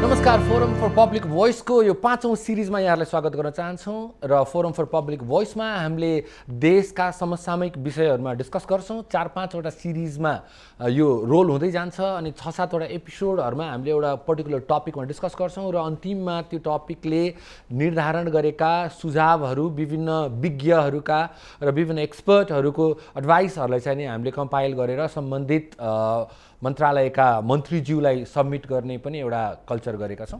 नमस्कार, forum for public भोइसको यो 5औं सिरिजमा यहाँलाई स्वागत गर्न चाहन्छौँ र फोरम फर पब्लिक भोइसमा हामीले देशका समसामयिक विषयहरूमा डिस्कस गर्छौँ। 4-5 वटा सिरिजमा यो रोल हुँदै जान्छ अनि 6-7 वटा एपिसोडहरूमा हामीले एउटा पर्टिकुलर टपिकमा डिस्कस गर्छौँ र अन्तिममा त्यो टपिकले निर्धारण गरेका सुझावहरू विभिन्न विज्ञहरूका र विभिन्न एक्सपर्टहरूको एडभाइसहरूलाई चाहिँ नि हामीले कम्पाइल गरेर सम्बन्धित मन्त्रालयका मन्त्रीज्यूलाई सबमिट गर्ने पनि एउटा कल्चर गरेका छौँ।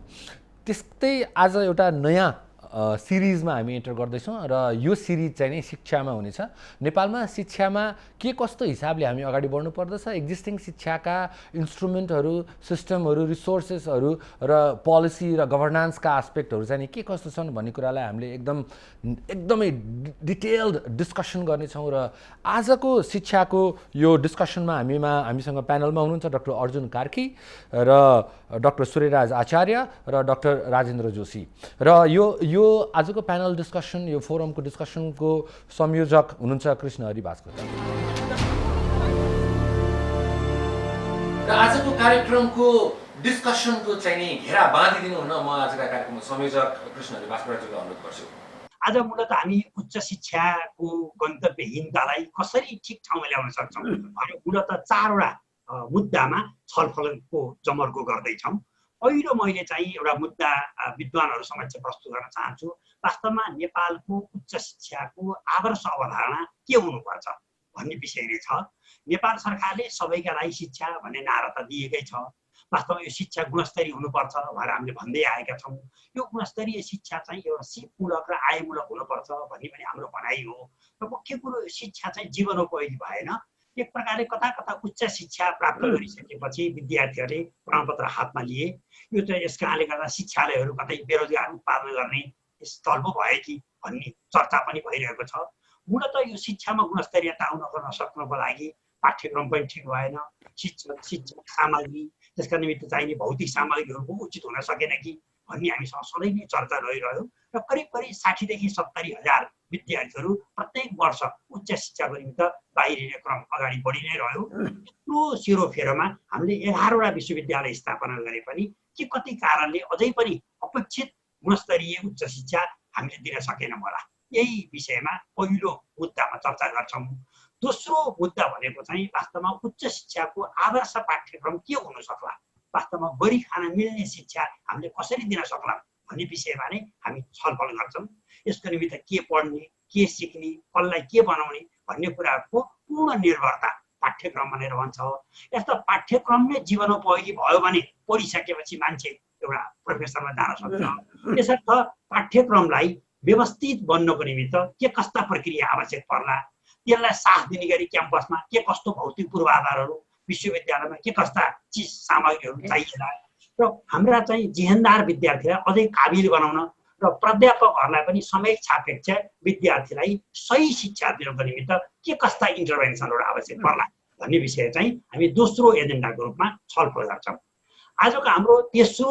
त्यस्तै आज एउटा नयाँ सिरिजमा हामी एन्टर गर्दैछौँ र यो सिरिज चाहिँ नि शिक्षामा हुनेछ। नेपालमा शिक्षामा के कस्तो हिसाबले हामी अगाडि बढ्नु पर्दछ, एक्जिस्टिङ शिक्षाका इन्स्ट्रुमेन्टहरू, सिस्टमहरू, रिसोर्सेसहरू र पोलिसी र गभर्नान्सका एस्पेक्टहरू चाहिँ नि के कस्तो छन् भन्ने कुरालाई हामीले एकदमै डिटेल्ड डिस्कसन गर्नेछौँ। र आजको शिक्षाको यो डिस्कसनमा हामीसँग प्यानलमा हुनुहुन्छ डाक्टर अर्जुन कार्की र डाक्टर सूर्यराज आचार्य र डाक्टर राजेन्द्र जोशी। र यो आजको प्यानल डिस्कसन, यो फोरमको डिस्कसनको संयोजक हुनुहुन्छ कृष्णहरि भास्कर। र आजको कार्यक्रमको डिस्कसनको चाहिँ नि घेरा बाँधिदिनु हुन म आजका कार्यक्रमको संयोजक कृष्णहरि भास्करजीको अनुरोध गर्छु। आज मूलतः हामी उच्च शिक्षाको गन्तव्यहीनतालाई कसरी ठिक ठाउँमा ल्याउन सक्छौँ भनेर मूलतः 4 वटा मुद्दामा छलफलको जमर्को गर्दैछौँ। पहिलो मैले चाहिँ एउटा मुद्दा विद्वानहरू समक्ष प्रस्तुत गर्न चाहन्छु। वास्तवमा नेपालको उच्च शिक्षाको आदर्श अवधारणा के हुनुपर्छ भन्ने विषय नै छ। नेपाल सरकारले सबैका लागि शिक्षा भन्ने नारा त दिएकै छ। वास्तवमा यो शिक्षा गुणस्तरीय हुनुपर्छ भनेर हामीले भन्दै आएका छौँ। यो गुणस्तरीय शिक्षा चाहिँ एउटा सिपमूलक र आयमूलक हुनुपर्छ भन्ने पनि हाम्रो भनाइ हो। र मुख्य कुरो शिक्षा चाहिँ जीवनोपयोगी भएन। एक प्रकारले कता कता उच्च शिक्षा प्राप्त गरिसकेपछि विद्यार्थीहरूले प्रमाणपत्र हातमा लिए। यो चाहिँ यस कारणले गर्दा शिक्षालयहरू कतै बेरोजगार उत्पादन गर्ने स्थल पो भयो कि भन्ने चर्चा पनि भइरहेको छ। मूलतः यो शिक्षामा गुणस्तरीयता आउन सक्नको लागि पाठ्यक्रम पनि ठिक भएन, शिक्षक सामग्री, त्यसका निमित्त चाहिने भौतिक सामग्रीहरूको उचित हुन सकेन कि भन्ने हामीसँग सधैँ नै चर्चा रहिरह्यो। र करिब 60 देखि 70 हजार विद्यार्थीहरू प्रत्येक वर्ष उच्च शिक्षाको निमित्त बाहिरिने क्रम अगाडि बढी नै रह्यो। यत्रो सेरोफेरोमा हामीले 11 वटा विश्वविद्यालय स्थापना गरे पनि के कति कारणले अझै पनि अपेक्षित गुणस्तरीय उच्च शिक्षा हामीले दिन सकेनौँ होला। यही विषयमा पहिलो मुद्दामा चर्चा गर्छौँ। दोस्रो मुद्दा भनेको चाहिँ वास्तवमा उच्च शिक्षाको आदर्श पाठ्यक्रम के हुन सक्ला, वास्तवमा गरी खान मिल्ने शिक्षा हामीले कसरी दिन सक्ला भन्ने विषयमा नै हामी छलफल गर्छौँ। यसको निमित्त के पढ्ने, के सिक्ने, कसलाई के बनाउने भन्ने कुराको पूर्ण निर्भरता पाठ्यक्रममा नै रहन्छ। यस्तो पाठ्यक्रम नै जीवनोपयोगी भयो भने पढिसकेपछि मान्छे एउटा प्रोफेसरमा जान सक्छ। त्यसर्थ पाठ्यक्रमलाई व्यवस्थित बन्नको निमित्त के कस्ता प्रक्रिया आवश्यक पर्ला, त्यसलाई साथ दिने गरी क्याम्पसमा के कस्तो भौतिक पूर्वाधारहरू, विश्वविद्यालयमा के कस्ता चिज सामग्रीहरू चाहिएला र हाम्रा चाहिँ जिहेनदार विद्यार्थीलाई अझै काबिल बनाउन र प्राध्यापकहरूलाई पनि समय सापेक्ष विद्यार्थीलाई सही शिक्षा दिनको निमित्त के कस्ता इन्टरभेन्सनहरू आवश्यक पर्ला भन्ने विषय चाहिँ हामी दोस्रो एजेन्डाको रूपमा छलफल गर्छौँ। आजको हाम्रो तेस्रो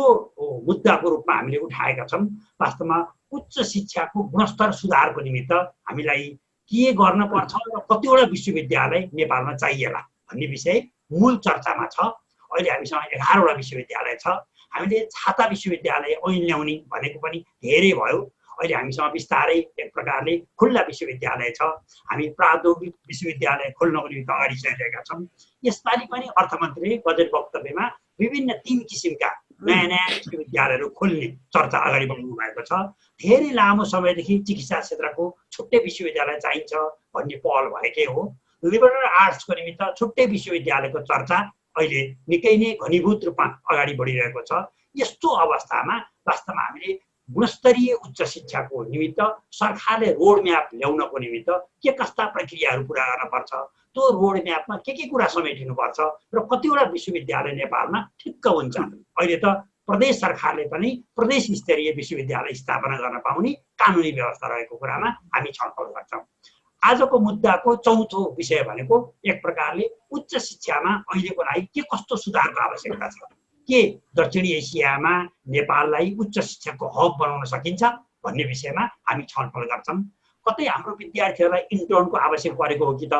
मुद्दाको रूपमा हामीले उठाएका छौँ वास्तवमा उच्च शिक्षाको गुणस्तर सुधारको निमित्त हामीलाई के गर्न पर्छ र कतिवटा विश्वविद्यालय नेपालमा चाहिएला भन्ने विषय मूल चर्चामा छ। अहिले हामीसँग 11 वटा विश्वविद्यालय छ। हामीले छाता विश्वविद्यालय ऐन ल्याउने भनेको पनि धेरै भयो। अहिले हामीसँग बिस्तारै एक प्रकारले खुल्ला विश्वविद्यालय छ। हामी प्राद्योगिक विश्वविद्यालय खोल्नको निमित्त अगाडि सरिरहेका छौँ। यसपालि पनि अर्थमन्त्रीले बजेट वक्तव्यमा विभिन्न 3 किसिमका नयाँ विश्वविद्यालयहरू खोल्ने चर्चा अगाडि बढाउनु भएको छ। धेरै लामो समयदेखि चिकित्सा क्षेत्रको छुट्टै विश्वविद्यालय चाहिन्छ भन्ने पहल भएकै हो। लिबरल आर्ट्सको निमित्त छुट्टै विश्वविद्यालयको चर्चा अहिले निकै नै घनीभूत रूपमा अगाडि बढिरहेको छ। यस्तो अवस्थामा वास्तवमा हामीले गुणस्तरीय उच्च शिक्षाको निमित्त सरकारले रोड म्याप ल्याउनको निमित्त के कस्ता प्रक्रियाहरू पुरा गर्न पर्छ, त्यो रोड म्यापमा के कुरा समेटिनुपर्छ र कतिवटा विश्वविद्यालय नेपालमा ठिक्क हुन्छ। अहिले त प्रदेश सरकारले पनि प्रदेश स्तरीय विश्वविद्यालय स्थापना गर्न पाउने कानुनी व्यवस्था रहेको कुरामा हामी छलफल गर्छौँ। आजको मुद्दाको चौथो विषय भनेको एक प्रकारले उच्च शिक्षामा अहिलेको लागि के कस्तो सुधारको आवश्यकता छ, के दक्षिणी एसियामा नेपाललाई उच्च शिक्षाको हब बनाउन सकिन्छ भन्ने विषयमा हामी छलफल गर्छौँ। कतै हाम्रो विद्यार्थीहरूलाई इन्टर्नको आवश्यक परेको हो कि त,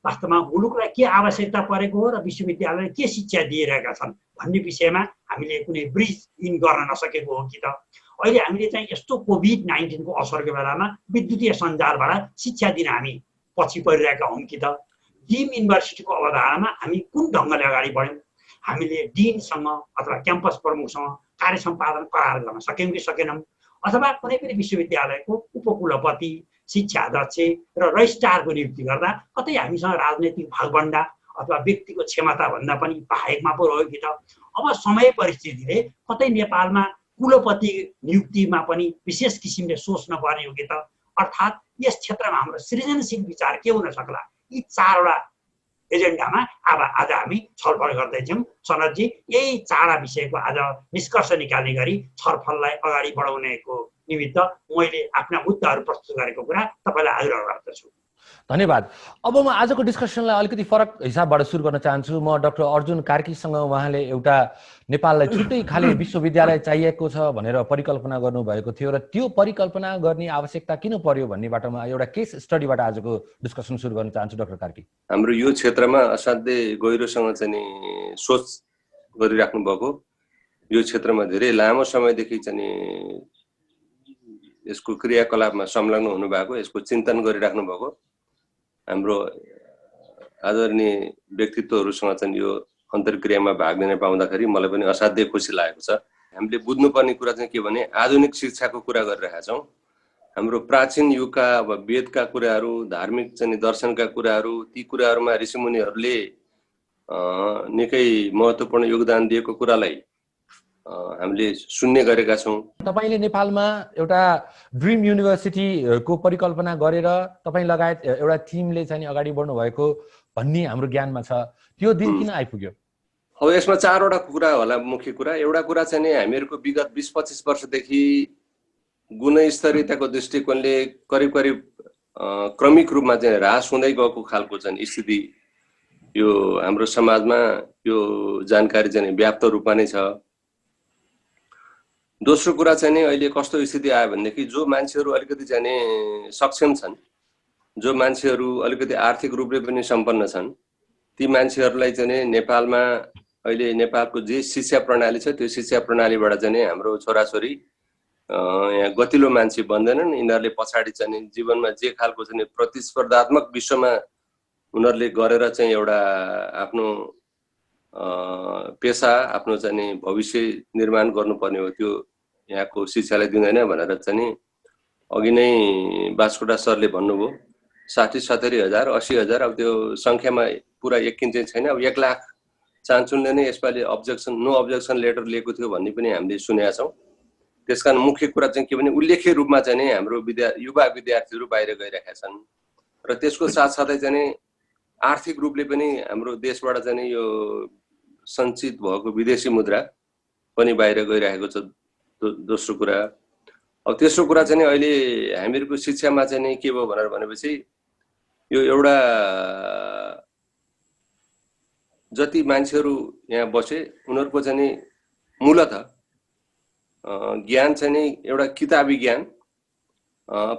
वास्तवमा मुलुकलाई के आवश्यकता परेको हो र विश्वविद्यालयले के शिक्षा दिइरहेका छन् भन्ने विषयमा हामीले कुनै ब्रिज इन गर्न नसकेको हो कि त। अहिले हामीले चाहिँ यस्तो कोभिड-19को असरको बेलामा विद्युतीय सञ्जालबाट शिक्षा दिन हामी पछि परिरहेका हौँ कि त। डिम युनिभर्सिटीको अवधारणामा हामी कुन ढङ्गले अगाडि बढ्यौँ? हामीले डिनसँग अथवा क्याम्पस प्रमुखसँग कार्य सम्पादन करार गर्न सक्यौँ कि सकेनौँ? अथवा कुनै पनि विश्वविद्यालयको उपकुलपति, शिक्षा अध्यक्ष र रजिस्ट्रारको नियुक्ति गर्दा कतै हामीसँग राजनैतिक भागभण्डा अथवा व्यक्तिको क्षमता भन्दा पनि बाहेकमा पो रह्यो कि त। अब समय परिस्थितिले कतै नेपालमा कुलपति नियुक्तिमा पनि विशेष किसिमले सोच्न पर्ने हो कि त। अर्थात् यस क्षेत्रमा हाम्रो सृजनशील विचार के हुन सक्ला? यी चारवटा एजेन्डामा अब आज हामी छलफल गर्दैछौँ। सनदजी, यही चारवटा विषयको आज निष्कर्ष निकाल्ने गरी छलफललाई अगाडि बढाउनेको निमित्त मैले आफ्ना मुद्दाहरू प्रस्तुत गरेको कुरा तपाईँलाई आग्रह गर्दछु। धन्यवाद। अब म आजको डिस्कसनलाई अलिकति फरक हिसाबबाट सुरु गर्न चाहन्छु। म डाक्टर अर्जुन कार्कीसँग उहाँले एउटा नेपाललाई छुट्टै खाले विश्वविद्यालय चाहिएको छ भनेर परिकल्पना गर्नुभएको थियो र त्यो परिकल्पना गर्ने आवश्यकता किन पर्यो भन्नेबाट म एउटा केस स्टडीबाट आजको डिस्कसन सुरु गर्न चाहन्छु। डाक्टर कार्की, हाम्रो यो क्षेत्रमा असाध्यै गहिरोसँग चाहिँ नि सोच गरिराख्नु भएको, यो क्षेत्रमा धेरै लामो समयदेखि चाहिँ यसको क्रियाकलापमा संलग्न हुनुभएको, यसको चिन्तन गरिराख्नु भएको हाम्रो आदरणीय व्यक्तित्वहरूसँग चाहिँ यो अन्तर्क्रियामा भाग लिन पाउँदाखेरि मलाई पनि असाध्यै खुसी लागेको छ। हामीले बुझ्नुपर्ने कुरा चाहिँ के भने आधुनिक शिक्षाको कुरा गरिरहेका छौँ। हाम्रो प्राचीन युगका अब वेदका कुराहरू, धार्मिक चाहिँ दर्शनका कुराहरू, ती कुराहरूमा ऋषिमुनिहरूले निकै महत्त्वपूर्ण योगदान दिएको कुरालाई हामीले सुन्ने गरेका छौँ। तपाईँले नेपालमा एउटा ड्रिम युनिभर्सिटीको परिकल्पना गरेर तपाईँ लगायत एउटा टिमले चाहिँ अगाडि बढ्नु भएको भन्ने हाम्रो ज्ञानमा छ। त्यो दिन किन आइपुग्यो? अब यसमा चारवटा कुरा होला मुख्य कुरा। एउटा कुरा चाहिँ नि हामीहरूको विगत 20-25 वर्षदेखि गुणस्तरीयताको दृष्टिकोणले करिब करिब क्रमिक रूपमा चाहिँ ह्रास हुँदै गएको खालको चाहिँ स्थिति यो हाम्रो समाजमा यो जानकारी चाहिँ व्याप्त रूपमा नै छ। दोस्रो कुरा चाहिँ नि अहिले कस्तो स्थिति आयो भनेदेखि जो मान्छेहरू अलिकति चाहिँ नि सक्षम छन्, जो मान्छेहरू अलिकति आर्थिक रूपले पनि सम्पन्न छन्, ती मान्छेहरूलाई चाहिँ नि नेपालमा अहिले नेपालको जे शिक्षा प्रणाली छ त्यो शिक्षा प्रणालीबाट चाहिँ नि हाम्रो छोराछोरी यहाँ गतिलो मान्छे बन्दैनन्। यिनीहरूले पछाडि चाहिँ जीवनमा जे खालको चाहिँ प्रतिस्पर्धात्मक विश्वमा उनीहरूले गरेर चाहिँ एउटा आफ्नो पेसा, आफ्नो चाहिँ भविष्य निर्माण गर्नुपर्ने हो, त्यो यहाँको शिक्षाले दिँदैन भनेर चाहिँ अघि नै बास्कोटा सरले भन्नुभयो 60-70 हजार 80 हजार, अब त्यो सङ्ख्यामा पुरा यकिन चाहिँ छैन। अब 1 लाख चान्चुनले नै यसपालि अब्जेक्सन नो अब्जेक्सन लेटर लिएको थियो भन्ने पनि हामीले सुनेका छौँ। त्यसकारण मुख्य कुरा चाहिँ के भने उल्लेख्य रूपमा चाहिँ हाम्रो युवा विद्यार्थीहरू बाहिर गइरहेका छन् र त्यसको साथसाथै चाहिँ आर्थिक रूपले पनि हाम्रो देशबाट चाहिँ यो सञ्चित भएको विदेशी मुद्रा पनि बाहिर गइरहेको छ। दोस्रो कुरा। अब तेस्रो कुरा चाहिँ अहिले हामीहरूको शिक्षामा चाहिँ के भयो भनेपछि यो एउटा जति मान्छेहरू यहाँ बसे उनीहरूको चाहिँ मूलतः ज्ञान चाहिँ एउटा किताबी ज्ञान,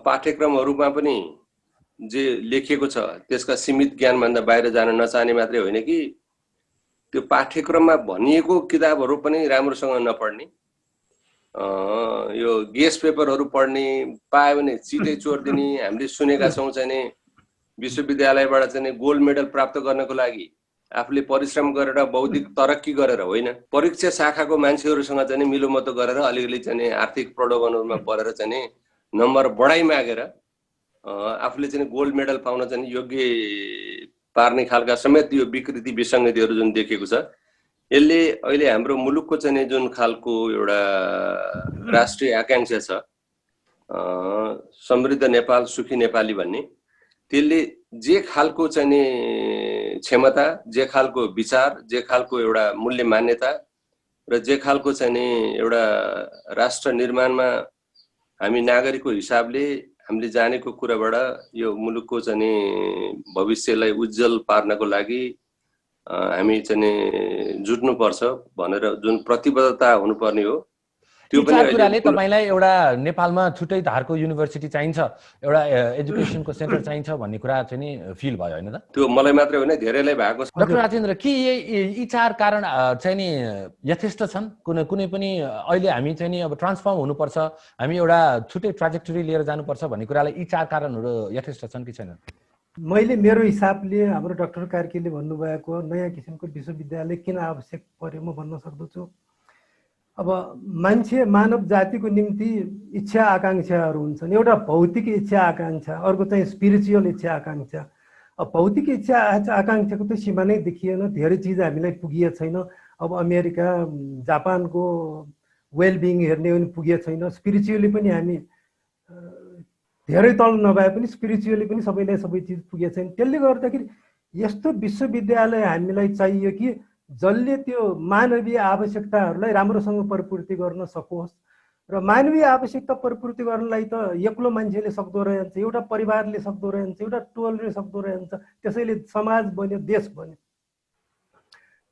पाठ्यक्रमहरूमा पनि जे लेखिएको छ त्यसका सीमित ज्ञानभन्दा बाहिर जान नचाहने मात्रै होइन कि त्यो पाठ्यक्रममा भनिएको किताबहरू पनि राम्रोसँग नपढ्ने, यो गेस पेपरहरू पढ्ने, पायो भने चिटै चोर्दिने। हामीले सुनेका छौँ चाहिँ विश्वविद्यालयबाट चाहिँ गोल्ड मेडल प्राप्त गर्नको लागि आफूले परिश्रम गरेर बौद्धिक तरक्की गरेर होइन, परीक्षा शाखाको मान्छेहरूसँग चाहिँ मिलोमतो गरेर अलिअलि चाहिँ आर्थिक प्रलोभनहरूमा परेर चाहिँ नम्बर बढाइ मागेर आफूले चाहिँ गोल्ड मेडल पाउन चाहिँ योग्य पार्ने खालका समेत यो विकृति विसङ्गतिहरू जुन देखेको छ, यसले अहिले हाम्रो मुलुकको चाहिँ जुन खालको एउटा राष्ट्रिय आकांक्षा छ समृद्ध नेपाल सुखी नेपाली भन्ने, त्यसले जे खालको चाहिँ क्षमता, जे खालको विचार, जे खालको एउटा मूल्य मान्यता र जे खालको चाहिँ एउटा राष्ट्र निर्माणमा हामी नागरिकको हिसाबले हामीले जानेको कुराबाट यो मुलुकको चाहिँ भविष्यलाई उज्जवल पार्नको लागि हामी चाहिँ नि जुट्नुपर्छ भनेर जुन प्रतिबद्धता हुनुपर्ने हो त्यो यी पनि चार अहिले कुराले तपाईँलाई एउटा नेपालमा छुट्टै धारको युनिभर्सिटी चाहिन्छ, एउटा एजुकेसनको सेन्टर चाहिन्छ भन्ने कुरा चाहिँ नि फिल भयो होइन त? त्यो मलाई मात्रै होइन धेरैलाई भएको छ। डाक्टर राजेन्द्र, के यी चार कारण चाहिँ नि यथेष्ट छन्? कुनै पनि अहिले हामी चाहिँ नि अब ट्रान्सफर्म हुनुपर्छ, हामी एउटा छुट्टै ट्राजेक्टरी लिएर जानुपर्छ भन्ने कुरालाई यी चार कारणहरू यथेष्ट छन् कि छैनन्? मैले मेरो हिसाबले हाम्रो डाक्टर कार्कीले भन्नुभएको नयाँ किसिमको विश्वविद्यालय किन आवश्यक पर्यो म भन्न सक्दछु। अब मान्छे मानव जातिको निम्ति इच्छा आकाङ्क्षाहरू हुन्छन्। एउटा भौतिक इच्छा आकाङ्क्षा, अर्को चाहिँ स्पिरिचुअल इच्छा आकाङ्क्षा। अब भौतिक इच्छा आकाङ्क्षाको त सीमा नै देखिएन, धेरै चिज हामीलाई पुगिएको छैन। अब अमेरिका जापानको वेलबिङ हेर्ने पनि पुगेको छैन। स्पिरिचुअली पनि हामी धेरै तल नभए पनि स्पिरिचुअली पनि सबैलाई सबै चिज पुगेको छैन। त्यसले गर्दाखेरि यस्तो विश्वविद्यालय हामीलाई चाहियो कि जसले त्यो मानवीय आवश्यकताहरूलाई राम्रोसँग परिपूर्ति गर्न सकोस्। र मानवीय आवश्यकता परिपूर्ति गर्नलाई त एक्लो मान्छेले सक्दो रहन्छ, एउटा परिवारले सक्दो रहन्छ, एउटा टोलले सक्दो रहन्छ। त्यसैले समाज बन्यो, देश बन्यो।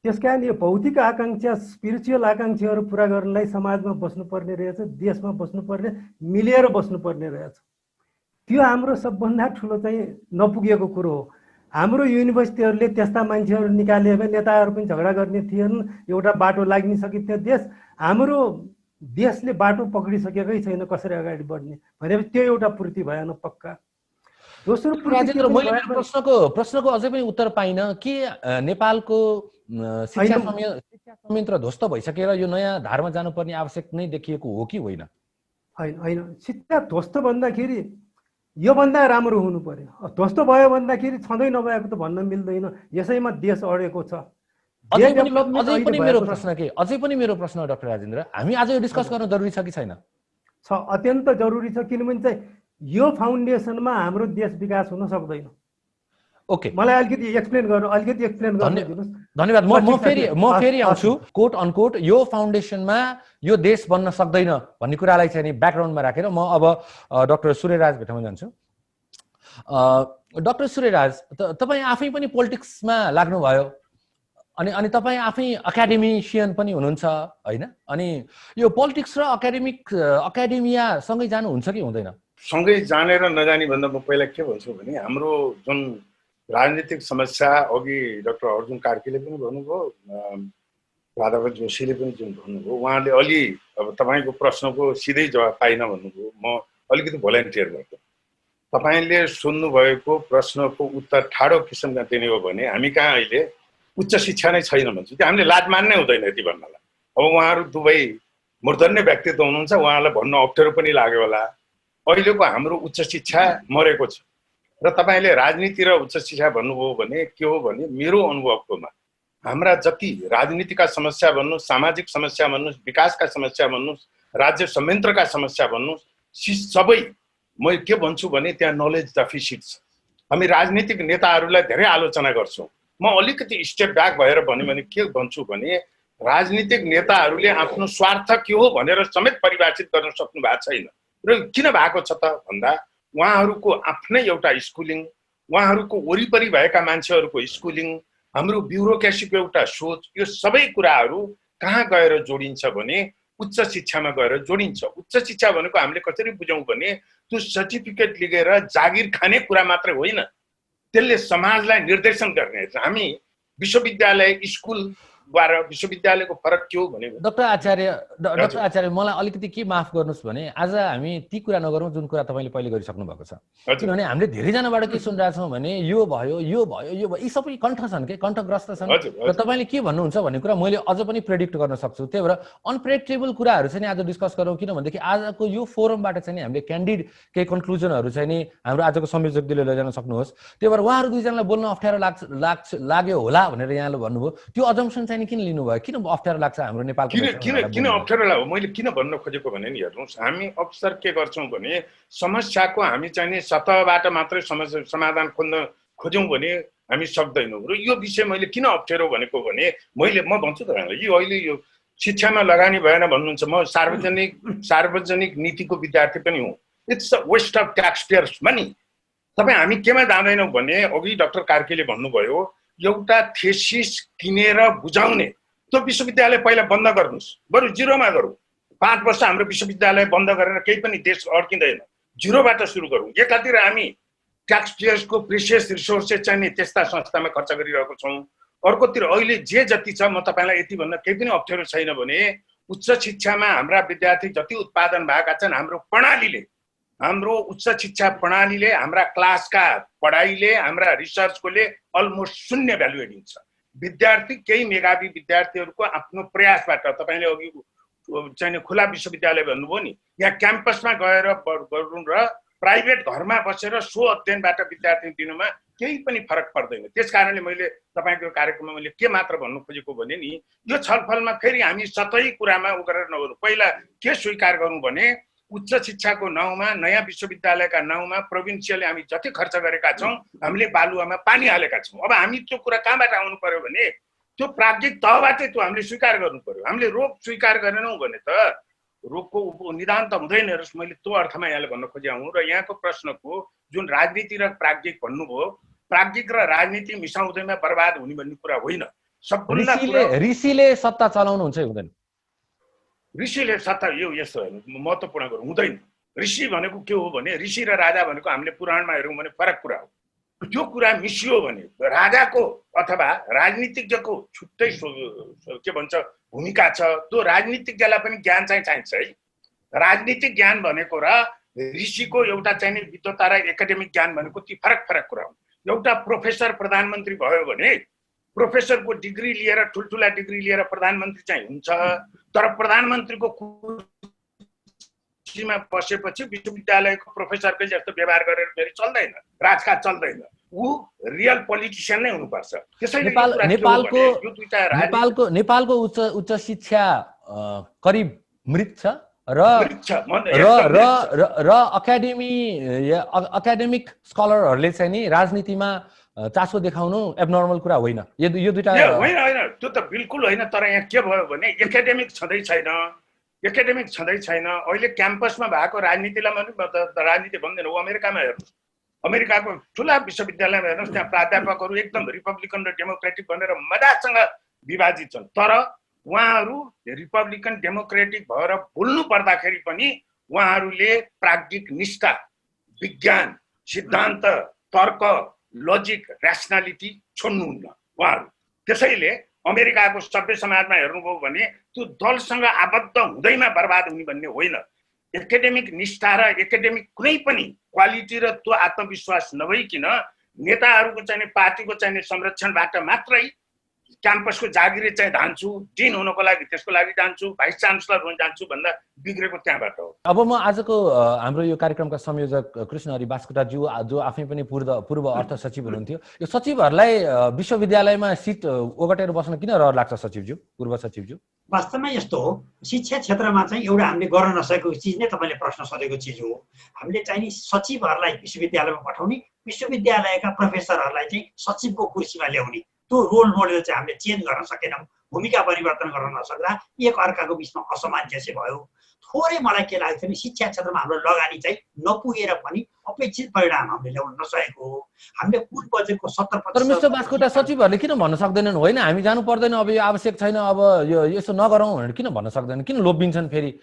त्यसकारण यो भौतिक आकाङ्क्षा, स्पिरिचुअल आकाङ्क्षाहरू पुरा गर्नलाई समाजमा बस्नुपर्ने रहेछ, देशमा बस्नुपर्ने, मिलेर बस्नुपर्ने रहेछ। त्यो हाम्रो सबभन्दा ठुलो चाहिँ नपुगेको कुरो हो। हाम्रो युनिभर्सिटीहरूले त्यस्ता मान्छेहरू निकाले भए नेताहरू पनि झगडा गर्ने थिएनन्, एउटा बाटो लाग्न सकिन्थ्यो देश। हाम्रो देशले बाटो पक्रिसकेकै छैन कसरी अगाडि बढ्ने भनेपछि त्यो एउटा पूर्ति भएन पक्का। दोस्रो राजेन्द्र, मैले प्रश्नको अझै पनि उत्तर पाइनँ कि नेपालको शिक्षा संयन्त्र ध्वस्त भइसकेर यो नयाँ धारमा जानुपर्ने आवश्यक नै देखिएको हो कि होइन? होइन, शिक्षा ध्वस्त भन्दाखेरि योभन्दा राम्रो हुनु पर्यो। ध्वस्त भयो भन्दाखेरि छँदै नभएको त भन्न मिल्दैन। यसैमा देश अडेको छ। अझै पनि मेरो प्रश्न डाक्टर राजेन्द्र, हामी आज यो डिस्कस गर्न जरुरी छ कि छैन? छ, अत्यन्त जरुरी छ। किनभने चाहिँ यो फाउन्डेसनमा हाम्रो देश विकास हुन सक्दैन। ओके, मलाई अलिकति एक्सप्लेन गर्नु दिनुहोस्। धन्यवाद। म फेरि आउँछु। कोट अनकोट यो फाउन्डेसनमा यो देश बन्न सक्दैन भन्ने कुरालाई चाहिँ नि ब्याकग्राउन्डमा राखेर म अब डाक्टर सूर्यराज भेट्टाउन जान्छु। डाक्टर सूर्यराज, तपाईँ आफै पनि पोलिटिक्समा लाग्नुभयो अनि तपाईँ आफै एकाडेमिसियन पनि हुनुहुन्छ होइन? अनि यो पोलिटिक्स र एकाडेमिया सँगै जानुहुन्छ कि हुँदैन? सँगै जाने र नजाने भन्दा म पहिला के भन्छु भने हाम्रो जुन राजनीतिक समस्या अघि डाक्टर अर्जुन कार्कीले पनि भन्नुभयो, राधाकान्त जोशीले पनि जुन भन्नुभयो, उहाँले अलि अब तपाईँको प्रश्नको सिधै जवाब पाइन भन्नुभयो। म अलिकति भोलिन्टियर गर्छु। तपाईँले सुन्नुभएको प्रश्नको उत्तर ठाडो किसिमका दिने हो भने हामी कहाँ अहिले उच्च शिक्षा नै छैन भन्छु, त्यो हामीले लाज मान्नै हुँदैन यति भन्नलाई। अब उहाँहरू दुवै मूर्धन्य व्यक्तित्व हुनुहुन्छ, उहाँलाई भन्न अप्ठ्यारो पनि लाग्यो होला। अहिलेको हाम्रो उच्च शिक्षा मरेको छ र तपाईँले राजनीति र उच्च शिक्षा भन्नुभयो भने के हो भने मेरो अनुभवकोमा हाम्रा जति राजनीतिका समस्या भन्नुहोस्, सामाजिक समस्या भन्नुहोस्, विकासका समस्या भन्नुहोस्, राज्य संयन्त्रका समस्या भन्नुहोस्, सबै म के भन्छु भने त्यहाँ नलेज डेफिसिट छ। हामी राजनीतिक नेताहरूलाई धेरै आलोचना गर्छौँ। म अलिकति स्टेप ब्याक भएर भन्यो भने के भन्छु भने राजनीतिक नेताहरूले आफ्नो स्वार्थ के हो भनेर समेत परिभाषित गर्न सक्नु भएको छैन। र किन भएको छ त भन्दा उहाँहरूको आफ्नै एउटा स्कुलिङ, उहाँहरूको वरिपरि भएका मान्छेहरूको स्कुलिङ, हाम्रो ब्युरोक्रेसीको एउटा सोच, यो सबै कुराहरू कहाँ गएर जोडिन्छ भने उच्च शिक्षामा गएर जोडिन्छ। उच्च शिक्षा भनेको हामीले कसरी बुझौँ भने त्यो सर्टिफिकेट लिएर जागिर खाने कुरा मात्रै होइन, त्यसले समाजलाई निर्देशन गर्ने। हामी विश्वविद्यालय स्कुलद्वारा विश्वविद्यालयको फरक के हो भने डाक्टर आचार्य मलाई अलिकति के माफ गर्नुहोस् भने आज हामी ती कुरा नगरौँ जुन कुरा तपाईँले पहिले गरिसक्नु भएको छ। किनभने हामीले धेरैजनाबाट के सुनिरहेछौँ भने यो भयो यी सबै कण्ठ छन् के, कण्ठग्रस्त छन् र तपाईँले के भन्नुहुन्छ भन्ने कुरा मैले अझ पनि प्रेडिक्ट गर्न सक्छु। त्यही भएर अनप्रेडिक्टेबल कुराहरू चाहिँ नि आज डिस्कस गरौँ, किनभनेदेखि आजको यो फोरमबाट चाहिँ नि हामीले क्यान्डिड केही कन्क्लुजनहरू चाहिँ नि हाम्रो आजको संयोजकले लैजान सक्नुहोस्। त्यही भएर उहाँहरू दुईजनालाई बोल्न अप्ठ्यारो लाग्यो होला भनेर यहाँले भन्नुभयो, त्यो अजम्सन चाहिँ किन लिनुभयो? किन अप्ठ्यारो लाग्छ हाम्रो नेपालको? किन अप्ठ्यारो लाग्यो मैले किन भन्न खोजेको भने नि हेर्नुहोस्, हामी अक्सर के गर्छौँ भने समस्याको हामी चाहिँ नि सतहबाट मात्रै समस्या समाधान खोज्यौँ भने हामी सक्दैनौँ। र यो विषय मैले किन अप्ठ्यारो भनेको भने म भन्छु तपाईँलाई यो अहिले यो शिक्षामा लगानी भएन भन्नुहुन्छ। म सार्वजनिक नीतिको विद्यार्थी पनि हुँ। It's a West of tax pairs money. तपाईँ हामी केमा जाँदैनौँ भने अघि डाक्टर कार्कीले भन्नुभयो एउटा थेसिस किनेर बुझाउने त्यो विश्वविद्यालय पहिला बन्द गर्नुहोस्, बरु जिरोमा गरौँ। 5 वर्ष हाम्रो विश्वविद्यालय बन्द गरेर केही पनि देश अड्किँदैन, जिरोबाट सुरु गरौँ। एकातिर हामी ट्याक्स पेयर्सको प्रेसियस रिसोर्सेस चाहिँ नि त्यस्ता संस्थामा खर्च गरिरहेको छौँ, अर्कोतिर अहिले जे जति छ, म तपाईँलाई यति भन्न केही पनि अप्ठ्यारो छैन भने उच्च शिक्षामा हाम्रा विद्यार्थी जति उत्पादन भएका छन्, हाम्रो उच्च शिक्षा प्रणालीले, हाम्रा क्लासका पढाइले, हाम्रा रिसर्चकोले अलमोस्ट शून्य भ्यालु एडिङ छ। विद्यार्थी केही मेधावी विद्यार्थीहरूको आफ्नो प्रयासबाट, तपाईँले अघि चाहिँ खुला विश्वविद्यालय भन्नुभयो नि, यहाँ क्याम्पसमा गएर गर्नु र प्राइभेट घरमा बसेर सो अध्ययनबाट विद्यार्थी दिनुमा केही पनि फरक पर्दैन। त्यस कारणले मैले तपाईँको कार्यक्रममा मैले के मात्र भन्नु खोजेको भने नि, यो छलफलमा फेरि हामी सतै कुरामा उ गरेर नगरौँ। पहिला के स्वीकार गरौँ भने उच्च शिक्षाको नाउँमा, नयाँ विश्वविद्यालयका नाउँमा प्रोभिन्सियलले हामी जति खर्च गरेका छौँ, हामीले बालुवामा पानी हालेका छौँ। अब हामी त्यो कुरा कहाँबाट आउनु पर्यो भने त्यो प्राज्ञिक तहबाटै त्यो हामीले स्वीकार गर्नु पर्यो। हामीले रोग स्वीकार गरेनौँ भने त रोगको निदान त हुँदैन। मैले त्यो अर्थमा यहाँले भन्न खोजेँ हुँ। र यहाँको प्रश्नको जुन राजनीति र प्राज्ञिक भन्नुभयो, प्राज्ञिक र राजनीति मिसाउँदैमा बर्बाद हुने भन्ने कुरा होइन। ऋषिले सत्ता चलाउनुहुन्छ हुँदैन, ऋषिले सत्ता यो यस्तो हेर्नु महत्त्वपूर्ण कुरो हुँदैन। ऋषि भनेको के हो भने, ऋषि र राजा भनेको हामीले पुराणमा हेरौँ भने फरक कुरा हो। त्यो कुरा मिसियो भने राजाको अथवा राजनीतिज्ञको छुट्टै के भन्छ भूमिका छ। त्यो राजनीतिज्ञलाई पनि ज्ञान चाहिँ चाहिन्छ है। राजनीतिक ज्ञान भनेको र ऋषिको एउटा चाहिने विद्वता र एकाडेमिक ज्ञान भनेको ती फरक कुरा हो। एउटा प्रोफेसर प्रधानमन्त्री भयो भने प्रोफेसरको डिग्री लिएर, ठुल्ठुला डिग्री लिएर प्रधानमन्त्री चाहिँ हुन्छ, तर प्रधानमन्त्रीको कुर्सीमा बसेपछि विश्वविद्यालयको प्रोफेसरकै जस्तो व्यवहार गरेर फेरि चल्दैन, राजकाज चल्दैन। ऊ रियल पोलिटिसियन नै हुनुपर्छ। त्यसैले नेपालको उच्च शिक्षा करिब मृत छ र एकाडेमिक स्कलरहरूले चाहिँ नि राजनीतिमा चासो देखाउनु एबनर्मल कुरा होइन। यो दुईटा होइन, त्यो त बिल्कुल होइन। तर यहाँ के भयो भने एकाडेमिक छँदै छैन। अहिले क्याम्पसमा भएको राजनीतिलाई राजनीति भन्दैन। ऊ अमेरिकामा हेर्नुहोस्, अमेरिकाको ठुला विश्वविद्यालयमा हेर्नुहोस्, त्यहाँ प्राध्यापकहरू एकदम रिपब्लिकन र डेमोक्रेटिक भनेर मजासँग विभाजित छन्। तर उहाँहरू रिपब्लिकन डेमोक्रेटिक भएर बोल्नु पर्दाखेरि पनि उहाँहरूले प्राज्ञिक निष्ठा, विज्ञान, सिद्धान्त, तर्क, लजिक, ऱ्यासनालिटी छोड्नुहुन्न उहाँहरू। त्यसैले अमेरिकाको सभ्य समाजमा हेर्नुभयो भने त्यो दलसँग आबद्ध हुँदैमा बर्बाद हुने भन्ने होइन। एकाडेमिक निष्ठा र एकाडेमिक कुनै पनि क्वालिटी र त्यो आत्मविश्वास नभइकन नेताहरूको चाहिँ पार्टीको चाहिँ संरक्षणबाट मात्रै क्याम्पसको जागिर चाहिँ धान्छु, डिन हुनको लागि त्यसको लागि जान्छु, भाइस चान्सलर हुन जान्छु भन्दा बिग्रेको त्यहाँबाट हो। अब म आजको हाम्रो यो कार्यक्रमका संयोजक कृष्णहरि बास्कोटाज्यू जो आफै पनि पूर्व अर्थ सचिव हुनुहुन्थ्यो, यो सचिवहरूलाई विश्वविद्यालयमा सिट ओगटेर बस्न किन रहर लाग्छ सचिवज्यू, पूर्व सचिवज्यू? वास्तवमा यस्तो हो, शिक्षा क्षेत्रमा चाहिँ एउटा हामीले गर्न नसकेको चिज नै तपाईँले प्रश्न सोधेको चिज हो। हामीले चाहिँ नि सचिवहरूलाई विश्वविद्यालयमा पठाउने, विश्वविद्यालयका प्रोफेसरहरूलाई चाहिँ सचिवको कुर्सीमा ल्याउने, त्यो रोल मोडल चाहिँ हामीले चेन्ज गर्न सकेनौँ। भूमिका परिवर्तन गर्न नसक्दा एक अर्काको बिचमा असमञ्जस्य भयो। थोरै मलाई के लाग्छ भने शिक्षा क्षेत्रमा हाम्रो लगानी चाहिँ नपुगेर पनि अपेक्षित परिणाम हामीले ल्याउन नसकेको हो। हामीले कुल बजेटको 70%। तर मिस्टर बास्कोटा, सचिवहरूले किन भन्न सक्दैनन् होइन हामी जानु पर्दैन, अब यो आवश्यक छैन, अब यो यसो नगरौँ भनेर किन भन्न सक्दैनन्? किन लोभिन्छन्? फेरि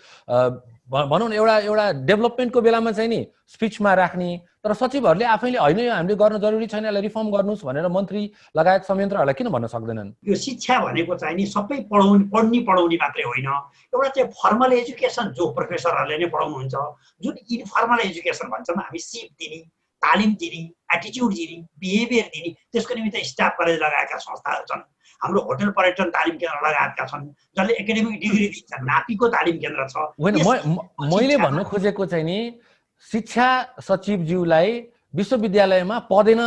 भनौँ न एउटा डेभलपमेन्टको बेलामा चाहिँ नि स्पिचमा राख्ने, तर सचिवहरूले आफैले होइन यो हामीले गर्न जरुरी छैन, यसलाई रिफर्म गर्नुहोस् भनेर मन्त्री लगायत संयन्त्रहरूलाई किन भन्न सक्दैनन्? यो शिक्षा भनेको चाहिँ नि सबै पढाउने मात्रै होइन। एउटा चाहिँ फर्मल एजुकेसन जो प्रोफेसरहरूले नै पढाउनुहुन्छ, जुन इन्फर्मल एजुकेसन भन्छौँ हामी, सिप दिने, तालिम दिने, एटिच्युड दिने, बिहेभियर दिने, त्यसको निमित्त स्टाफ कलेज लगाएका संस्थाहरू छन्। हाम्रो होटल पर्यटन तालिम केन्द्र लगायतका छन् जसले एकाडेमिक डिग्री दिन्छ। नापीको तालिम केन्द्र छ। मैले भन्न खोजेको चाहिँ नि शिक्षा सचिवज्यूलाई विश्वविद्यालयमा पदेन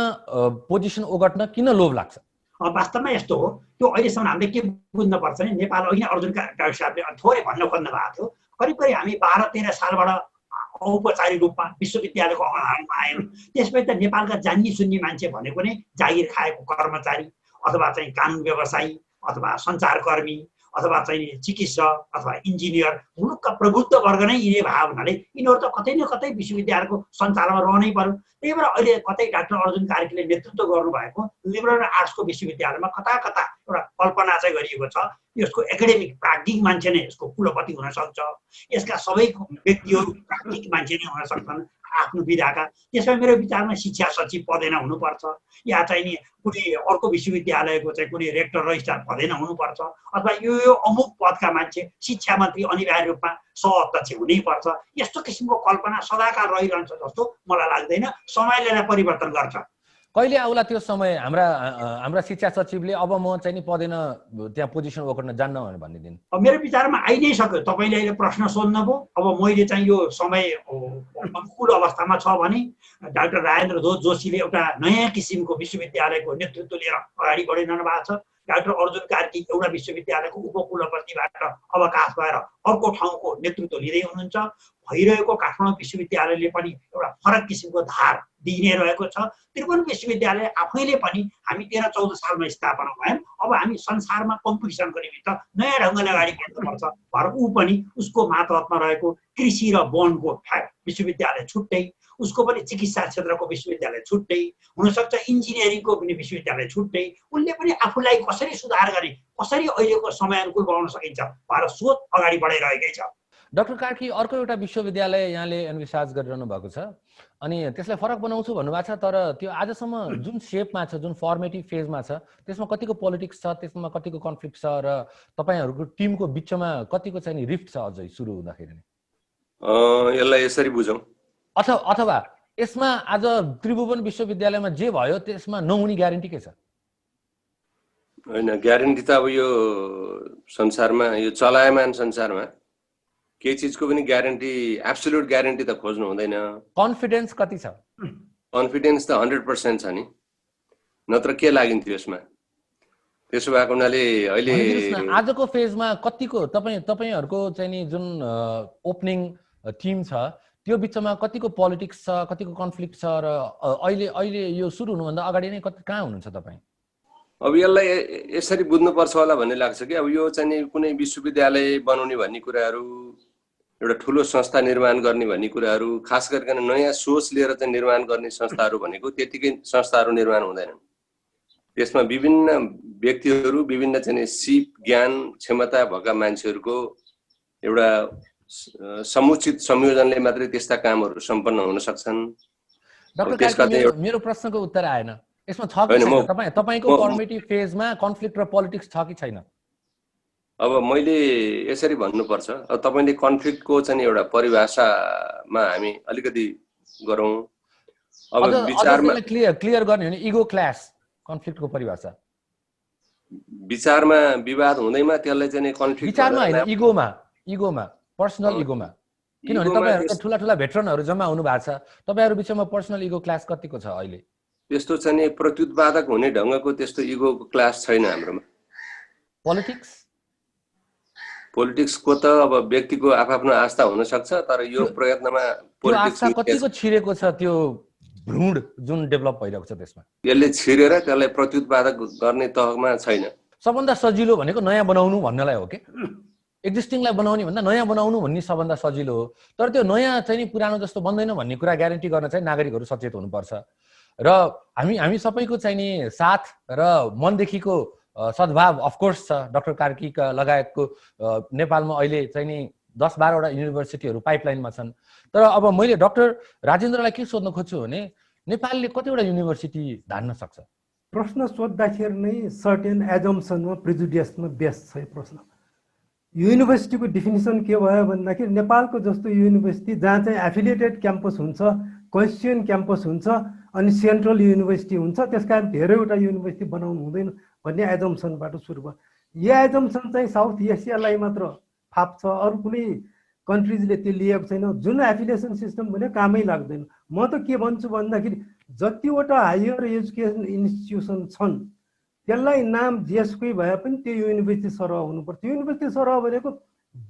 पोजिसन ओगट्न किन लोभ लाग्छ? वास्तवमा यस्तो हो, त्यो अहिलेसम्म हामीले के बुझ्नुपर्छ भने नेपाल अघि अर्जुन साहबले थोरै भन्न खोज्नु भएको थियो, करिब हामी 12-13 सालबाट औपचारिक रूपमा विश्वविद्यालयको अवधारणमा आयौँ। त्यसपछि त नेपालका जान्ने सुन्ने मान्छे भनेको नै जागिर खाएको कर्मचारी अथवा चाहिँ कानुन व्यवसायी अथवा सञ्चारकर्मी अथवा चाहिँ चिकित्सक अथवा इन्जिनियर मुलुकका प्रबुद्ध वर्ग नै यिनै भए हुनाले यिनीहरू त कतै न कतै विश्वविद्यालयको सञ्चालनमा रहनै पर्यो। त्यही भएर अहिले कतै डाक्टर अर्जुन कार्कीले नेतृत्व गर्नुभएको लिबरल आर्ट्सको विश्वविद्यालयमा कता कता एउटा कल्पना चाहिँ गरिएको छ यसको एकाडेमिक प्राज्ञिक मान्छे नै यसको कुलपति हुन सक्छ, यसका सबै व्यक्तिहरू प्राज्ञिक मान्छे नै हुन सक्छन् आफ्नो विधाका। त्यसमा मेरो विचारमा शिक्षा सचिव पदे नै हुनुपर्छ या चाहिँ नि कुनै अर्को विश्वविद्यालयको चाहिँ कुनै रेक्टर रजिस्ट्रार पदे नै हुनुपर्छ अथवा यो अमुक पदका मान्छे शिक्षा मन्त्री अनिवार्य रूपमा सहअध्यक्ष हुनैपर्छ। यस्तो किसिमको कल्पना सदाकाल रहिरहन्छ जस्तो मलाई लाग्दैन। समयले नै परिवर्तन गर्छ। कहिले आउला त्यो समय हाम्रा शिक्षा सचिवले अब म चाहिँ नि पदेन त्यहाँ पोजिसन ओगट्न जान्न भनेर भनिदिनु? मेरो विचारमा आइ नै सक्यो। तपाईँले अहिले प्रश्न सोध्नुभयो। अब मैले चाहिँ यो समय अनुकूल अवस्थामा छ भने डाक्टर राजेन्द्र जोशीले एउटा नयाँ किसिमको विश्वविद्यालयको नेतृत्व लिएर अगाडि बढिरहनु भएको छ। डाक्टर अर्जुन कार्की एउटा विश्वविद्यालयको उपकुलपतिबाट अवकाश भएर अर्को ठाउँको नेतृत्व लिँदै हुनुहुन्छ। भइरहेको काठमाडौँ विश्वविद्यालयले पनि एउटा फरक किसिमको धार दिने रहेको छ। त्रिभुवन विश्वविद्यालय आफैले पनि हामी 13-14 सालमा स्थापना भयौँ। अब हामी संसारमा कम्पिटिसनको निमित्त नयाँ ढङ्गले अगाडि बढ्नुपर्छ भएर ऊ पनि उसको मातहतमा रहेको कृषि र वनको विश्वविद्यालय छुट्टै, उसको पनि चिकित्सा क्षेत्रको विश्वविद्यालय छुट्टै हुनसक्छ, इन्जिनियरिङको पनि विश्वविद्यालय छुट्टै। उनले पनि आफूलाई कसरी सुधार गर्ने, कसरी अहिलेको समय अनुकूल बनाउन सकिन्छ भनेर सोच अगाडि बढाइरहेकै छ। डाक्टर कार्की, अर्को एउटा विश्वविद्यालय यहाँले एन्विसाज गरिरहनु भएको छ अनि त्यसलाई फरक बनाउँछु भन्नुभएको छ, तर त्यो आजसम्म जुन सेपमा छ, जुन फर्मेटिभ फेजमा छ, त्यसमा कतिको पोलिटिक्स छ, त्यसमा कतिको कन्फ्लिक्ट छ र तपाईँहरूको टिमको बिचमा कतिको चाहिँ रिफ्ट छ अझै सुरु हुँदाखेरि नै? यसलाई यसरी बुझौँ, अथवा यसमा आज त्रिभुवन विश्वविद्यालयमा जे भयो त्यसमा नहुने ग्यारेन्टी के छ? होइन, ग्यारेन्टी त अब यो संसारमा, यो चलायमान संसारमा केही चिजको पनि ग्यारेन्टी, एब्सोल्युट ग्यारेन्टी त खोज्नु हुँदैन। कन्फिडेन्स कति छ? कन्फिडेन्स त 100% छ नि, नत्र के लागिन्थ्यो यसमा? त्यसो भएको हुनाले अहिले आजको फेजमा कतिको तपाईँहरूको चाहिँ नि जुन ओपनिङ टिम छ त्यो बिचमा कतिको पोलिटिक्स छ, कतिको कन्फ्लिक्ट छ र अहिले यो सुरु हुनुभन्दा अगाडि नै कहाँ हुनुहुन्छ तपाईँ? अब यसलाई यसरी बुझ्नुपर्छ होला भन्ने लाग्छ कि अब यो चाहिँ नि कुनै विश्वविद्यालय बनाउने भन्ने कुराहरू, एउटा ठुलो संस्था निर्माण गर्ने भन्ने कुराहरू, खास गरिकन नयाँ सोच लिएर चाहिँ निर्माण गर्ने संस्थाहरू भनेको त्यतिकै संस्थाहरू निर्माण हुँदैनन्। त्यसमा विभिन्न व्यक्तिहरू, विभिन्न चाहिँ सिप, ज्ञान, क्षमता भएका मान्छेहरूको एउटा समुचित संयोजनले मात्रै त्यस्ता कामहरू सम्पन्न हुन सक्छन्। मेरो प्रश्नको उत्तर आएन। यसमा छ कि छैन? तपाईँको फर्मेटिभ फेजमा कन्फ्लिक्ट र पोलिटिक्स छ कि छैन? अब मैले यसरी भन्नुपर्छ, अब तपाईँले कन्फ्लिक्टको चाहिँ एउटा परिभाषामा हामी अलिकति गरौँ। अब विचारमा क्लियर गर्ने हो भने इगो क्ल्यास कन्फ्लिक्टको परिभाषा। विचारमा विवाद हुँदैमा त्यसलाई चाहिँ कन्फ्लिक्ट, विचारमा होइन, इगोमा पर्सनल इगोमा। किनभने तपाईँहरूको ठुला भेटरनहरू जम्मा हुनु भएको छ, तपाईँहरू बिचमा पर्सनल इगो क्लास कतिको छ अहिले? त्यस्तो चाहिँ प्रत्युत्पादक हुने ढङ्गको त्यस्तो इगोको क्लास छैन हाम्रोमा। पोलिटिक्सको त अब व्यक्तिको आफ्नो आस्था हुन सक्छ, तर यो प्रयत्नमा पोलिटिक्स कतिको छिरेको छ, त्यो भ्रूण जुन डेभलप भइरहेको छ त्यसमा यसले छिरेर त्यसलाई प्रत्युत्पादक गर्ने तहमा छैन। सबभन्दा सजिलो भनेको नयाँ बनाउनु भन्नलाई हो कि एक्जिस्टिङलाई बनाउने भन्दा नयाँ बनाउनु भन्ने सबभन्दा सजिलो हो। तर त्यो नयाँ चाहिँ नि पुरानो जस्तो बन्दैन भन्ने कुरा ग्यारेन्टी गर्न चाहिँ नागरिकहरू सचेत हुनुपर्छ र हामी सबैको चाहिँ नि साथ र मनदेखिको सद्भाव अफकोर्स छ। डाक्टर कार्कीका लगायतको नेपालमा अहिले चाहिँ नि 10-12 वटा युनिभर्सिटीहरू पाइपलाइनमा छन्। तर अब मैले डाक्टर राजेन्द्रलाई के सोध्न खोज्छु भने नेपालले कतिवटा युनिभर्सिटी धान्न सक्छ? प्रश्न सोद्धाखेरि नै सर्टेन एजम्सनमा, प्रिजुडियसमा बेस छ। प्रश्न युनिभर्सिटीको डिफिनिसन के भयो भन्दाखेरि नेपालको जस्तो युनिभर्सिटी जहाँ चाहिँ एफिलिएटेड क्याम्पस हुन्छ, कन्स्टिट्युएन्ट क्याम्पस हुन्छ अनि सेन्ट्रल युनिभर्सिटी हुन्छ, त्यसकारण धेरैवटा युनिभर्सिटी बनाउनु हुँदैन भन्ने एजम्सनबाट सुरु भयो। यो एजम्सन चाहिँ साउथ एसियालाई मात्र फाप छ, अरू कुनै कन्ट्रिजले त्यो लिएको छैन। जुन एफिलिएसन सिस्टम भने कामै लाग्दैन। म त के भन्छु भन्दाखेरि जतिवटा हायर एजुकेसन इन्स्टिट्युसन छन् त्यसलाई नाम जेसुकै भए पनि त्यो युनिभर्सिटी सरह हुनुपर्छ। युनिभर्सिटी सरह भनेको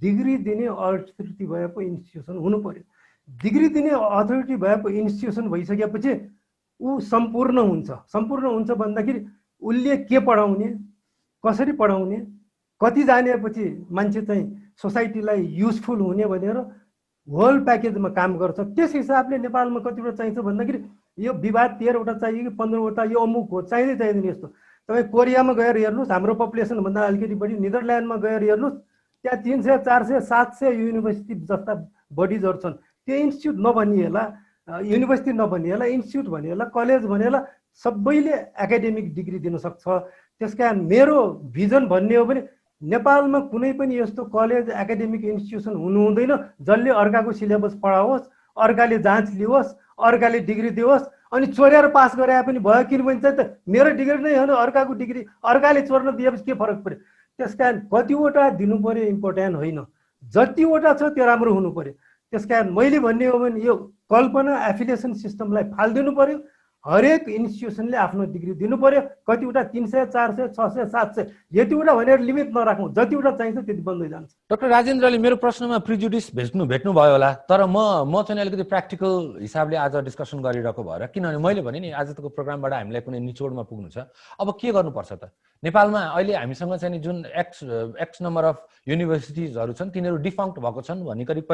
डिग्री दिने अथोरिटी भएको इन्स्टिट्युसन हुनु पर्यो। डिग्री दिने अथोरिटी भएको इन्स्टिट्युसन भइसकेपछि ऊ सम्पूर्ण हुन्छ। सम्पूर्ण हुन्छ भन्दाखेरि उसले के पढाउने, कसरी पढाउने, कति जानेपछि मान्छे चाहिँ सोसाइटीलाई युजफुल हुने भनेर होल प्याकेजमा काम गर्छ। त्यस हिसाबले नेपालमा कतिवटा चाहिन्छ भन्दाखेरि यो विवाद 13वटा चाहियो कि 15वटा यो अमुक हो, चाहिँदै चाहिँदैन यस्तो। तपाईँ कोरियामा गएर हेर्नुहोस्, हाम्रो पपुलेसनभन्दा अलिकति बढी। निदरल्यान्डमा गएर हेर्नुहोस्, त्यहाँ 300, 400, 700 युनिभर्सिटी जस्ता बडिजहरू छन्। त्यो इन्स्टिट्युट नभनिएला, युनिभर्सिटी नभनिएला, इन्स्टिट्युट भनिएला, कलेज भनिएला, सबैले एकाडेमिक डिग्री दिन सक्छ। त्यस कारण मेरो भिजन भन्ने हो भने नेपालमा कुनै पनि यस्तो कलेज एकाडेमिक इन्स्टिट्युसन हुनु हुँदैन जसले अर्काको सिलेबस पढाओस्, अर्काले जाँच लियोस्, अर्काले डिग्री दियोस् अनि चोरेर पास गरे पनि भयो। किनभने चाहिँ त मेरो डिग्री नै हो, अर्काको डिग्री अर्काले चोर्न दिएपछि के फरक पर्यो? त्यस कारण कतिवटा दिनु पर्यो इम्पोर्टेन्ट होइन, जतिवटा छ त्यो राम्रो हुनु पर्यो। त्यस कारण मैले भन्ने हो भने यो कल्पना एफिलिएसन सिस्टमलाई फालिदिनु पर्यो। हरेक इन्स्टिट्युसनले आफ्नो डिग्री दिनु पर्यो। कतिवटा 300, 400, 600, 700 यतिवटा भनेर लिमिट नराखौँ, जतिवटा चाहिन्छ त्यति बन्दै जान्छ। डाक्टर राजेन्द्रले मेरो प्रश्नमा प्रिजुडिस भेट्नुभयो होला, तर म चाहिँ अलिकति प्र्याक्टिकल हिसाबले आज डिस्कसन गरिरहेको भएर, किनभने मैले भने नि आजको प्रोग्रामबाट हामीलाई कुनै निचोडमा पुग्नु छ। अब के गर्नुपर्छ त? नेपालमा अहिले हामीसँग चाहिँ जुन एक्स नम्बर अफ युनिभर्सिटिजहरू छन् तिनीहरू डिफङ्क्ट भएको छन् भन्ने करिब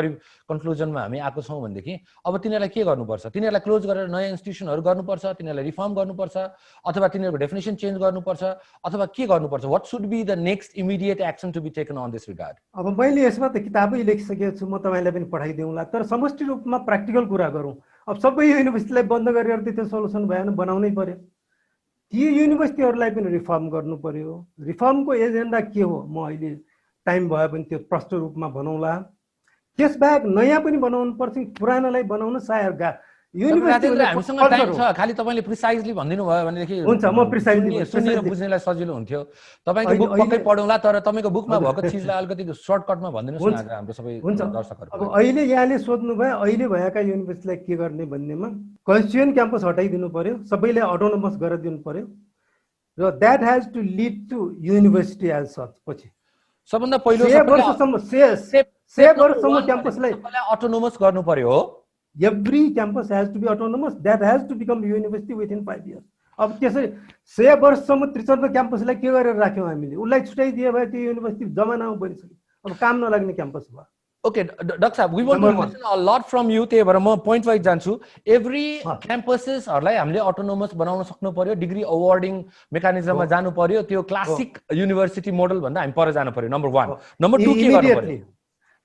कन्क्लुजनमा हामी आएको छौँ भनेदेखि अब तिनीहरूलाई के गर्नुपर्छ? तिनीहरूलाई क्लोज गरेर नयाँ इन्स्टिट्युसनहरू गर्नुपर्छ, तिनीहरूलाई रिफर्म गर्नुपर्छ, अथवा तिनीहरूको डेफिनेसन चेन्ज गर्नुपर्छ, अथवा के गर्नुपर्छ? What should be the next immediate action to be taken on this regard? अब मैले यसमा त किताबै लेखिसकेको छु, म तपाईँलाई पनि पठाइदिउँला। तर समष्टि रूपमा प्र्याक्टिकल कुरा गरौँ। अब सबै युनिभर्सिटीलाई बन्द गरेर त्यो सोल्युसन भएन, बनाउनै पर्यो। ती युनिभर्सिटीहरूलाई पनि रिफर्म गर्नु पर्यो। रिफर्मको एजेन्डा के हो म अहिले टाइम भयो भने त्यो प्रष्ट रूपमा बनाउँला। त्यसबाहेक नयाँ पनि बनाउनु पर्छ, पुरानोलाई बनाउन सायद हामीसँग टाइम छ, खालि तपाईँले प्रिसाइजली भनिदिनु भयो भनेदेखि हुन्छ, म प्रिसाइजली सुनेर बुझ्नेलाई सजिलो हुन्थ्यो। तपाईँको बुक पक्कै पढौँला, तर तपाईँको बुकमा भएको चिजलाई अलिकति सर्टकटमा भनिदिनुहोस् न हाम्रो सबै दर्शकहरू। अब अहिले यहाँले सोध्नु भयो अहिले भएका युनिभर्सिटीलाई के गर्ने भन्नेमा कन्स्टिट्युएन्ट क्याम्पस हटाइदिनु पर्यो, सबैलाई अटोनोमस गरिदिनु पर्यो र that has to lead to university as such. पछि सबभन्दा पहिलो क्याम्पसलाई अटोनोमस गर्नु पर्यो हो। Every campus has to be autonomous. That has to become university within 5 years. अब त्यसरी 100 वर्षसम्म त्रिचन्द्र क्याम्पसलाई के गरेर राख्यौँ हामीले? उसलाई छुट्याइदिए भए त्यो युनिभर्सिटी जमानामा बनिसक्यो, अब काम नलाग्ने क्याम्पस भयो। ओके डाक्टर साहब, we want to listen a lot from you, त्यही भएर म पोइन्ट वाइज जान्छु। एभ्री क्याम्पसेसहरूलाई हामीले अटोनोमस बनाउन सक्नु पर्यो, डिग्री अवार्डिङ मेकानिजममा जानु पर्यो, त्यो क्लासिक युनिभर्सिटी मोडल भन्दा हामी पर जानु पर्यो। नम्बर 1। नम्बर 2 के गर्नु पर्यो?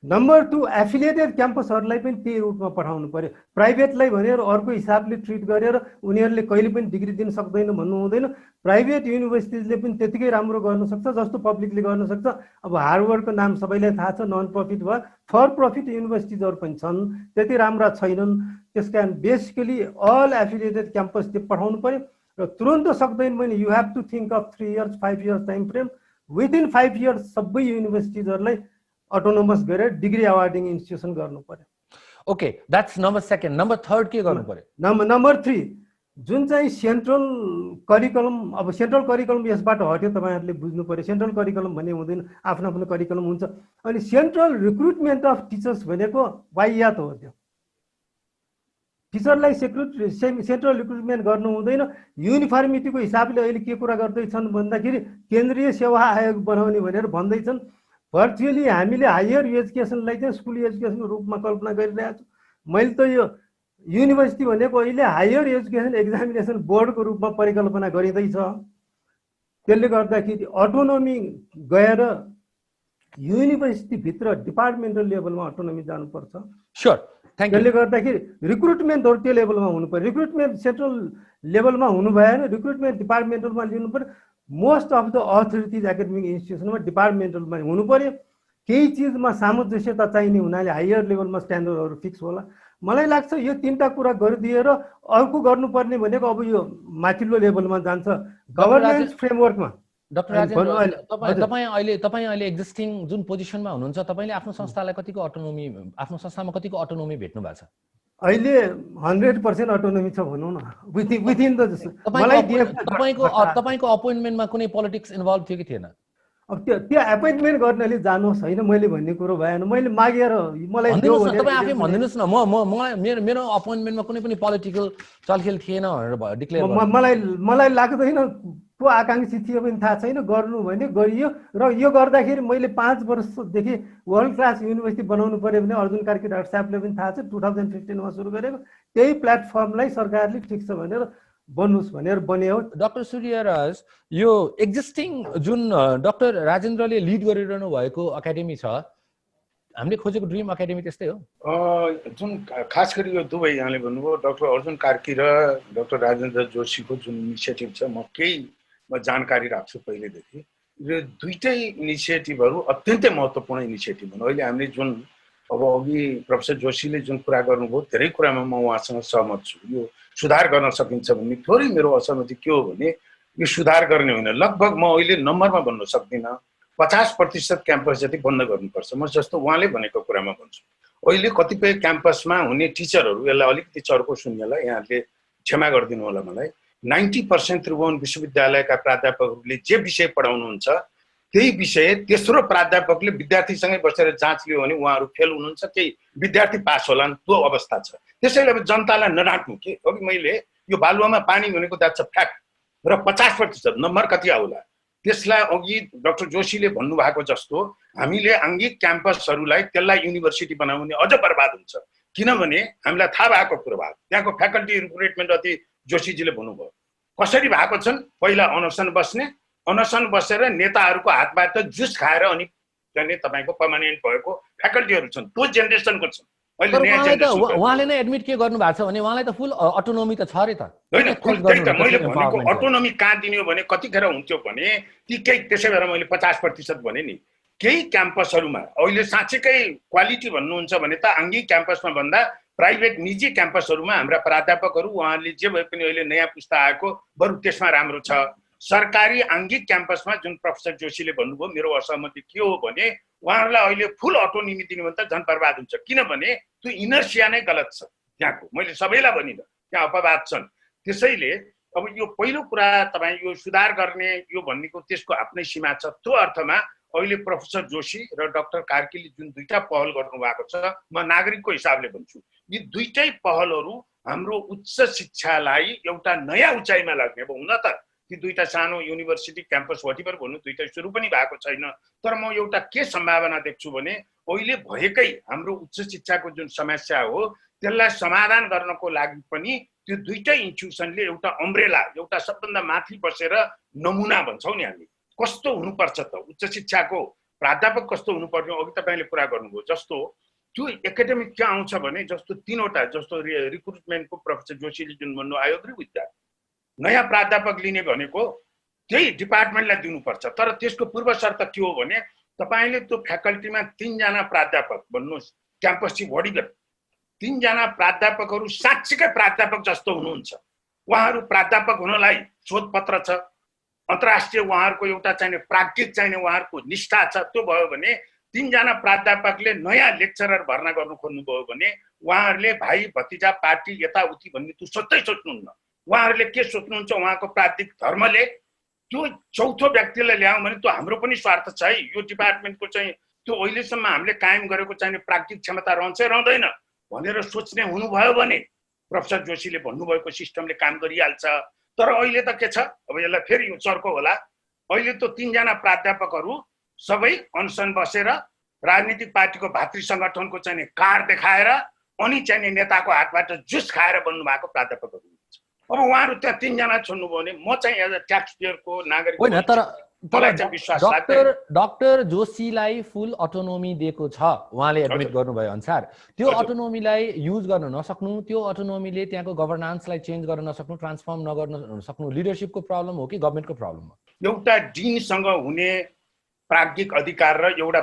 नम्बर 2 एफिलिएटेड क्याम्पसहरूलाई पनि त्यही रुटमा पठाउनु पर्यो। प्राइभेटलाई भनेर अर्को हिसाबले ट्रिट गरेर उनीहरूले कहिले पनि डिग्री दिन सक्दैन भन्नु हुँदैन। प्राइभेट युनिभर्सिटिजले पनि त्यतिकै राम्रो गर्न सक्छ जस्तो पब्लिकले गर्न सक्छ। अब हार्वर्डको नाम सबैलाई थाहा छ, नन प्रफिट भयो। फर प्रफिट युनिभर्सिटिजहरू पनि छन्, त्यति राम्रा छैनन्। त्यस कारण बेसिकली अल एफिलिएटेड क्याम्पस त्यो पठाउनु पर्यो र तुरन्त सक्दैन भने you have to think of 3 years 5 years time frame. Within 5 years सबै युनिभर्सिटिजहरूलाई अटोनोमस गरेर डिग्री अवार्डिङ इन्स्टिट्युसन गर्नु पर्यो। Okay, that's number 2। नम्बर 3 के गर्नु पर्यो? नम्बर 3 जुन चाहिँ सेन्ट्रल करिकुलम, अब सेन्ट्रल करिकुलम यसबाट हट्यो, तपाईँहरूले बुझ्नु पर्यो। सेन्ट्रल करिकुलम भन्ने हुँदैन, आफ्नो आफ्नो करिकुलम हुन्छ। अनि सेन्ट्रल रिक्रुटमेन्ट अफ टिचर्स भनेको वाहियात हो। त्यो टिचरलाई सेन्ट्रल रिक्रुटमेन्ट गर्नु हुँदैन। युनिफर्मिटीको हिसाबले अहिले के कुरा गर्दैछन् भन्दाखेरि केन्द्रीय सेवा आयोग बनाउने भनेर भन्दैछन्। भर्चुअली हामीले हायर एजुकेसनलाई चाहिँ स्कुल एजुकेसनको रूपमा कल्पना गरिरहेको छु। मैले त यो युनिभर्सिटी भनेको अहिले हायर एजुकेसन एक्जामिनेसन बोर्डको रूपमा परिकल्पना गरिँदैछ। त्यसले गर्दाखेरि अटोनोमी गएर युनिभर्सिटीभित्र डिपार्टमेन्टल लेभलमा अटोनोमी जानुपर्छ। Sure, thank you. त्यसले गर्दाखेरि रिक्रुटमेन्टहरू त्यो लेभलमा हुनु पर्यो। रिक्रुटमेन्ट सेन्ट्रल लेभलमा हुनु भएन, रिक्रुटमेन्ट डिपार्टमेन्टलमा लिनु पर्यो। Most of the authorities academic इन्स्टिट्युसनमा डिपार्टमेन्टलमा हुनु पर्यो। केही चिजमा सामञ्जस्यता चाहिने हुनाले हायर लेभलमा स्ट्यान्डर्डहरू फिक्स होला। मलाई लाग्छ यो 3टा कुरा गरिदिएर अर्को गर्नुपर्ने भनेको अब यो माथिल्लो लेभलमा जान्छ, गभर्नेन्स फ्रेमवर्कमा। डाक्टर राजेन्द्र, तपाईँ अहिले एक्जिस्टिङ जुन पोजिसनमा हुनुहुन्छ, तपाईँले आफ्नो संस्थालाई कतिको अटोनोमी, आफ्नो संस्थामा कतिको अटोनोमी भेट्नु भएको छ? अहिले 100% अटोनोमी छ भनौँ न। विथिन द तपाईँको अपोइन्टमेन्टमा कुनै पोलिटिक्स इन्भल्भ थियो कि थिएन? अब त्यो एपोइन्टमेन्ट गर्नेले जानुहोस् होइन, मैले भन्ने कुरो भएन। मैले मागेर मलाई तपाईँ आफै भनिदिनुहोस् न, मेरो अपोइन्टमेन्टमा कुनै पनि पोलिटिकल चलखेल थिएन भनेर डिक्लेयर। मलाई लाग्दैन को आकाङ्क्षी थियो भने थाहा छैन, गर्नु भने गरियो। र यो गर्दाखेरि मैले 5 वर्षदेखि वर्ल्ड क्लास युनिभर्सिटी बनाउनु पर्यो भने अर्जुन कार्की डाक्टर साहबले पनि थाहा छ 2015 मा सुरु गरेको त्यही प्लेटफर्मलाई सरकारले ठिक छ भनेर बन्नुस् भनेर बन्यो। डाक्टर सूर्यराज, यो एक्जिस्टिङ जुन डाक्टर राजेन्द्रले लिड गरिरहनु भएको एकाडेमी छ, हामीले खोजेको ड्रिम एकाडेमी त्यस्तै हो? जुन खास गरी यो दुवै यहाँले भन्नुभयो डाक्टर अर्जुन कार्की र डाक्टर राजेन्द्र जोशीको जुन इनिसिएटिभ छ, म जानकारी राख्छु पहिलेदेखि। यो दुईटै इनिसिएटिभहरू अत्यन्तै महत्त्वपूर्ण इनिसिएटिभ हुन्। अहिले हामीले जुन अब अघि प्रोफेसर जोशीले जुन कुरा गर्नुभयो धेरै कुरामा म उहाँसँग सहमत छु। यो सुधार गर्न सकिन्छ भन्ने थोरै मेरो असहमति के हो भने यो सुधार गर्ने होइन, लगभग म अहिले नम्बरमा भन्न सक्दिनँ 50% क्याम्पस जति बन्द गर्नुपर्छ। म जस्तो उहाँले भनेको कुरामा भन्छु, अहिले कतिपय क्याम्पसमा हुने टिचरहरू, यसलाई अलिकति चर्को सुन्नेला, यहाँहरूले क्षमा गरिदिनु होला मलाई, 90% त्रिभुवन विश्वविद्यालयका प्राध्यापकहरूले जे विषय पढाउनुहुन्छ त्यही विषय तेस्रो प्राध्यापकले विद्यार्थीसँगै बसेर जाँच लियो भने उहाँहरू फेल हुनुहुन्छ, केही विद्यार्थी पास होलान्, त्यो अवस्था छ। त्यसैले अब जनतालाई नडाँट्नु के, अघि मैले यो बालुवामा पानी भनेको द्याट्स अ फ्याक्ट र 50% नम्बर कति आउला त्यसलाई अघि डाक्टर जोशीले भन्नुभएको जस्तो हामीले आङ्गिक क्याम्पसहरूलाई त्यसलाई युनिभर्सिटी बनाउने अझ बर्बाद हुन्छ। किनभने हामीलाई थाहा भएको कुरो भयो, त्यहाँको फ्याकल्टी रिक्रुटमेन्ट अति जोशीजीले भन्नुभयो कसरी भएको छन्। पहिला अनसन बस्ने, अनसन बसेर नेताहरूको हातबाट जुस खाएर अनि त्यहाँनिर तपाईँको पर्मानेन्ट भएको फ्याकल्टीहरू छन्, त्यो जेनेरेसनको छन्। उहाँले नै एडमिट के गर्नु भएको छ भने उहाँलाई त फुल अटोनोमी त छ अरे त। होइन, त्यही त मैले भनेको अटोनोमी कहाँ दिने भने कतिखेर हुन्थ्यो भने ती केही, त्यसै भएर मैले 50% भने नि केही क्याम्पसहरूमा अहिले साँच्चैकै क्वालिटी भन्नुहुन्छ भने त आङ्गिक क्याम्पसमा भन्दा प्राइभेट निजी क्याम्पसहरूमा हाम्रा प्राध्यापकहरू उहाँहरूले जे भए पनि अहिले नयाँ पुस्ता आएको बरु त्यसमा राम्रो छ। सरकारी आङ्गिक क्याम्पसमा जुन प्रोफेसर जोशीले भन्नुभयो, मेरो असहमति के हो भने उहाँहरूलाई अहिले फुल अटोनोमी दिनु भने त झन् बर्बाद हुन्छ। किनभने त्यो इनर्सिया नै गलत छ त्यहाँको, मैले सबैलाई भनिनँ, त्यहाँ अपवाद छन्। त्यसैले अब यो पहिलो कुरा तपाईँ यो सुधार गर्ने यो भन्नेको त्यसको आफ्नै सीमा छ। त्यो अर्थमा अहिले प्रोफेसर जोशी र डाक्टर कार्कीले जुन दुईटा पहल गर्नुभएको छ, म नागरिकको हिसाबले भन्छु यी दुईटै पहलहरू हाम्रो उच्च शिक्षालाई एउटा नयाँ उचाइमा लाग्ने। अब हुन त ती दुईटा सानो युनिभर्सिटी क्याम्पस वाटेभर भन्नु दुईटा सुरु पनि भएको छैन, तर म एउटा के सम्भावना देख्छु भने अहिले भएकै हाम्रो उच्च शिक्षाको जुन समस्या हो त्यसलाई समाधान गर्नको लागि पनि त्यो दुईटै इन्स्टिट्युसनले एउटा अम्ब्रेला, एउटा सबभन्दा माथि बसेर नमुना भन्छौँ नि हामी, कस्तो हुनुपर्छ त उच्च शिक्षाको प्राध्यापक कस्तो हुनुपर्ने, अघि तपाईँले कुरा गर्नुभयो जस्तो त्यो एकाडेमिक के आउँछ भने जस्तो 3वटा जस्तो रिक्रुटमेन्टको प्रोफेसर जोशीले जुन भन्नु आयो विद्या नयाँ प्राध्यापक लिने भनेको त्यही डिपार्टमेन्टलाई दिनुपर्छ। तर त्यसको पूर्व शर्त के हो भने तपाईँले त्यो फ्याकल्टीमा 3 जना प्राध्यापक भन्नुहोस्, क्याम्पस चिफ वडिगर 3 जना प्राध्यापकहरू साँच्चीकै प्राध्यापक जस्तो हुनुहुन्छ। उहाँहरू प्राध्यापक हुनलाई शोधपत्र छ, अन्तर्राष्ट्रिय उहाँहरूको एउटा चाहिने प्राज्ञिक चाहिने उहाँहरूको निष्ठा छ। त्यो भयो भने 3 जना प्राध्यापकले नयाँ लेक्चरर भर्ना गर्नु खोज्नुभयो भने उहाँहरूले भाइ भतिजा पार्टी यताउति भन्ने त्यो सोच्दै सोच्नुहुन्न। उहाँहरूले के सोच्नुहुन्छ, उहाँको प्राज्ञिक धर्मले त्यो चौथो व्यक्तिलाई ल्याउँ भने त्यो हाम्रो पनि स्वार्थ छ है। यो डिपार्टमेन्टको चाहिँ त्यो अहिलेसम्म हामीले कायम गरेको चाहिने प्राज्ञिक क्षमता रहन्छ रहँदैन भनेर सोच्ने हुनुभयो भने प्रोफेसर जोशीले भन्नुभएको सिस्टमले काम गरिहाल्छ। तर अहिले त के छ, अब यसलाई फेरि यो चर्को होला, अहिले त 3 जना प्राध्यापकहरू सबै अनसन बसेर राजनीतिक पार्टीको भातृ सङ्गठनको चाहिँ कार्ड देखाएर अनि चाहिँ नेताको हातबाट जुस खाएर बन्नु भएको प्राध्यापकहरू हुनुहुन्छ। अब उहाँहरू त्यहाँ 3 जना छोड्नुभयो भने म चाहिँ एज अ ट्याक्स पेयरको नागरिक होइन, तर डाक्टर जोशीलाई फुल अटोनोमी दिएको छ उहाँले एडमिट गर्नुभयो अनुसार। त्यो अटोनोमीलाई युज गर्न नसक्नु, त्यो अटोनोमीले त्यहाँको गभर्नान्सलाई चेन्ज गर्न नसक्नु, ट्रान्सफर्म नगर्न सक्नु लिडरसिपको प्रब्लम हो कि गभर्मेन्टको प्रब्लम हो? एउटा डिनसँग हुने प्राज्ञिक अधिकार र एउटा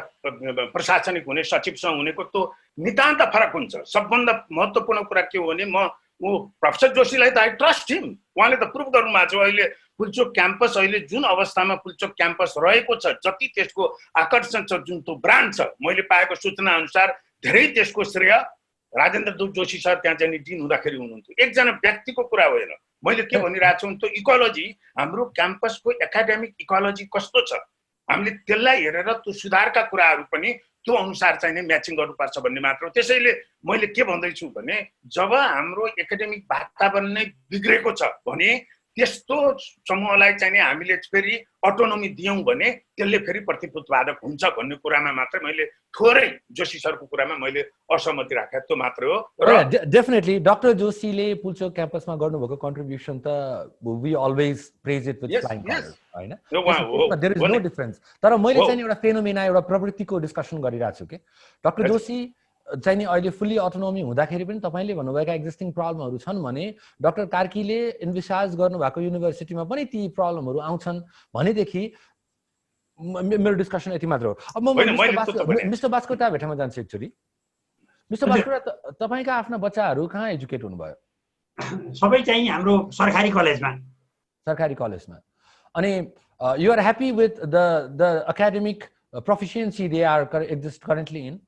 प्रशासनिक हुने सचिवसँग हुनेको त्यो नितान्त फरक हुन्छ। सबभन्दा महत्त्वपूर्ण कुरा के हो भने म प्रोफेसर जोशीलाई त आई ट्रस्ट हिम, उहाँले त प्रुभ गर्नुभएको छ। अहिले पुल्चोक क्याम्पस अहिले जुन अवस्थामा पुल्चोक क्याम्पस रहेको छ, जति त्यसको आकर्षण छ, जुन त्यो ब्रान्ड छ, मैले पाएको सूचना अनुसार धेरै त्यसको श्रेय राजेन्द्र जोशी सर त्यहाँ चाहिँ डिन हुँदाखेरि हुनुहुन्थ्यो। एकजना व्यक्तिको कुरा होइन, मैले के भनिरहेको छु त्यो इकोलोजी, हाम्रो क्याम्पसको एकाडेमिक इकोलोजी कस्तो छ, हामीले त्यसलाई हेरेर त्यो सुधारका कुराहरू पनि त्यो अनुसार चाहिँ म्याचिङ गर्नुपर्छ भन्ने मात्र हो। त्यसैले मैले के भन्दैछु भने जब हाम्रो एकाडेमिक वातावरण नै बिग्रेको छ भने त्यस्तो समूहलाई चाहिँ नि हामीले फेरि अटोनोमी दियौँ भने त्यसले फेरि प्रतिउत्पादक हुन्छ भन्ने कुरामा मात्रै मैले थोरै जोशी सरको कुरामा मैले असहमति राखेँ, त्यो मात्रै हो। र डेफिनेटली डक्टर जोशीले पुल्चोक क्याम्पसमा गर्नुभएको कन्ट्रिब्युसन त we always praise it with flying colours हैन, देयर इज नो डिफरेन्स। तर मैले चाहिँ एउटा फेनोमेना एउटा प्रवृत्तिको डिस्कसन गरिरहेको छु के डक्टर जोशी चाहिँ नि अहिले फुल्ली अटोनोमी हुँदाखेरि पनि तपाईँले भन्नुभएका एक्जिस्टिङ प्रब्लमहरू छन् भने डक्टर कार्कीले इन्भिसाज गर्नुभएको युनिभर्सिटीमा पनि ती प्रब्लमहरू आउँछन् भनेदेखि मेरो डिस्कसन यति मात्र हो। अब म मिस्टर बास्कोटा भेटामा जान्छु एकचोटि। मिस्टर बास्कोटा, तपाईँका आफ्ना बच्चाहरू कहाँ एजुकेट हुनुभयो? सबै चाहिँ हाम्रो सरकारी कलेजमा। सरकारी कलेजमा। अनि you are happy with the academic proficiency they are exist currently in?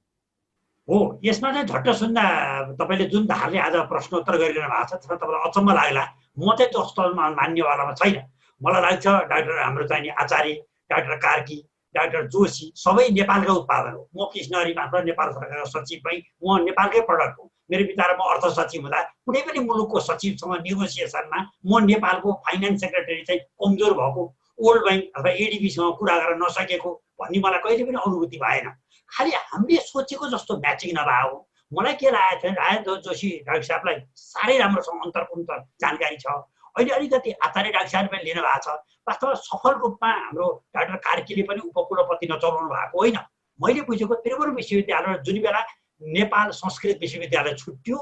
हो, यसमा चाहिँ झट्ट सुन्दा तपाईँले जुन धारले आज प्रश्नोत्तर गरिरहनु भएको छ त्यसमा तपाईँलाई अचम्म लाग्ला। म चाहिँ त्यो स्तरमा मान्नेवालामा छैन। मलाई लाग्छ डाक्टर हाम्रो चाहिँ नि आचार्य, डाक्टर कार्की, डाक्टर जोशी सबै नेपालकै उत्पादन हो। म कृष्णहरि मात्र नेपाल सरकारको सचिव भई म नेपालकै प्रडक्ट हो। मेरो विचारमा अर्थ सचिव हुँदा कुनै पनि मुलुकको सचिवसँग नेगोसिएसनमा म नेपालको फाइनान्स सेक्रेटरी चाहिँ कमजोर भएको, वर्ल्ड ब्याङ्क अथवा एडिबीसँग कुरा गर्न नसकेको भन्ने मलाई कहिले पनि अनुभूति भएन। खालि हामीले सोचेको जस्तो म्याचिङ नभए हो। मलाई के लागेको थियो, राजेन्द्र जोशी डाक्टर साहबलाई साह्रै राम्रोसँग अन्तर्पुन्तर जानकारी छ। अहिले अलिकति आचार्य डाक्टर साहबले पनि लिनु भएको छ। वास्तवमा सफल रूपमा हाम्रो डाक्टर कार्कीले पनि उपकुलपति नचलाउनु भएको होइन। मैले बुझेको त्रिभुवन विश्वविद्यालय जुन बेला नेपाल संस्कृत विश्वविद्यालय छुट्यो,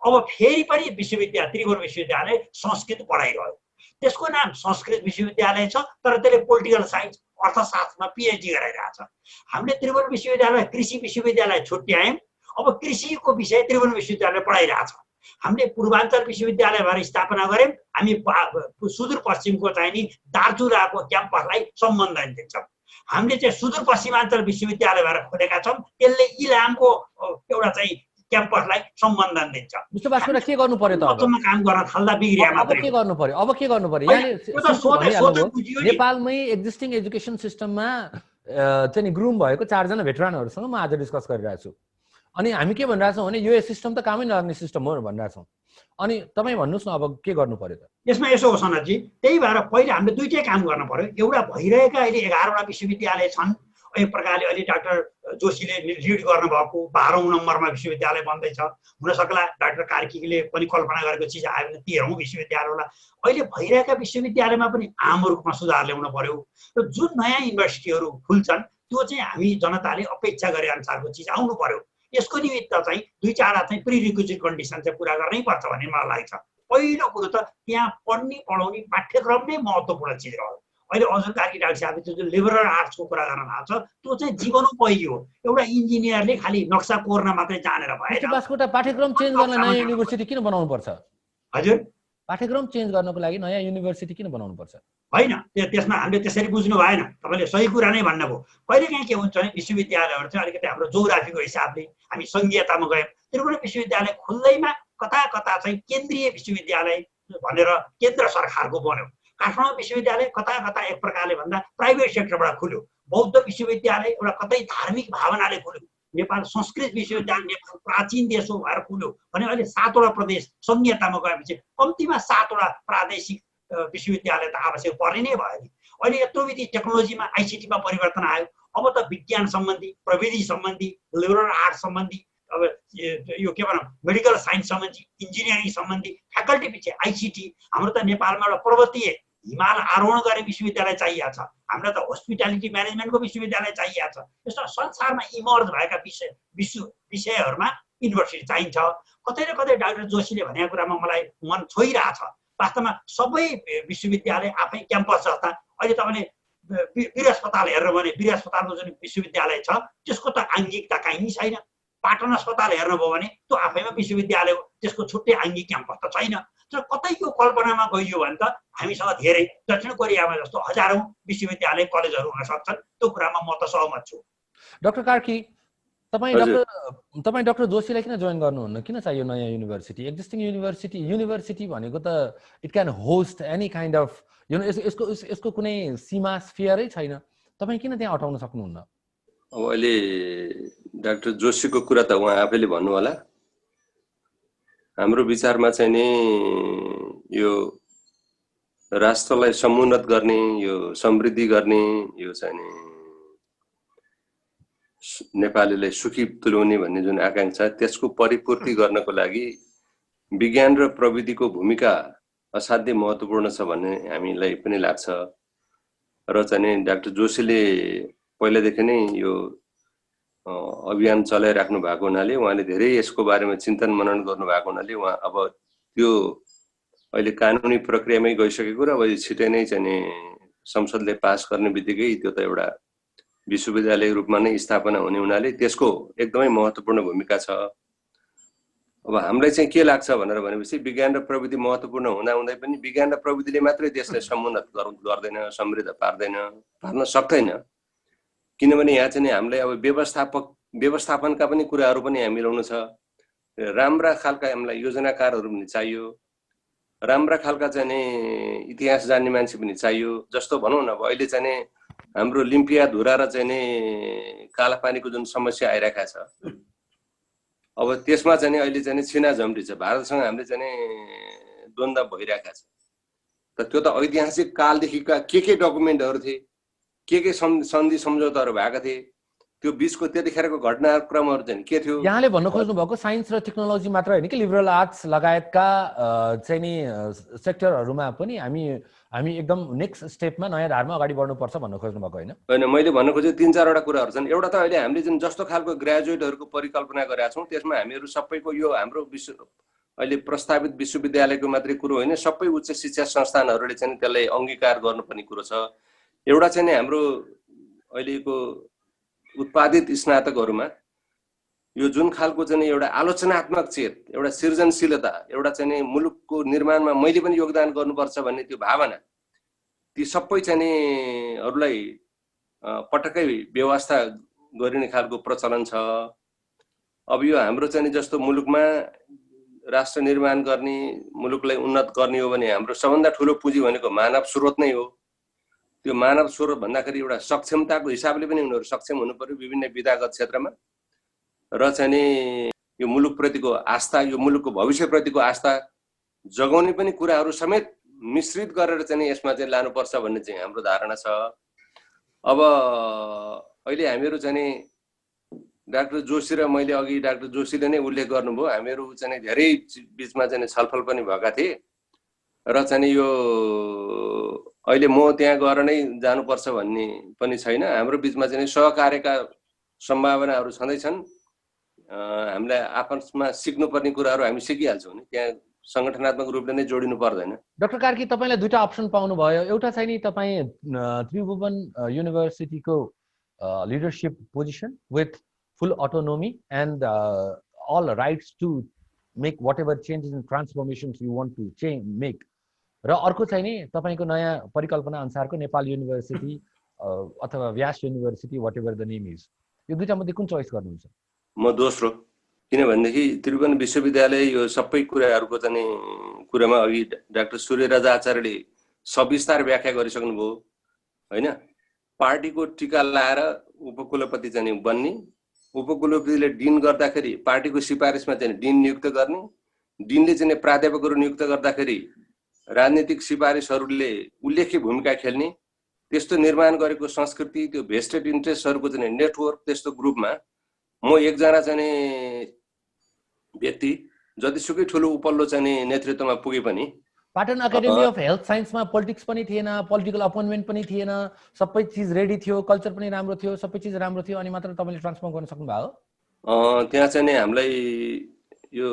अब फेरि पनि विश्वविद्यालय त्रिभुवन विश्वविद्यालय संस्कृत पढाइरह्यो। त्यसको नाम संस्कृत विश्वविद्यालय छ, तर त्यसले पोलिटिकल साइन्स अर्थशास्त्रमा पिएचडी गराइरहेछ। हामीले त्रिभुवन विश्वविद्यालय कृषि विश्वविद्यालय छुट्यायौँ, अब कृषिको विषय त्रिभुवन विश्वविद्यालय पढाइरहेछ। हामीले पूर्वाञ्चल विश्वविद्यालय भएर स्थापना गऱ्यौँ, हामी सुदूरपश्चिमको चाहिँ नि दार्चुलाको क्याम्पसलाई सम्बन्धन दिन्छौँ। हामीले चाहिँ सुदूरपश्चिमाञ्चल विश्वविद्यालय भएर खोलेका छौँ, त्यसले इलामको एउटा चाहिँ क्याम्पसलाई सम्बन्धन दिन्छ। मिस्टर बास्कोटा, के गर्नु पर्यो त अब? काम गर्न थाल्दा बिग्रिया अब के गर्नु पर्यो? अब के गर्नु पर्यो? यहाँले नेपालमै एक्जिस्टिङ एजुकेसन सिस्टममा चाहिँ नि ग्रुम भएको 4 जना भेटरानहरूसँग म आज डिस्कस गरिरहेको छु। अनि हामी के भनिरहेछौँ भने यो सिस्टम त कामै नलाग्ने सिस्टम हो भनिरहेछौँ। अनि तपाईँ भन्नुहोस् न अब के गर्नु पर्यो त? यसमा यसो हो सनतजी, त्यही भएर पहिले हामीले दुईटै काम गर्न पर्यो। एउटा भइरहेका अहिले 11वटा विश्वविद्यालय छन्। एक प्रकारले अहिले डाक्टर जोशीले लिड गर्नुभएको 12औं नम्बरमा विश्वविद्यालय बन्दैछ। हुनसक्ला डाक्टर कार्कीले पनि कल्पना गरेको चिज आयो भने 13औं विश्वविद्यालय होला। अहिले भइरहेका विश्वविद्यालयमा पनि आम रूपमा सुधार ल्याउनु पर्यो र जुन नयाँ युनिभर्सिटीहरू खुल्छन् त्यो चाहिँ हामी जनताले अपेक्षा गरे अनुसारको चिज आउनु पर्यो। यसको निमित्त चाहिँ 2-4 चाहिँ प्रिरिक्विजिट कन्डिसन चाहिँ पुरा गर्नै पर्छ भन्ने मलाई लाग्छ। पहिलो कुरो त त्यहाँ पढ्ने पढाउने पाठ्यक्रम नै महत्त्वपूर्ण चिज रह्यो। अहिले अर्जुन कार्की डाक्टर साहबले जुन लिबरल आर्ट्सको कुरा गर्न भएको छ त्यो चाहिँ जीवनोपयोगी हो। एउटा इन्जिनियरले खालि नक्सा कोर्न मात्रै जानेर भएन। बास्कोटा, पाठ्यक्रम चेन्ज गर्न नयाँ युनिभर्सिटी किन बनाउनु पर्छ? हजुर, पाठ्यक्रम चेन्ज गर्नको लागि नयाँ युनिभर्सिटी किन बनाउनु पर्छ? होइन, त्यसमा हामीले त्यसरी बुझ्नु भएन। तपाईँले सही कुरा नै भन्नुभयो। कहिलेकाहीँ के हुन्छ भने विश्वविद्यालयहरू चाहिँ अलिकति हाम्रो जोग्राफीको हिसाबले हामी सङ्घीयतामा गयौँ। त्रिभुवन विश्वविद्यालय खुल्दैमा कता कता चाहिँ केन्द्रीय विश्वविद्यालय भनेर केन्द्र सरकारको बन्यो। काठमाडौँ विश्वविद्यालय कता कता एक प्रकारले भन्दा प्राइभेट सेक्टरबाट खुल्यो। बौद्ध विश्वविद्यालय एउटा कतै धार्मिक भावनाले खुल्यो। नेपाल संस्कृत विश्वविद्यालय नेपाल प्राचीन देश हो भएर खुल्यो भने अहिले 7वटा प्रदेश सङ्घीयतामा गएपछि कम्तीमा 7वटा प्रादेशिक विश्वविद्यालय त आवश्यक पर्ने नै भयो नि। अहिले यत्रो विधि टेक्नोलोजीमा आइसिटीमा परिवर्तन आयो। अब त विज्ञान सम्बन्धी, प्रविधि सम्बन्धी, लिबरल आर्ट्स सम्बन्धी, अब यो के भनौँ मेडिकल साइन्स सम्बन्धी, इन्जिनियरिङ सम्बन्धी फ्याकल्टी पछि आइसिटी। हाम्रो त नेपालमा एउटा पर्वतीय हिमाल आरोहण गर्ने विश्वविद्यालय चाहिएको छ। हामीलाई त हस्पिटालिटी म्यानेजमेन्टको विश्वविद्यालय चाहिएको छ। यस्तो संसारमा इमर्ज भएका विषयहरूमा युनिभर्सिटी चाहिन्छ। कतै न कतै डाक्टर जोशीले भनेको कुरामा मलाई मन छोइरहेछ। वास्तवमा सबै विश्वविद्यालय आफै क्याम्पस जस्ता। अहिले तपाईँले वीर अस्पताल हेर्नु भने वीर अस्पतालको जुन विश्वविद्यालय छ त्यसको त आङ्गिकता कहीँ नि छैन। पाटन अस्पताल हेर्नुभयो भने त्यो आफैमा विश्वविद्यालय हो, त्यसको छुट्टै आङ्गिक क्याम्पस त छैन। तर कतै यो कल्पनामा गइयो भने त हामीसँग धेरै दक्षिण कोरियामा जस्तो हजारौँ विश्वविद्यालय कलेजहरू हुन सक्छन्। त्यो कुरामा म त सहमत छु। डाक्टर कार्की, तपाईँ डाक्टर जोशीलाई किन जोइन गर्नुहुन्न? किन चाहियो नयाँ युनिभर्सिटी? एक्जिस्टिङ युनिभर्सिटी भनेको त it can host any kind of यसको कुनै सीमा स्फियरै छैन। तपाईँ किन त्यहाँ अटाउन सक्नुहुन्न? अब अहिले डाक्टर जोशीको कुरा त उहाँ आफैले भन्नु होला। हाम्रो विचारमा चाहिँ नि यो राष्ट्रलाई समुन्नत गर्ने, यो समृद्धि गर्ने, यो चाहिँ नि नेपालीलाई सुखी तुल्याउने भन्ने जुन आकांक्षा, त्यसको परिपूर्ति गर्नको लागि विज्ञान र प्रविधिको भूमिका असाध्यै महत्त्वपूर्ण छ भन्ने हामीलाई पनि लाग्छ। र चाहिँ डाक्टर जोशीले पहिलादेखि नै यो अभियान चलाइराख्नु भएको हुनाले, उहाँले धेरै यसको बारेमा चिन्तन मनन गर्नु भएको हुनाले उहाँ अब त्यो अहिले कानुनी प्रक्रियामै गइसकेको र अब छिटै नै चाहिँ संसदले पास गर्ने बित्तिकै त्यो त एउटा विश्वविद्यालय रूपमा नै स्थापना हुने हुनाले त्यसको एकदमै महत्त्वपूर्ण भूमिका छ। अब हामीलाई चाहिँ के लाग्छ भनेर भनेपछि विज्ञान र प्रविधि महत्त्वपूर्ण हुँदाहुँदै पनि विज्ञान र प्रविधिले मात्रै देशलाई समुन्नत गर्दैन, समृद्ध पार्न सक्दैन। किनभने यहाँ चाहिँ हामीलाई अब व्यवस्थापनका पनि कुराहरू पनि हामी मिलाउनु छ। राम्रा खालका हामीलाई योजनाकारहरू पनि चाहियो, राम्रा खालका चाहिँ इतिहास जान्ने मान्छे पनि चाहियो। जस्तो भनौँ न, अब अहिले चाहिँ हाम्रो लिम्पिया धुरा र चाहिँ कालापानीको जुन समस्या आइरहेको छ, अब त्यसमा चाहिँ अहिले चाहिँ छिना झम्टी छ, भारतसँग हामीले चाहिँ द्वन्द्व भइरहेका छ। त त्यो त ऐतिहासिक कालदेखिका के डकुमेन्टहरू थिए, के सन्धि सम्झौताहरू भएका थिए, त्यो बीचको त्यतिखेरको घटनाक्रमहरू चाहिँ के थियो। यहाँले भन्न खोज्नु भएको साइन्स र टेक्नोलोजी मात्र होइन कि लिबरल आर्ट्स लगायतका चाहिँ नि सेक्टरहरूमा पनि हामी एकदम नेक्स्ट स्टेपमा नयाँ धारमा अगाडि बढ्नुपर्छ भन्न खोज्नु भएको होइन? होइन, मैले भन्न खोजेँ 3-4वटा कुराहरू छन्। एउटा त अहिले हामीले जुन जस्तो खालको ग्रेजुएटहरूको परिकल्पना गरेका छौँ त्यसमा हामीहरू सबैको यो हाम्रो अहिले प्रस्तावित विश्वविद्यालयको मात्रै कुरो होइन, सबै उच्च शिक्षा संस्थानहरूले चाहिँ त्यसलाई अङ्गीकार गर्नुपर्ने कुरो छ। एउटा चाहिँ हाम्रो अहिलेको उत्पादित स्नातकहरूमा यो जुन खालको चाहिँ एउटा आलोचनात्मक चेत, एउटा सृजनशीलता, एउटा चाहिँ मुलुकको निर्माणमा मैले पनि योगदान गर्नुपर्छ भन्ने त्यो भावना, ती सबै चाहिँ हरूलाई पटक्कै व्यवस्था गरिने खालको प्रचलन छ। अब यो हाम्रो चाहिँ जस्तो मुलुकमा राष्ट्र निर्माण गर्ने, मुलुकलाई उन्नत गर्ने हो भने हाम्रो सबभन्दा ठुलो पुँजी भनेको मानव स्रोत नै हो। त्यो मानव स्रोत भन्दाखेरि एउटा सक्षमताको हिसाबले पनि उनीहरू सक्षम हुनु पर्यो विभिन्न विधागत क्षेत्रमा, र चाहिँ यो मुलुकप्रतिको आस्था, यो मुलुकको भविष्यप्रतिको आस्था जगाउने पनि कुराहरू समेत मिश्रित गरेर चाहिँ यसमा चाहिँ लानुपर्छ भन्ने चाहिँ हाम्रो धारणा छ। अब अहिले हामीहरू चाहिँ डाक्टर जोशी र मैले अघि डाक्टर जोशीले नै उल्लेख गर्नुभयो, हामीहरू चाहिँ धेरै बिचमा चाहिँ छलफल पनि भएका थिए र चाहिँ यो अहिले म त्यहाँ गएर नै जानुपर्छ भन्ने पनि छैन। हाम्रो बिचमा चाहिँ सहकार्यका सम्भावनाहरू छँदैछन्। हामीलाई आपसमा सिक्नुपर्ने कुराहरू हामी सिकिहाल्छौँ नि, त्यहाँ सङ्गठनात्मक रूपले नै जोडिनु पर्दैन। डाक्टर कार्की, तपाईँलाई दुईटा अप्सन पाउनुभयो। एउटा चाहिँ नि तपाईँ त्रिभुवन युनिभर्सिटीको leadership position with full autonomy and all rights to make whatever changes and transformations you want to make, र अर्को चाहिँ नि तपाईँको नयाँ परिकल्पना अनुसारको नेपाल युनिभर्सिटी अथवा Vyas university whatever the name is. यो दुईटा मध्ये कुन चोइस गर्नुहुन्छ? म दोस्रो, किनभनेदेखि त्रिभुवन विश्वविद्यालय यो सबै कुराहरूको चाहिँ कुरामा अघि डाक्टर सूर्यराजा आचार्यले सविस्तार व्याख्या गरिसक्नुभयो होइन। पार्टीको टिका लाएर उपकुलपति चाहिँ बन्ने, उपकुलपतिले डिन गर्दाखेरि पार्टीको सिफारिसमा चाहिँ डिन नियुक्त गर्ने, डिनले चाहिँ प्राध्यापकहरू नियुक्त गर्दाखेरि राजनीतिक सिफारिसहरूले उल्लेख्य भूमिका खेल्ने, त्यस्तो निर्माण गरेको संस्कृति, त्यो भेस्टेड इन्ट्रेस्टहरूको चाहिँ नेटवर्क, त्यस्तो ग्रुपमा म एकजना चाहिँ व्यक्ति जतिसुकै ठुलो उपल्लो चाहिँ नेतृत्वमा पुगे पनि पाटन एकाडेमी अफ हेल्थ साइन्समा पोलिटिक्स पनि थिएन, पोलिटिकल अपोइन्टमेन्ट पनि थिएन, सबै चिज रेडी थियो, कल्चर पनि राम्रो थियो, सबै चिज राम्रो थियो, अनि मात्र तपाईँले ट्रान्सफर्म गर्न सक्नुभयो? त्यहाँ चाहिँ हामीलाई यो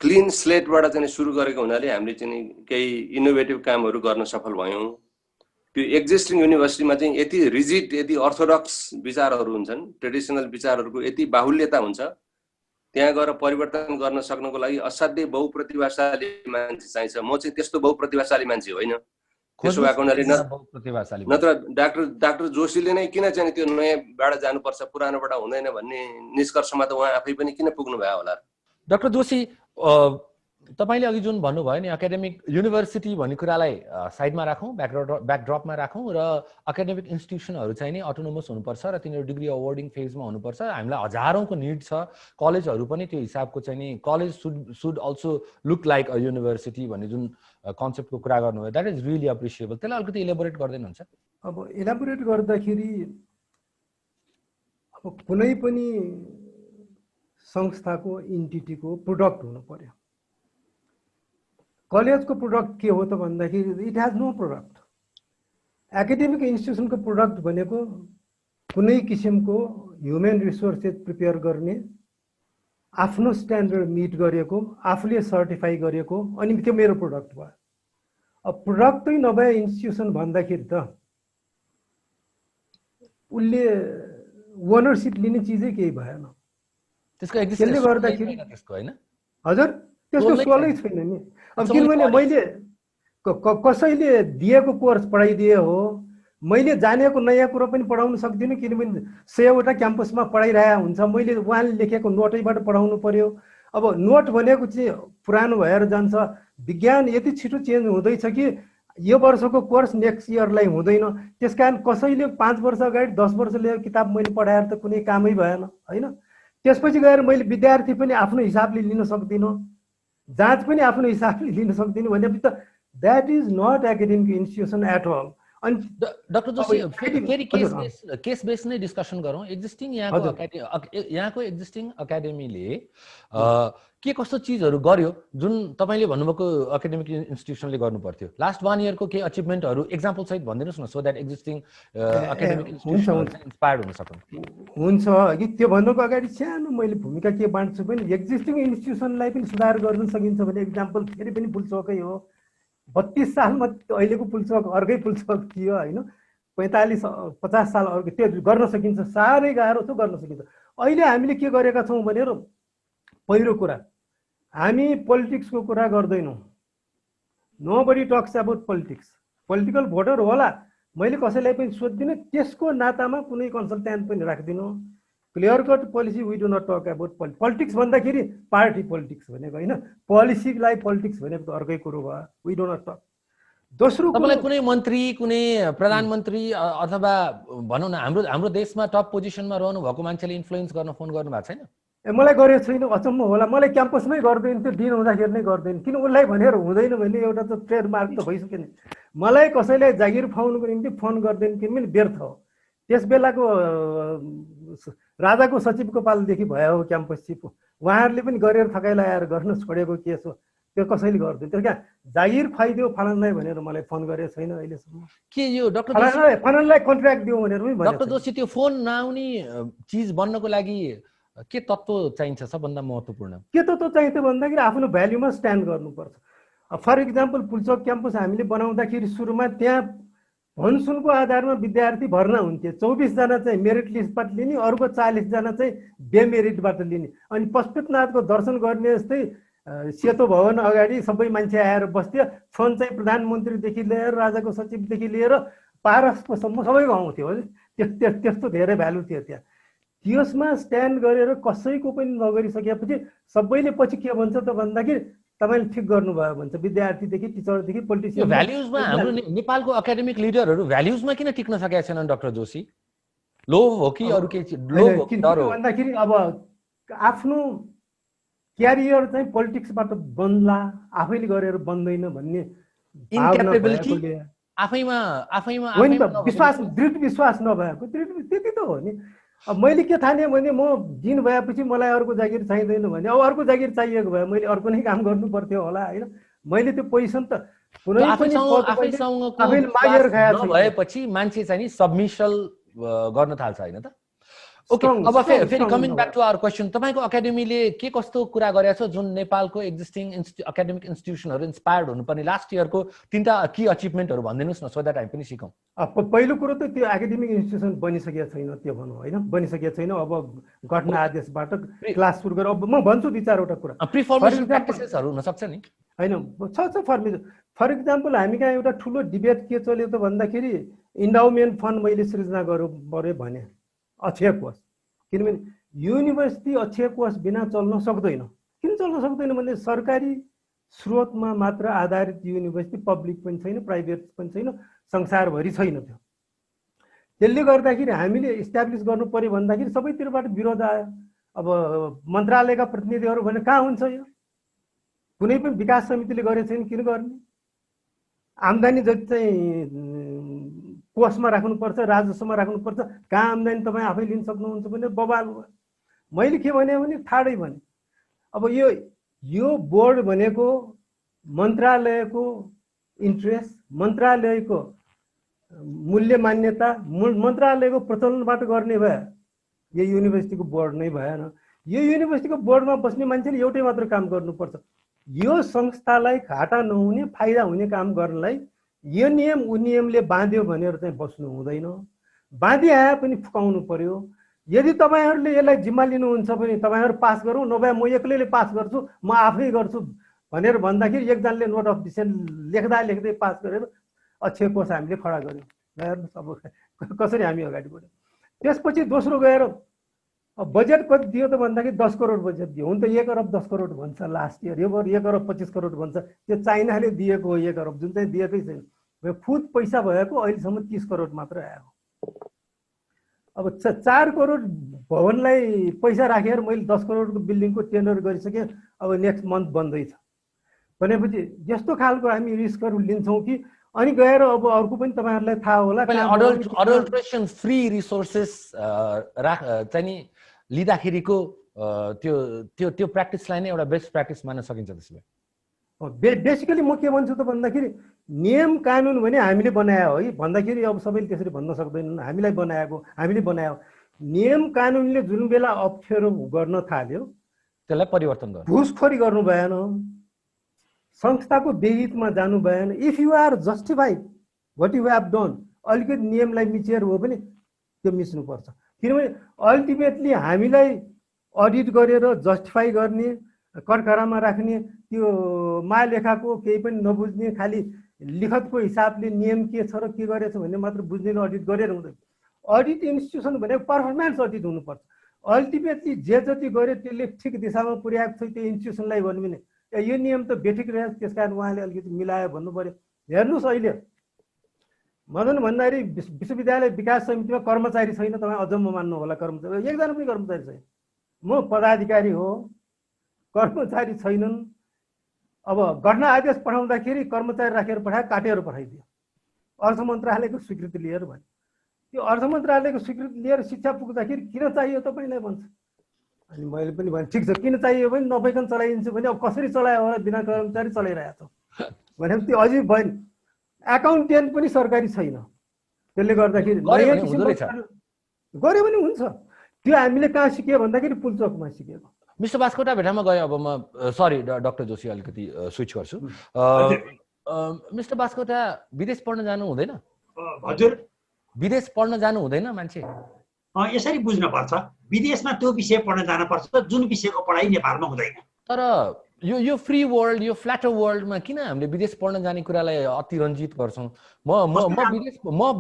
क्लिन स्लेटबाट चाहिँ सुरु गरेको हुनाले हामीले चाहिँ केही इनोभेटिभ कामहरू गर्न सफल भयौँ। त्यो एक्जिस्टिङ युनिभर्सिटीमा चाहिँ यति रिजिड, यति अर्थोडक्स विचारहरू हुन्छन्, ट्रेडिसनल विचारहरूको यति बाहुल्यता हुन्छ, त्यहाँ गएर परिवर्तन गर्न सक्नको लागि असाध्यै बहुप्रतिभाशाली मान्छे चाहिन्छ। म चाहिँ त्यस्तो बहुप्रतिभाशाली मान्छे होइन। त्यसो भएको हुनाले नत्र डाक्टर जोशीले नै किन चाहिँ त्यो नयाँबाट जानुपर्छ, पुरानोबाट हुँदैन भन्ने निष्कर्षमा त उहाँ आफै पनि किन पुग्नु भयो होला? डाक्टर जोशी, तपाईले अघि जुन भन्नुभयो नि एकाडेमिक युनिभर्सिटी भन्ने कुरालाई साइडमा राखौँ, ब्याकड्रपमा राखौँ र एकाडेमिक इन्स्टिट्युसनहरू चाहिँ नि अटोनोमस हुनुपर्छ र तिनीहरू डिग्री अवार्डिङ फेजमा हुनुपर्छ। हामीलाई हजारौँको निड छ, कलेजहरू पनि त्यो हिसाबको चाहिँ नि college should also look like a university भन्ने जुन कन्सेप्टको कुरा गर्नुभयो, द्याट इज रियली एप्रिसिएबल। त्यसलाई अलिकति इलेबोरेट गरिदिनुहुन्छ? अब इलाबोरेट गर्दाखेरि अब कुनै पनि संस्थाको इन्टिटीको प्रोडक्ट हुनु पर्यो। कलेजको प्रोडक्ट के हो त भन्दाखेरि it has no product. Academic इन्स्टिट्युसनको प्रोडक्ट भनेको कुनै किसिमको ह्युमन रिसोर्सेस प्रिपेयर गर्ने, आफ्नो स्ट्यान्डर्ड मिट गरेको, आफूले सर्टिफाई गरेको, अनि त्यो मेरो प्रोडक्ट भयो। अब प्रोडक्टै नभए इन्स्टिट्युसन भन्दाखेरि त उसले ओनरसिप लिने चिजै केही भएन। त्यसको त्यसले गर्दाखेरि त्यसको हैन हजुर त्यसको सोलै छैन नि। अब किनभने मैले कसैले दिएको कोर्स पढाइदिए हो, मैले जानेको नयाँ कुरो पनि पढाउन सक्दिनँ, किनभने 100वटा क्याम्पसमा पढाइरहेको हुन्छ, मैले उहाँले लेखेको नोटैबाट पढाउनु पर्यो। अब नोट भनेको चाहिँ पुरानो भएर जान्छ। विज्ञान यति छिटो चेन्ज हुँदैछ कि यो वर्षको कोर्स नेक्स्ट इयरलाई हुँदैन। त्यस कारण कसैले 5 वर्ष अगाडि 10 वर्षले किताब मैले पढाएर त कुनै कामै भएन होइन। त्यसपछि गएर मैले विद्यार्थी पनि आफ्नो हिसाबले लिन सक्दिनँ, जाँच पनि आफ्नो हिसाबले लिन सक्दिनँ भनेपछि त that is not academic institution at all. अनि डाक्टर जोशी फेरि केस बेस नै डिस्कसन गरौँ। एक्जिस्टिङ यहाँको एक्जिस्टिङ एकाडेमीले के कस्तो चिजहरू गर्यो जुन तपाईँले भन्नुभएको एकाडेमिक इन्स्टिट्युसनले गर्नु पर्थ्यो? लास्ट 1 इयरको केही अचिभमेन्टहरू एक्जाम्पल सहित भनिदिनुहोस् न, so that existing academic institution inspired हुन सकौँ। हुन्छ कि त्यो भन्नुको अगाडि सानो मैले भूमिका के बाँड्छु पनि, एक्जिस्टिङ इन्स्टिट्युसनलाई पनि सुधार गर्न सकिन्छ भने एक्जाम्पल फेरि पनि पुल्चोकै हो। 32 सालमा अहिलेको पुल्चोक अर्कै पुल्चोक थियो होइन, 45-50 साल अर्को, त्यो गर्न सकिन्छ, साह्रै गाह्रो छ, गर्न सकिन्छ। अहिले हामीले के गरेका छौँ भनेर पहिलो कुरा हामी पोलिटिक्सको कुरा गर्दैनौँ। Nobody talks about politics. Political voter होला, मैले कसैलाई पनि सोध्दिनँ, त्यसको नातामा कुनै कन्सल्ट्यान्ट पनि राख्दिनँ। Clear cut policy we do not talk about politics भन्दाखेरि पार्टी पोलिटिक्स भनेको होइन, पोलिसीलाई पोलिटिक्स भनेको त अर्कै कुरो भयो। We do not talk. दोस्रो तपाईँलाई कुनै मन्त्री, कुनै प्रधानमन्त्री अथवा भनौँ न हाम्रो देशमा टप पोजिसनमा रहनु भएको मान्छेले इन्फ्लुएन्स गर्न फोन गर्नु भएको छैन? मलाई गरेको छैन, अचम्म होला। मलाई क्याम्पसमै गर्दैन, त्यो दिन हुँदाखेरि नै गर्दैन। किन उसलाई भनेर हुँदैन भने एउटा त ट्रेडमार्क त भइसक्यो नि। मलाई कसैलाई जागिर खुवाउनुको निम्ति फोन गर्दैन, किनभने व्यर्थ हो। त्यस बेलाको राजाको सचिवको पालदेखि भयो हो क्याम्पस चिफ, उहाँहरूले पनि गरेर थकाइ लगाएर गर्न छोडेको केस हो, त्यो कसैले गर्दैन। त्यस कारण जागिर खुवाइदियो फलानलाई भनेर मलाई फोन गरेको छैन अहिलेसम्म। के यो डाक्टर फलानलाई कन्ट्र्याक्ट दियो भनेर पनि डाक्टर जोशी त्यो फोन नआउने चिज बन्नको लागि के तत्त्व चाहिन्छ सबभन्दा महत्त्वपूर्ण? के तत्त्व चाहिन्छ भन्दाखेरि आफ्नो भ्याल्युमा स्ट्यान्ड गर्नुपर्छ। फर इक्जाम्पल पुल्चोक क्याम्पस हामीले बनाउँदाखेरि सुरुमा त्यहाँ भनसुनको आधारमा विद्यार्थी भर्ना हुन्थे। 24 जना चाहिँ मेरिट लिस्टबाट लिने, अर्को 40 जना चाहिँ बेमेरिटबाट लिने। अनि पशुपतिनाथको दर्शन गर्ने जस्तै सेतो भवन अगाडि सबै मान्छे आएर बस्थ्यो। फोन चाहिँ प्रधानमन्त्रीदेखि लिएर राजाको सचिवदेखि लिएर पारसकोसम्म सबैको आउँथ्यो। त्यस्तो धेरै भ्यालु थियो त्यहाँ। त्यसमा स्ट्यान्ड गरेर कसैको पनि नगरिसकेपछि सबैले पछि के भन्छ त भन्दाखेरि तपाईँले ठिक गर्नुभयो भन्छ, विद्यार्थीदेखि टिचरदेखि पोलिटिसियन। भ्याल्युजमा हाम्रो नेपालको एकाडेमिक लिडरहरू भ्याल्युजमा किन टिक्न सकेका छैनन् डाक्टर जोशी? लोभ हो कि अरू केही लोभ हो कि डर हो? भन्दाखेरि अब आफ्नो क्यारियर चाहिँ पोलिटिक्सबाट बन्ला, आफैले गरेर बन्दैन भन्ने इन्क्यापेबिलिटी आफैमा होइन त, विश्वास, दृढ विश्वास नभएको, त्यति त हो नि। अब मैले के ठाने भने म दिन भएपछि मलाई अर्को जागिर चाहिँदैन भने अब अर्को जागिर चाहिएको भए मैले अर्को नै काम गर्नु पर्थ्यो होला होइन। मैले त्यो पोजिसन त कुनै पनि आफैले मागेर खाएको भएपछि मान्छे चाहिँ नि सबमिसल गर्न थाल्छ होइन त? ओके, अब फेरि coming back to our question, तपाईँको एकाडेमीले के कस्तो कुरा गरेको छ जुन नेपालको एक्जिस्टिङ एकाडेमिक इन्स्टिट्युसनहरू इन्स्पायर्ड हुनुपर्ने लास्ट इयरको 3टा की अचिभमेन्टहरू भनिदिनुहोस् न, सो द्याट हामी पनि सिकौँ। पहिलो कुरो त त्यो एकाडेमिक इन्स्टिट्युसन बनिसकेको छैन, त्यो भनौँ होइन, बनिसकेको छैन। अब घटना आदेशबाट क्लास सुरु गरेर अब म भन्छु 2-4वटा कुरा। प्रिफर्मेसन प्र्याक्टिसेसहरू हुनसक्छ नि होइन, छ फर इक्जाम्पल हामी कहाँ एउटा ठुलो डिबेट के चल्यो त भन्दाखेरि इन्डाउमेन्ट फन्ड मैले सृजना गरेँ भने अक्षय कोष, किनभने युनिभर्सिटी अक्षय कोष बिना चल्न सक्दैन। किन चल्न सक्दैन भने सरकारी स्रोतमा मात्र आधारित युनिभर्सिटी पब्लिक पनि छैन, प्राइभेट पनि छैन, संसारभरि छैन त्यो। त्यसले गर्दाखेरि हामीले इस्टाब्लिस गर्नु पर्यो भन्दाखेरि सबैतिरबाट विरोध आयो। अब मन्त्रालयका प्रतिनिधिहरू भने कहाँ हुन्छ यो, कुनै पनि विकास समितिले गरेको छैन, किन गर्ने? आम्दानी जति चाहिँ कोषमा राख्नुपर्छ, राजस्वमा राख्नुपर्छ, कहाँ आम्दानी तपाईँ आफै लिन सक्नुहुन्छ भने बवाल भयो। मैले के भने ठाडै भने अब यो बोर्ड भनेको मन्त्रालयको इन्ट्रेस्ट, मन्त्रालयको मूल्य मान्यता, मन्त्रालयको प्रचलनबाट गर्ने भए यो युनिभर्सिटीको बोर्ड नै भएन। यो युनिभर्सिटीको बोर्डमा बस्ने मान्छेले एउटै मात्र काम गर्नुपर्छ, यो संस्थालाई घाटा नहुने फाइदा हुने काम गर्नलाई यो नियम उ नियमले बाँध्यो भनेर चाहिँ बस्नु हुँदैन, बाँधी आए पनि फुकाउनु पर्यो। यदि तपाईँहरूले यसलाई जिम्मा लिनुहुन्छ भने तपाईँहरू पास गरौँ, नभए म एक्लैले पास गर्छु, म आफै गर्छु भनेर भन्दाखेरि एकजनाले नोट अफ डिसेन्ट लेख्दै पास गरेर अक्षय कोष हामीले खडा गऱ्यौँ। हेर्नुहोस् अब कसरी हामी अगाडि बढ्यौँ। त्यसपछि दोस्रो गएर बजेट कति दियो त भन्दाखेरि 10 करोड बजेट दियो। हुन त 1 अरब 10 करोड भन्छ लास्ट इयर, यो 1 अरब 25 करोड भन्छ। त्यो चाइनाले दिएको हो 1 अरब, जुन चाहिँ दिएकै छैन। खुद पैसा भएको अहिलेसम्म 30 करोड मात्र आयो। अब 4 करोड भवनलाई पैसा राखेर मैले 10 करोडको बिल्डिङको टेन्डर गरिसकेँ, अब नेक्स्ट मन्थ बन्दैछ भनेपछि यस्तो खालको हामी रिस्कहरू लिन्छौँ कि अनि गएर अब अर्को पनि तपाईँहरूलाई थाहा होला अडल्ट्रेसन फ्री रिसोर्सेस चाहिँ नि लिँदाखेरिको त्यो प्र्याक्टिसलाई नै एउटा बेस्ट प्र्याक्टिस मान्न सकिन्छ। त्यसले बेसिकली म के भन्छु त भन्दाखेरि नियम कानुन भने हामीले बनायो है भन्दाखेरि अब सबैले त्यसरी भन्न सक्दैनन्, हामीले बनायो। नियम कानुनले जुन बेला अप्ठ्यारो गर्न थाल्यो त्यसलाई परिवर्तन गर्नु, घुसखोरी गर्नु भएन, संस्थाको बेहितमा जानु भएन। If you are justified what you have done, अलिकति नियमलाई मिचेर हो भने त्यो मिच्नुपर्छ। किनभने अल्टिमेटली हामीलाई अडिट गरेर जस्टिफाई गर्ने, कटघरामा राख्ने, त्यो महालेखाको केही पनि नबुझ्ने, खालि लिखतको हिसाबले नियम के छ र के गरेछ भन्ने मात्र बुझ्ने अडिट गरेर हुँदैन। अडिट इन्स्टिट्युसन भनेको पर्फर्मेन्स अडिट हुनुपर्छ। अल्टिमेटली जे जति गर्यो त्यसले ठिक दिशामा पुर्याएको छ त्यो इन्स्टिट्युसनलाई भन्यो भने यो नियम त बेठिक रहेछ, त्यस कारण उहाँले अलिकति मिलायो भन्नु पर्यो। हेर्नुहोस् अहिले मदन भण्डारी विश्वविद्यालय विकास समितिमा कर्मचारी छैन, तपाईँ अचम्म मान्नु होला। कर्मचारी एकजना पनि कर्मचारी छैन। म पदाधिकारी हो, कर्मचारी छैनन्। अब घटना आदेश पठाउँदाखेरि कर्मचारी राखेर पठाए, काटेर पठाइदियो। अर्थ मन्त्रालयको स्वीकृति लिएर भन्यो। त्यो अर्थ मन्त्रालयको स्वीकृति लिएर शिक्षा पुग्दाखेरि किन चाहियो तपाईँलाई भन्छ। अनि मैले पनि भने ठिक छ, किन चाहियो भने नभइकन चलाइदिन्छु भने अब कसरी चलायो होला, बिना कर्मचारी चलाइरहेको छ भनेपछि त्यो अझै भएन। एकाउन्टेन्ट पनि सरकारी छैन। त्यसले गर्दाखेरि नयाँ किसिमको गऱ्यो भने हुन्छ। त्यो हामीले कहाँ सिक्यो भन्दाखेरि पुल्चोकमा सिकेको। मिस्टर बास्कोटा भेटामा गयो। अब म सरी डाक्टर जोशी अलिकति स्विच गर्छु। मिस्टर बास्कोटा विदेश पढ्न जानु हुँदैन? हजुर, विदेश पढ्न जानु हुँदैन मान्छे? यसरी बुझ्नुपर्छ, विदेशमा त्यो विषय पढ्न जानुपर्छ जुन विषयको पढाइ नेपालमा हुँदैन। तर यो फ्री वर्ल्ड, यो फ्ल्याटर वर्ल्डमा किन हामीले विदेश पढ्न जाने कुरालाई अति रञ्जित गर्छौँ? म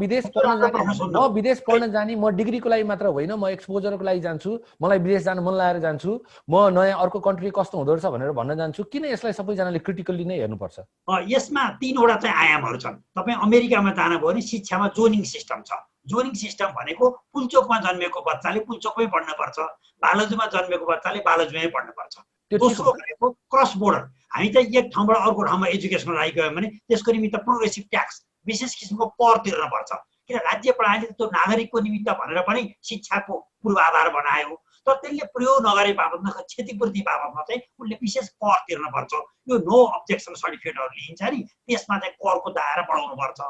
विदेश पढ्न जाने म डिग्रीको लागि मात्र होइन, म एक्सपोजरको लागि जान्छु, मलाई विदेश जान मन लागेर जान्छु, म नयाँ अर्को कन्ट्री कस्तो हुँदो रहेछ भनेर भन्न जान्छु। किन यसलाई सबैजनाले क्रिटिकल्ली नै हेर्नुपर्छ? यसमा 3वटा चाहिँ आयामहरू छन्। तपाईँ अमेरिकामा जानुभयो भने शिक्षामा जोनिङ सिस्टम छ। जोनिङ सिस्टम भनेको पुल्चोकमा जन्मेको बच्चाले पुल्चोकमै पढ्नुपर्छ, बालजुमा जन्मेको बच्चाले बालजुमै पढ्नुपर्छ। दोस्रो भनेको क्रस बोर्डर, हामी चाहिँ एक ठाउँबाट अर्को ठाउँमा एजुकेसनको लागि गयौँ भने त्यसको निमित्त प्रोग्रेसिभ ट्याक्स, विशेष किसिमको कर तिर्न पर्छ। किन राज्य प्रणालीले त्यो नागरिकको निमित्त भनेर पनि शिक्षाको पूर्वाधार बनायो, तर त्यसले प्रयोग नगरे बाबतमा क्षतिपूर्ति बाबतमा चाहिँ उसले विशेष कर तिर्न पर्छ। यो नो अब्जेक्सन सर्टिफिकेटहरू लिइन्छ नि, त्यसमा चाहिँ करको दायरा बढाउनु पर्छ।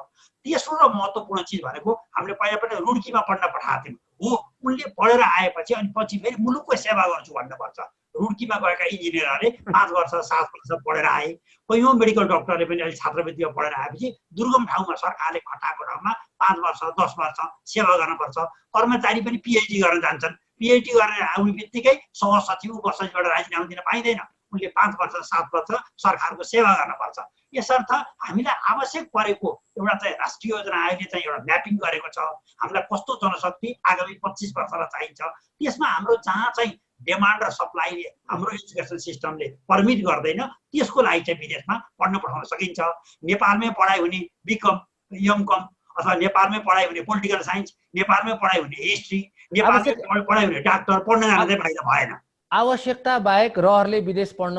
तेस्रो र महत्त्वपूर्ण चिज भनेको हामीले पहिला पनि रुड्कीमा पढ्न पठाएको थियौँ हो, उनले पढेर आएपछि अनि पछि फेरि मुलुकको सेवा गर्छु भन्नुपर्छ। रुड्कीमा गएका इन्जिनियरहरूले 5 वर्ष 7 वर्ष पढेर आए, कैयौँ मेडिकल डक्टरले पनि अहिले छात्रवृत्तिमा पढेर आएपछि दुर्गम ठाउँमा सरकारले खटाएको ठाउँमा 5 वर्ष 10 वर्ष सेवा गर्नुपर्छ। कर्मचारी पनि पिएचडी गर्न जान्छन्, पिएचडी गरेर आउने बित्तिकै सहसचिव उपसचिवबाट राजीनामा दिन पाइँदैन, उनले 5 वर्ष 7 वर्ष सरकारको सेवा गर्नुपर्छ। यसर्थ हामीलाई आवश्यक परेको एउटा चाहिँ राष्ट्रिय योजना आयोगले चाहिँ एउटा म्यापिङ गरेको छ, हामीलाई कस्तो जनशक्ति आगामी 25 वर्षमा चाहिन्छ। त्यसमा हाम्रो जहाँ चाहिँ डिमान्ड र सप्लाईले हाम्रो एजुकेसन सिस्टमले पर्मिट गर्दैन, त्यसको लागि चाहिँ विदेशमा पढ्न पठाउन सकिन्छ। नेपालमै पढाइ हुने बिकम, एमकम अथवा नेपालमै पढाइ हुने पोलिटिकल साइन्स, नेपालमै पढाइ हुने हिस्ट्री, नेपालमै पढाइ हुने डाक्टर पढ्न जान चाहिँ बाहिर भएन। आवश्यकता बाहेक रहरले विदेश पढ्न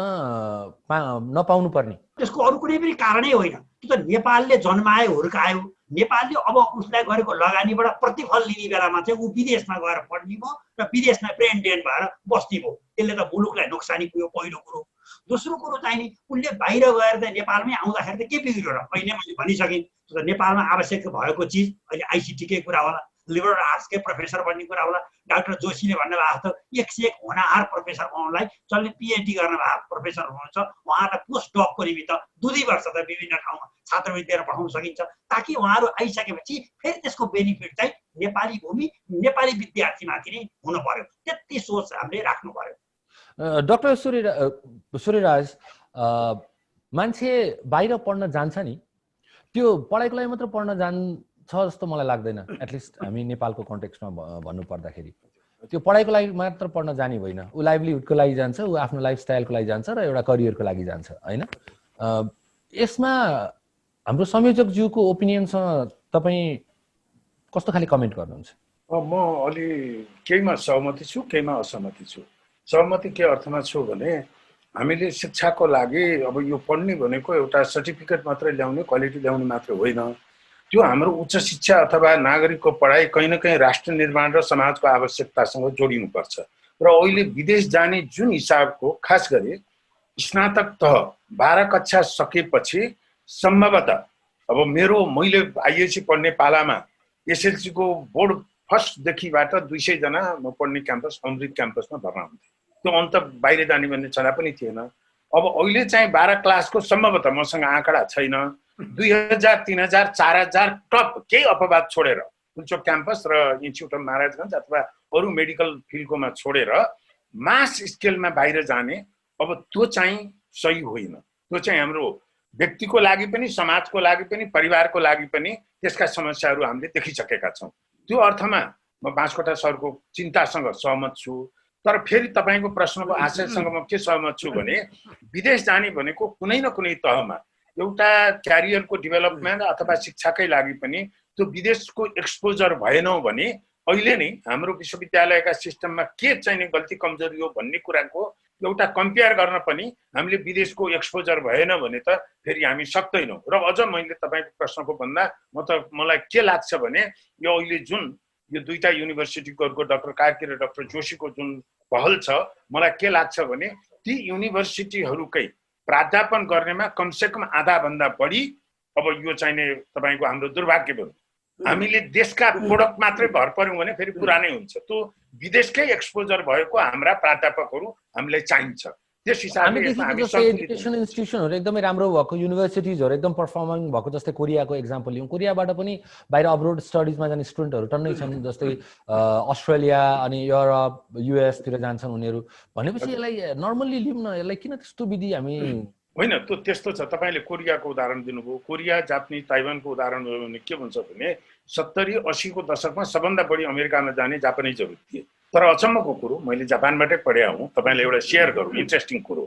नपाउनु पर्ने त्यसको अरू कुनै पनि कारणै होइन। त्यो त नेपालले जन्मायो, हुर्कायो, नेपालले अब उसलाई गरेको लगानीबाट प्रतिफल लिने बेलामा चाहिँ ऊ विदेशमा गएर पढ्ने भयो र विदेशमा ब्रेन डेड भएर बस्ने भयो। त्यसले त मुलुकलाई नोक्सानी पुग्यो पहिलो कुरो। दोस्रो कुरो चाहिँ नि उनले बाहिर गएर चाहिँ नेपालमै आउँदाखेरि त के बिग्रियो र? अहिले मैले भनिसकेँ, त्यो त नेपालमा आवश्यक भएको चिज। अहिले आइसिटीकै कुरा होला, लिबरल आर्ट्सकै प्रोफेसर बन्ने कुरा होला। डाक्टर जोशीले भन्नुभएको थियो 101 होनहार प्रोफेसर हुनलाई जसले पिएचडी गर्न भएको प्रोफेसर हुनुहुन्छ उहाँलाई पोस्ट डकको निमित्त 2 वर्ष त विभिन्न ठाउँमा छात्रवृत्ति दिएर पठाउन सकिन्छ, ताकि उहाँहरू आइसकेपछि फेरि त्यसको बेनिफिट चाहिँ नेपाली भूमि, नेपाली विद्यार्थीमाथि नै हुनु पर्यो। त्यति सोच हामीले राख्नु पर्यो। डाक्टर सूर्यराज, मान्छे बाहिर पढ्न जान्छ नि, त्यो पढाइको लागि मात्र पढ्न जान्छ जस्तो मलाई लाग्दैन। एटलिस्ट हामी नेपालको कन्टेक्स्टमा भन्नु पर्दाखेरि त्यो पढाइको लागि मात्र पढ्न जाने होइन, ऊ लाइभलीहुडको लागि जान्छ, ऊ आफ्नो लाइफस्टाइलको लागि जान्छ र एउटा करियरको लागि जान्छ, होइन? यसमा हाम्रो संयोजकज्यूको ओपिनियनसँग तपाईँ कस्तो खाले कमेन्ट गर्नुहुन्छ? म अलि केहीमा सहमति छु, केहीमा असहमति छु। सहमति के अर्थमा छु भने हामीले शिक्षाको लागि अब यो पढ्ने भनेको एउटा सर्टिफिकेट मात्रै ल्याउने, क्वालिटी ल्याउने मात्र होइन। त्यो हाम्रो उच्च शिक्षा अथवा नागरिकको पढाइ कहीँ न कहीँ राष्ट्र निर्माण र समाजको आवश्यकतासँग जोडिनुपर्छ। र अहिले विदेश जाने जुन हिसाबको, खास गरी स्नातक तह 12 कक्षा सकेपछि सम्भवतः अब मैले आइएससी पढ्ने पालामा एसएलसीको बोर्ड फर्स्टदेखिबाट 200 जना म पढ्ने क्याम्पस अमृत क्याम्पसमा भर्ना हुन्थे। त्यो अन्त बाहिर जाने भन्ने छँदा पनि थिएन। अब अहिले चाहिँ 12 क्लासको सम्भवतः मसँग आँकडा छैन, 2000, 3000, 4000 टप केही अपवाद छोडेर कुल्चोक क्याम्पस र इन्स्टिच्युट अफ महाराजगञ्ज अथवा अरू मेडिकल फिल्डकोमा छोडेर मास स्केलमा बाहिर जाने, अब त्यो चाहिँ सही होइन। त्यो चाहिँ हाम्रो व्यक्तिको लागि पनि, समाजको लागि पनि, परिवारको लागि पनि त्यसका समस्याहरू हामीले देखिसकेका छौँ। त्यो अर्थमा म बाँसकोटा सरको चिन्तासँग सहमत छु। तर फेरि तपाईँको प्रश्नको आशयसँग म के सहमत छु भने विदेश जाने भनेको कुनै न कुनै तहमा एउटा क्यारियरको डेभलपमेन्ट अथवा शिक्षाकै लागि पनि त्यो विदेशको एक्सपोजर भएनौ भने अहिले नै हाम्रो विश्वविद्यालयका सिस्टममा के चाहिँ गल्ती कमजोरी हो भन्ने कुराको एउटा कम्पेयर गर्न पनि हामीले विदेशको एक्सपोजर भएन भने त फेरि हामी सक्दैनौँ। र अझ मैले तपाईँको प्रश्नको भन्दा मलाई के लाग्छ भने यो अहिले जुन यो दुईटा युनिभर्सिटीको डाक्टर कार्की र डाक्टर जोशीको जुन पहल छ, मलाई के लाग्छ भने ती युनिभर्सिटीहरूकै प्राध्यापन गर्नेमा कमसेकम आधा भन्दा बढी, अब यो चाहिने तपाईँको हाम्रो दुर्भाग्य भयो, हामीले देशका प्रोडक्ट मात्रै भर पर्यौँ भने फेरि पुरानै हुन्छ। त्यो विदेशकै एक्सपोजर भएको हाम्रा प्राध्यापकहरू हामीलाई चाहिन्छ। त्यस हिसाबले एजुकेसन इन्स्टिट्युसनहरू एकदमै राम्रो भएको, युनिभर्सिटिजहरू एकदम पर्फर्मिङ भएको, जस्तै कोरियाको एक्जाम्पल लिउँ। कोरियाबाट पनि बाहिर अब्रोड स्टडिजमा जाने स्टुडेन्टहरू टन्नै छन्, जस्तै अस्ट्रेलिया अनि युरोप, युएसतिर जान्छन् उनीहरू। भनेपछि यसलाई नर्मल्ली लिउँ न, यसलाई किन त्यस्तो विधि हामी होइन? त्यो त्यस्तो छ। तपाईँले कोरियाको उदाहरण दिनुभयो, कोरिया, जापानिज, ताइवानको उदाहरण भयो भने के हुन्छ भने 70-80 को दशकमा सबभन्दा बढी अमेरिकामा जाने जापानिजहरू थिए। तर अचम्मको कुरो, मैले जापानबाटै पढे हुँ, तपाईँलाई एउटा सेयर गरौँ इन्ट्रेस्टिङ कुरो,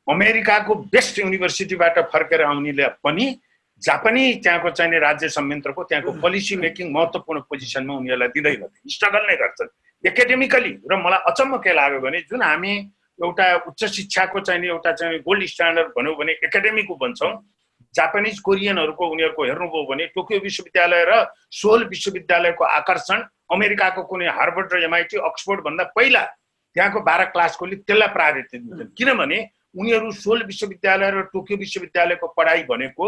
अमेरिकाको बेस्ट युनिभर्सिटीबाट फर्केर आउनेले पनि जापानी त्यहाँको चाहिने राज्य संयन्त्रको त्यहाँको पोलिसी मेकिङ महत्त्वपूर्ण पोजिसनमा उनीहरूलाई दिँदैन, स्ट्रगल नै गर्छन् एकाडेमिकली। र मलाई अचम्म के लाग्यो भने जुन हामी एउटा उच्च शिक्षाको चाहिने एउटा चाहिँ गोल्ड स्ट्यान्डर्ड भनौँ भने एकाडेमीको भन्छौँ, जापानिज कोरियनहरूको उनीहरूको हेर्नुभयो भने टोकियो विश्वविद्यालय र सोल विश्वविद्यालयको आकर्षण अमेरिकाको कुनै हार्वर्ड र एमआइटी अक्सफोर्ड भन्दा पहिला त्यहाँको 12 क्लासकोले त्यसलाई प्रायोरिटी दिन्छन्। किनभने उनीहरू सोल विश्वविद्यालय र टोकियो विश्वविद्यालयको पढाइ भनेको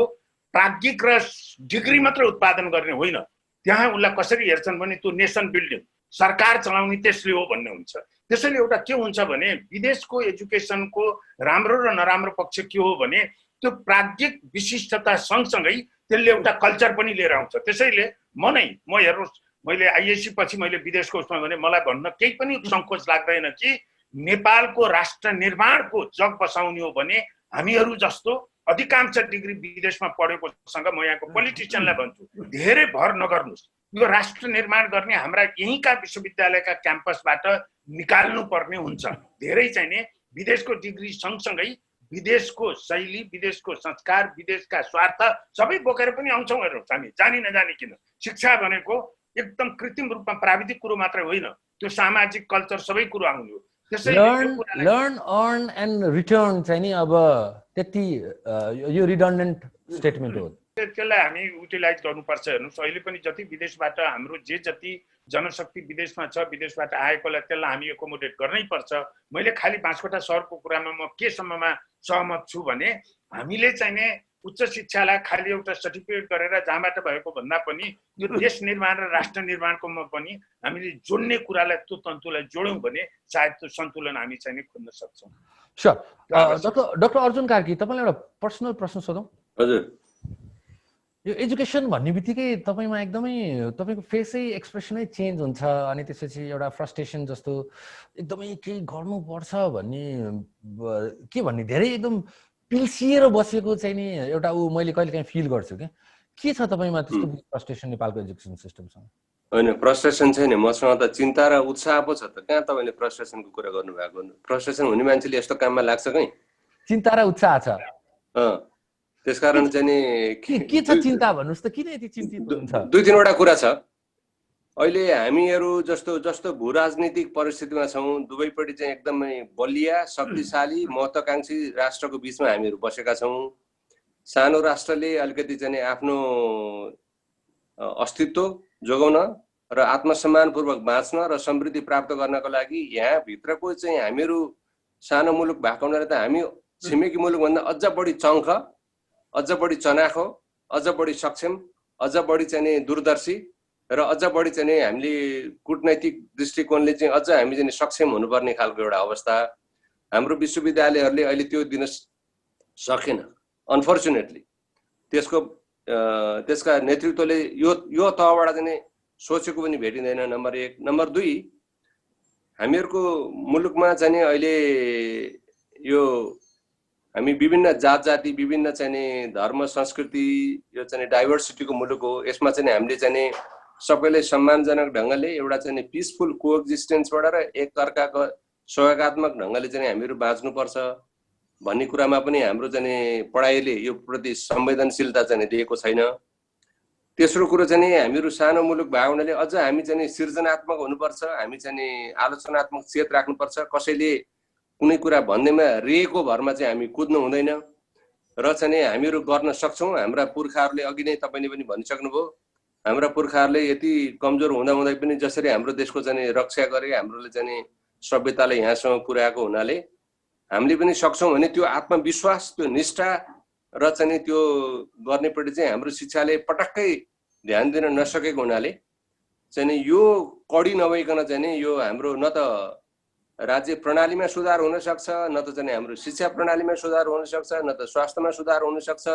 प्राज्ञिक र डिग्री मात्र उत्पादन गर्ने होइन, त्यहाँ उनलाई कसरी हेर्छन् भने त्यो नेसन बिल्डिङ, सरकार चलाउने त्यसले हो भन्ने हुन्छ। त्यसैले एउटा के हुन्छ भने विदेशको एजुकेसनको राम्रो र नराम्रो पक्ष के हो भने त्यो प्राज्ञिक विशिष्टता सँगसँगै त्यसले एउटा कल्चर पनि लिएर आउँछ। त्यसैले म हेर्नुहोस्, मैले आइएससी पछि मैले विदेशको उसमा भने मलाई भन्न केही पनि सङ्कोच लाग्दैन कि नेपालको राष्ट्र निर्माणको जग बसाउने हो भने हामीहरू जस्तो अधिकांश डिग्री विदेशमा पढेकोसँग म यहाँको पोलिटिसियनलाई भन्छु, धेरै भर नगर्नुहोस्। यो राष्ट्र निर्माण गर्ने हाम्रा यहीँका विश्वविद्यालयका क्याम्पसबाट निकाल्नु पर्ने हुन्छ। धेरै चाहिँ नि विदेशको डिग्री सँगसँगै विदेशको शैली, विदेशको संस्कार, विदेशका स्वार्थ सबै बोकेर पनि आउँछौँ हेर्नुहोस् हामी, जानी नजानी किन। शिक्षा भनेको एकदम कृत्रिम रूपमा प्राविधिक कुरो मात्रै होइन, त्यो सामाजिक कल्चर सबै कुरो आउने हो। लर्न अर्न एन्ड रिटर्न चाहिँ नि अब त्यति यो रिडन्डेन्ट स्टेटमेन्ट हो। त्यसलाई हामी युटिलाइज गर्नुपर्छ। हेर्नुहोस् अहिले पनि जति विदेशबाट हाम्रो जे जति जनशक्ति विदेशमा छ, विदेशबाट आएकोलाई त्यसलाई हामी एकोमोडेट गर्नै पर्छ। मैले खालि बाँसकोटा सहरको कुरामा म केसम्ममा सहमत छु भने हामीले चाहिँ नि उच्च शिक्षालाई खालि एउटा सर्टिफिकेट गरेर जहाँबाट भएको भन्दा पनि यो देश निर्माण र राष्ट्र निर्माणकोमा पनि हामीले जोड्ने कुरालाई, त्यो तन्तुलाई जोड्यौँ भने सायद त्यो सन्तुलन हामी चाहिँ नि खोज्न सक्छौँ। स्योर। डाक्टर अर्जुन कार्की, तपाईँलाई एउटा पर्सनल प्रश्न सोधौँ। हजुर। यो एजुकेसन भन्ने बित्तिकै तपाईँमा एकदमै तपाईँको फेसै एक्सप्रेसनै चेन्ज हुन्छ, अनि त्यसपछि एउटा फ्रस्ट्रेसन जस्तो एकदमै केही गर्नुपर्छ भन्ने के भन्ने धेरै एकदम पिल्सिएर बसेको चाहिँ नि एउटा मैले कहिलेकाहीँ फिल गर्छु क्या। के छ तपाईँमा त्यस्तो फ्रस्ट्रेसन नेपालको एजुकेसन सिस्टमसँग? होइन, फ्रस्ट्रेसन छैन मसँग त, चिन्ता र उत्साह पो छ त। कहाँ तपाईँले फ्रस्ट्रेसनको कुरा गर्नुभएको? फ्रस्ट्रेसन हुने मान्छेले यस्तो काममा लाग्छ कहीँ? चिन्ता र उत्साह छ। त्यसकारण चाहिँ नि के छ चिन्ता भन्नुहोस् त, किन यति चिन्तित हुनुहुन्छ? दुई तिनवटा कुरा छ। अहिले हामीहरू जस्तो भू राजनीतिक परिस्थितिमा छौँ, दुवैपट्टि चाहिँ एकदमै बलिया, शक्तिशाली, महत्त्वाकांक्षी राष्ट्रको बिचमा हामीहरू बसेका छौँ। सानो राष्ट्रले अलिकति चाहिँ आफ्नो अस्तित्व जोगाउन र आत्मसम्मानपूर्वक बाँच्न र समृद्धि प्राप्त गर्नको लागि यहाँभित्रको चाहिँ हामीहरू सानो मुलुक भएको हुनाले त हामी छिमेकी मुलुकभन्दा अझ बढी चङ्ख, अझ बढी चनाखो, अझ बढी सक्षम, अझ बढी चाहिँ दूरदर्शी र अझ बढी चाहिँ हामीले कूटनैतिक दृष्टिकोणले चाहिँ अझ हामी चाहिँ सक्षम हुनुपर्ने खालको एउटा अवस्था हाम्रो विश्वविद्यालयहरूले अहिले त्यो दिन सकेन अनफर्चुनेटली। त्यसका नेतृत्वले यो तहबाट चाहिँ सोचेको पनि भेटिँदैन, नम्बर 1। नम्बर 2, हामीहरूको मुलुकमा चाहिँ अहिले यो हामी विभिन्न जात जाति, विभिन्न चाहिँ धर्म संस्कृति, यो चाहिँ डाइभर्सिटीको मुलुक हो। यसमा चाहिँ हामीले चाहिँ सबैले सम्मानजनक ढङ्गले एउटा चाहिँ पिसफुल कोएक्जिस्टेन्सबाट र एकअर्काको सहयोगात्मक ढङ्गले चाहिँ हामीहरू बाँच्नुपर्छ भन्ने कुरामा पनि हाम्रो चाहिँ पढाइले यो प्रति संवेदनशीलता चाहिँ दिएको छैन। तेस्रो कुरो चाहिँ हामीहरू सानो मुलुक भएको हुनाले अझ हामी चाहिँ सृजनात्मक हुनुपर्छ, हामी चाहिँ आलोचनात्मक चेत राख्नुपर्छ। कसैले कुनै कुरा भन्दैमा रेको भरमा चाहिँ हामी कुद्नु हुँदैन र चाहिँ हामीहरू गर्न सक्छौँ। हाम्रा पुर्खाहरूले अघि नै तपाईँले पनि भनिसक्नुभयो, हाम्रा पुर्खाहरूले यति कमजोर हुँदा पनि जसरी हाम्रो देशको चाहिँ रक्षा गरे, हाम्रोले चाहिँ सभ्यताले यहाँसम्म पुर्याएको हुनाले हामीले पनि सक्छौँ भने त्यो आत्मविश्वास, त्यो निष्ठा र चाहिँ त्यो गर्नेपट्टि चाहिँ हाम्रो शिक्षाले पटक्कै ध्यान दिन नसकेको हुनाले चाहिँ यो कडी नभइकन चाहिँ यो हाम्रो न त राज्य प्रणालीमा सुधार हुन सक्छ, न त चाहिँ हाम्रो शिक्षा प्रणालीमा सुधार हुन सक्छ, न त स्वास्थ्यमा सुधार हुन सक्छ।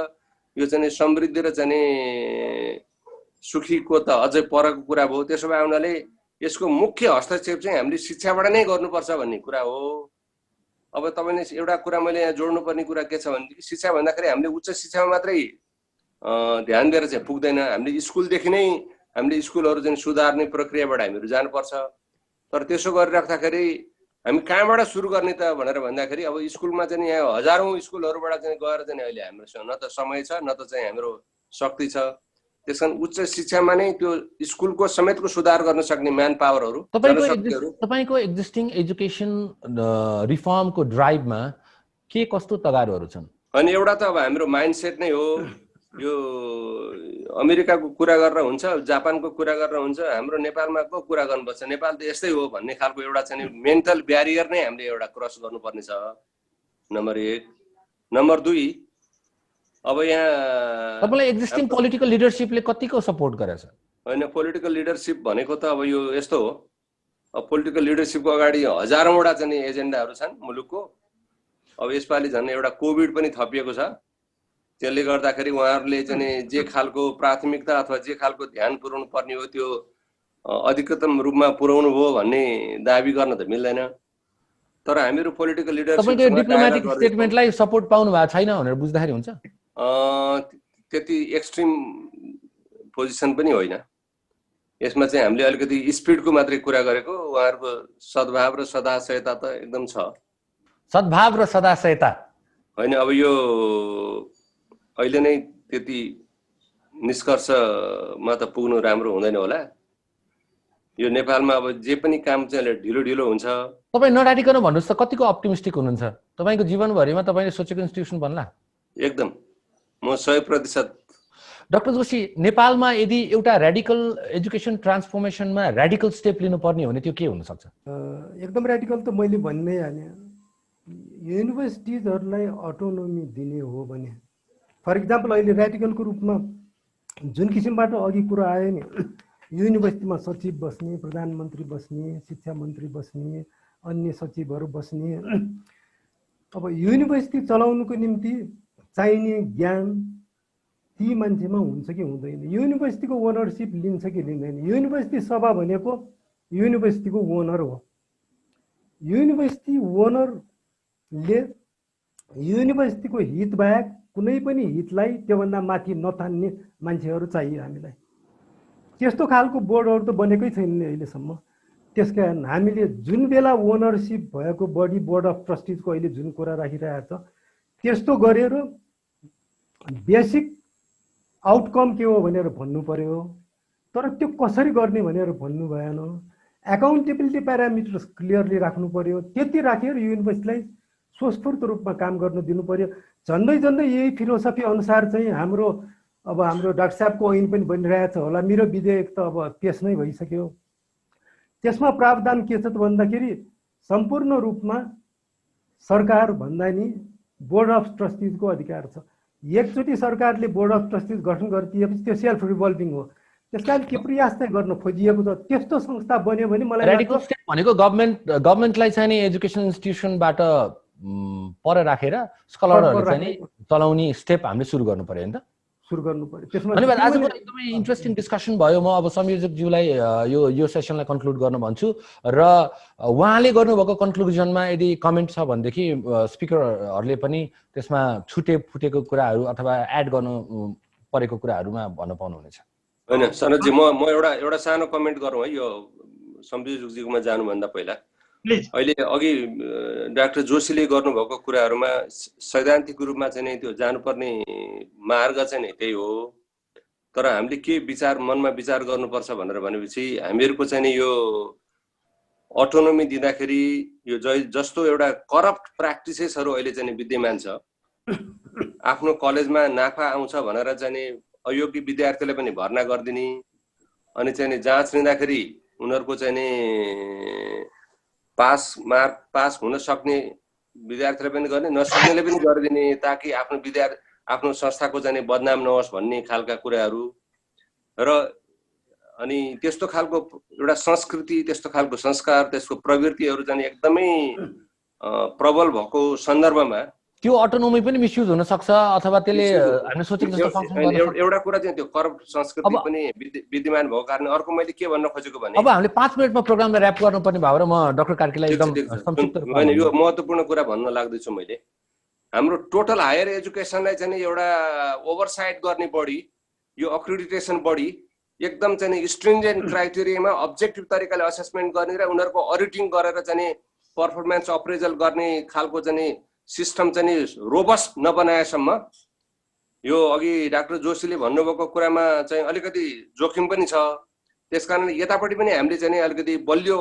यो चाहिँ समृद्धि र चाहिँ सुखीको त अझै परको कुरा भयो। त्यसो भए हुनाले यसको मुख्य हस्तक्षेप चाहिँ हामीले शिक्षाबाट नै गर्नुपर्छ भन्ने कुरा हो। अब तपाईँले एउटा कुरा मैले यहाँ जोड्नुपर्ने कुरा के छ भनेदेखि शिक्षा भन्दाखेरि हामीले उच्च शिक्षामा मात्रै ध्यान दिएर चाहिँ पुग्दैन। हामीले स्कुलदेखि नै हामीले स्कुलहरू चाहिँ सुधार्ने प्रक्रियाबाट हामीहरू जानुपर्छ। तर त्यसो गरिराख्दाखेरि हामी कहाँबाट सुरु गर्ने त भनेर भन्दाखेरि अब स्कुलमा चाहिँ यहाँ हजारौँ स्कुलहरूबाट चाहिँ गएर चाहिँ अहिले हामीहरूसँग न त समय छ, न त चाहिँ हाम्रो शक्ति छ। त्यसकारण उच्च शिक्षामा नै त्यो स्कुलको समेतको सुधार गर्न सक्ने म्यान पावरहरू तपाईँको एक्जिस्टिङ एजुकेसन रिफर्मको ड्राइभमा के कस्तो तगारोहरू छन्? अनि एउटा त अब हाम्रो माइन्डसेट नै हो। यो अमेरिकाको कुरा गरेर हुन्छ, जापानको कुरा गरेर हुन्छ, हाम्रो नेपालमा को कुरा गर्नुपर्छ, नेपाल त यस्तै हो भन्ने खालको एउटा चाहिँ मेन्टल ब्यारियर नै हामीले एउटा क्रस गर्नुपर्ने छ, नम्बर 1। नम्बर 2, अब यहाँ तपाईँलाई एक्जिस्टिङ पोलिटिकल लिडरसिपले कतिको सपोर्ट गरेछ? होइन, पोलिटिकल लिडरसिप भनेको त अब यो यस्तो हो, अब पोलिटिकल लिडरसिपको अगाडि हजारौँवटा चाहिँ एजेन्डाहरू छन् मुलुकको। अब यसपालि झन् एउटा कोभिड पनि थपिएको छ। त्यसले गर्दाखेरि उहाँहरूले चाहिँ जे खालको प्राथमिकता अथवा जे खालको ध्यान पुर्याउनु पर्ने हो त्यो अधिकतम रूपमा पुर्याउनु भयो भन्ने दाबी गर्न त मिल्दैन। तर हामीहरू पोलिटिकल लिडरसिप डिप्लोमेटिक स्टेटमेन्टलाई सपोर्ट पाउनु भएको छैन भनेर बुझ्दाखेरि हुन्छ? त्यति एक्सट्रिम पोजिसन पनि होइन। यसमा चाहिँ हामीले अलिकति स्पिडको मात्रै कुरा गरेको, उहाँहरूको सद्भाव र सदाशयता त एकदम छ। सद्भाव र सदाशयता होइन, अब यो अहिले नै त्यति निष्कर्षमा त पुग्नु राम्रो हुँदैन होला। यो नेपालमा अब जे पनि काम चाहिँ ढिलो ढिलो हुन्छ। तपाईँ नडाटिकन भन्नुहोस् त, कतिको अप्टिमिस्टिक हुनुहुन्छ? तपाईँको जीवनभरिमा तपाईँले सोचेको इन्स्टिट्युसन बन्ला? एकदम, म 100%। डाक्टर जोशी, नेपालमा यदि एउटा र्याडिकल एजुकेसन ट्रान्सफर्मेसनमा र्याडिकल स्टेप लिनुपर्ने हो भने त्यो के हुनसक्छ? एकदम र्याडिकल त मैले भन्नै हालेँ। युनिभर्सिटिजहरूलाई अटोनोमी दिने हो भने, फर इक्जाम्पल अहिले र्याडिकलको रूपमा जुन किसिमबाट अघि कुरा आयो नि, युनिभर्सिटीमा सचिव बस्ने, प्रधानमन्त्री बस्ने, शिक्षा मन्त्री बस्ने, अन्य सचिवहरू बस्ने। अब युनिभर्सिटी चलाउनुको निम्ति चाहिने ज्ञान ती मान्छेमा हुन्छ कि हुँदैन? युनिभर्सिटीको ओनरसिप लिन्छ कि लिँदैन? युनिभर्सिटी सभा भनेको युनिभर्सिटीको ओनर हो। युनिभर्सिटी ओनरले युनिभर्सिटीको हित बाहेक कुनै पनि हितलाई त्योभन्दा माथि नतान्ने मान्छेहरू चाहियो हामीलाई। त्यस्तो खालको बोर्डहरू त बनेकै छैन नि अहिलेसम्म। त्यस कारण हामीले जुन बेला ओनरसिप भएको बडी बोर्ड अफ ट्रस्टिजको अहिले जुन कुरा राखिरहेको छ, त्यस्तो गरेर बेसिक आउटकम के हो भनेर भन्नु पर्यो। तर त्यो कसरी गर्ने भनेर भन्नु भएन। एकाउन्टेबिलिटी प्यारामिटर्स क्लियरली राख्नु पर्यो। त्यति राखेर युनिभर्सिटीलाई स्वस्फूर्त रूपमा काम गर्न दिनु पर्यो। झन्डै झन्डै यही फिलोसफी अनुसार चाहिँ हाम्रो डाक्टर साहबको ऐन पनि बनिरहेको छ होला। मेरो विधेयक त अब पेश नै भइसक्यो। त्यसमा प्रावधान के छ त भन्दाखेरि सम्पूर्ण रूपमा सरकार भन्दा नि बोर्ड अफ ट्रस्टिजको अधिकार छ। एकचोटि सरकारले बोर्ड अफ ट्रस्टिज गठन गरिदिएपछि त्यो सेल्फ रिभल्भिङ हो। त्यसकारण के प्रयास चाहिँ गर्न खोजिएको छ। त्यस्तो संस्था बन्यो भने मलाई र्याडिकल स्टेप भनेको गभर्मेन्टलाई चाहिँ नि एजुकेसन इन्स्टिट्युसनबाट पर राखेर स्कलरहरूले चाहिँ नि चलाउने स्टेप हामीले सुरु गर्नु पर्यो नि त? सुरु गर्नु पर्यो। त्यसमा धन्यवाद। आजको एकदमै इन्ट्रेस्टिङ डिस्कसन भयो। म अब संयोजकज्यूलाई यो सेसनलाई कन्क्लुड गर्न भन्छु र उहाँले गर्नुभएको कन्क्लुजनमा यदि कमेन्ट छ भनेदेखि स्पिकरहरूले पनि त्यसमा फुटेको कुराहरू अथवा एड गर्नु परेको कुराहरूमा भन्न पाउनुहुनेछ। होइन सनतजी, म एउटा सानो कमेन्ट गरौँ है, यो संयोजकजीकोमा जानुभन्दा पहिला। अहिले अघि डाक्टर जोशीले गर्नुभएको कुराहरूमा सैद्धान्तिक रूपमा चाहिँ नि त्यो जानुपर्ने मार्ग चाहिँ नि त्यही हो। तर हामीले के मनमा विचार गर्नुपर्छ भनेर भनेपछि हामीहरूको चाहिँ नि यो अटोनोमी दिँदाखेरि यो जस्तो एउटा करप्ट प्र्याक्टिसेसहरू अहिले चाहिँ विद्यमान छ, आफ्नो कलेजमा नाफा आउँछ भनेर चाहिँ नि अयोग्य विद्यार्थीलाई पनि भर्ना गरिदिने, अनि चाहिँ नि जाँच लिँदाखेरि उनीहरूको चाहिँ नि पास हुन सक्ने विद्यार्थीले पनि गर्ने, नसक्नेले पनि गरिदिने, ताकि आफ्नो संस्थाको चाहिँ बदनाम नहोस् भन्ने खालका कुराहरू। र अनि त्यस्तो खालको एउटा संस्कृति, त्यस्तो खालको संस्कार, त्यसको प्रवृत्तिहरू चाहिँ एकदमै प्रबल भएको सन्दर्भमा त्यो अटोनोमी पनि मिसयुज हुन सक्छ अथवा त्यसले हामी सोचेको जस्तो फङ्सन गर्न सक्छ। एउटा कुरा चाहिँ त्यो करप्ट संस्कृति पनि विद्यमान भएको कारणले। अर्को मैले के भन्न खोजेको भने, अब हामीले 5 मिनेटमा प्रोग्रामलाई र्याप गर्नुपर्ने भयो र म डाक्टर कार्कीलाई एकदम संक्षिप्त रूपमा होइन, यो महत्त्वपूर्ण कुरा भन्न लाग्दैछु मैले। हाम्रो टोटल हायर एजुकेसनलाई चाहिँ एउटा ओभरसाइट गर्ने बडी, यो अक्रेडिटेसन बडी एकदम चाहिँ स्ट्रिन्जेन्ट क्राइटेरियामा अब्जेक्टिभ तरिकाले असेसमेन्ट गर्ने र उनीहरूको अडिटिङ गरेर चाहिँ पर्फर्मेन्स अप्रेजल गर्ने खालको चाहिँ सिस्टम चाहिँ रोबस्ट नबनाएसम्म यो अघि डाक्टर जोशीले भन्नुभएको कुरामा चाहिँ अलिकति जोखिम पनि छ। त्यसकारण यतापट्टि पनि हामीले चाहिँ अलिकति बलियो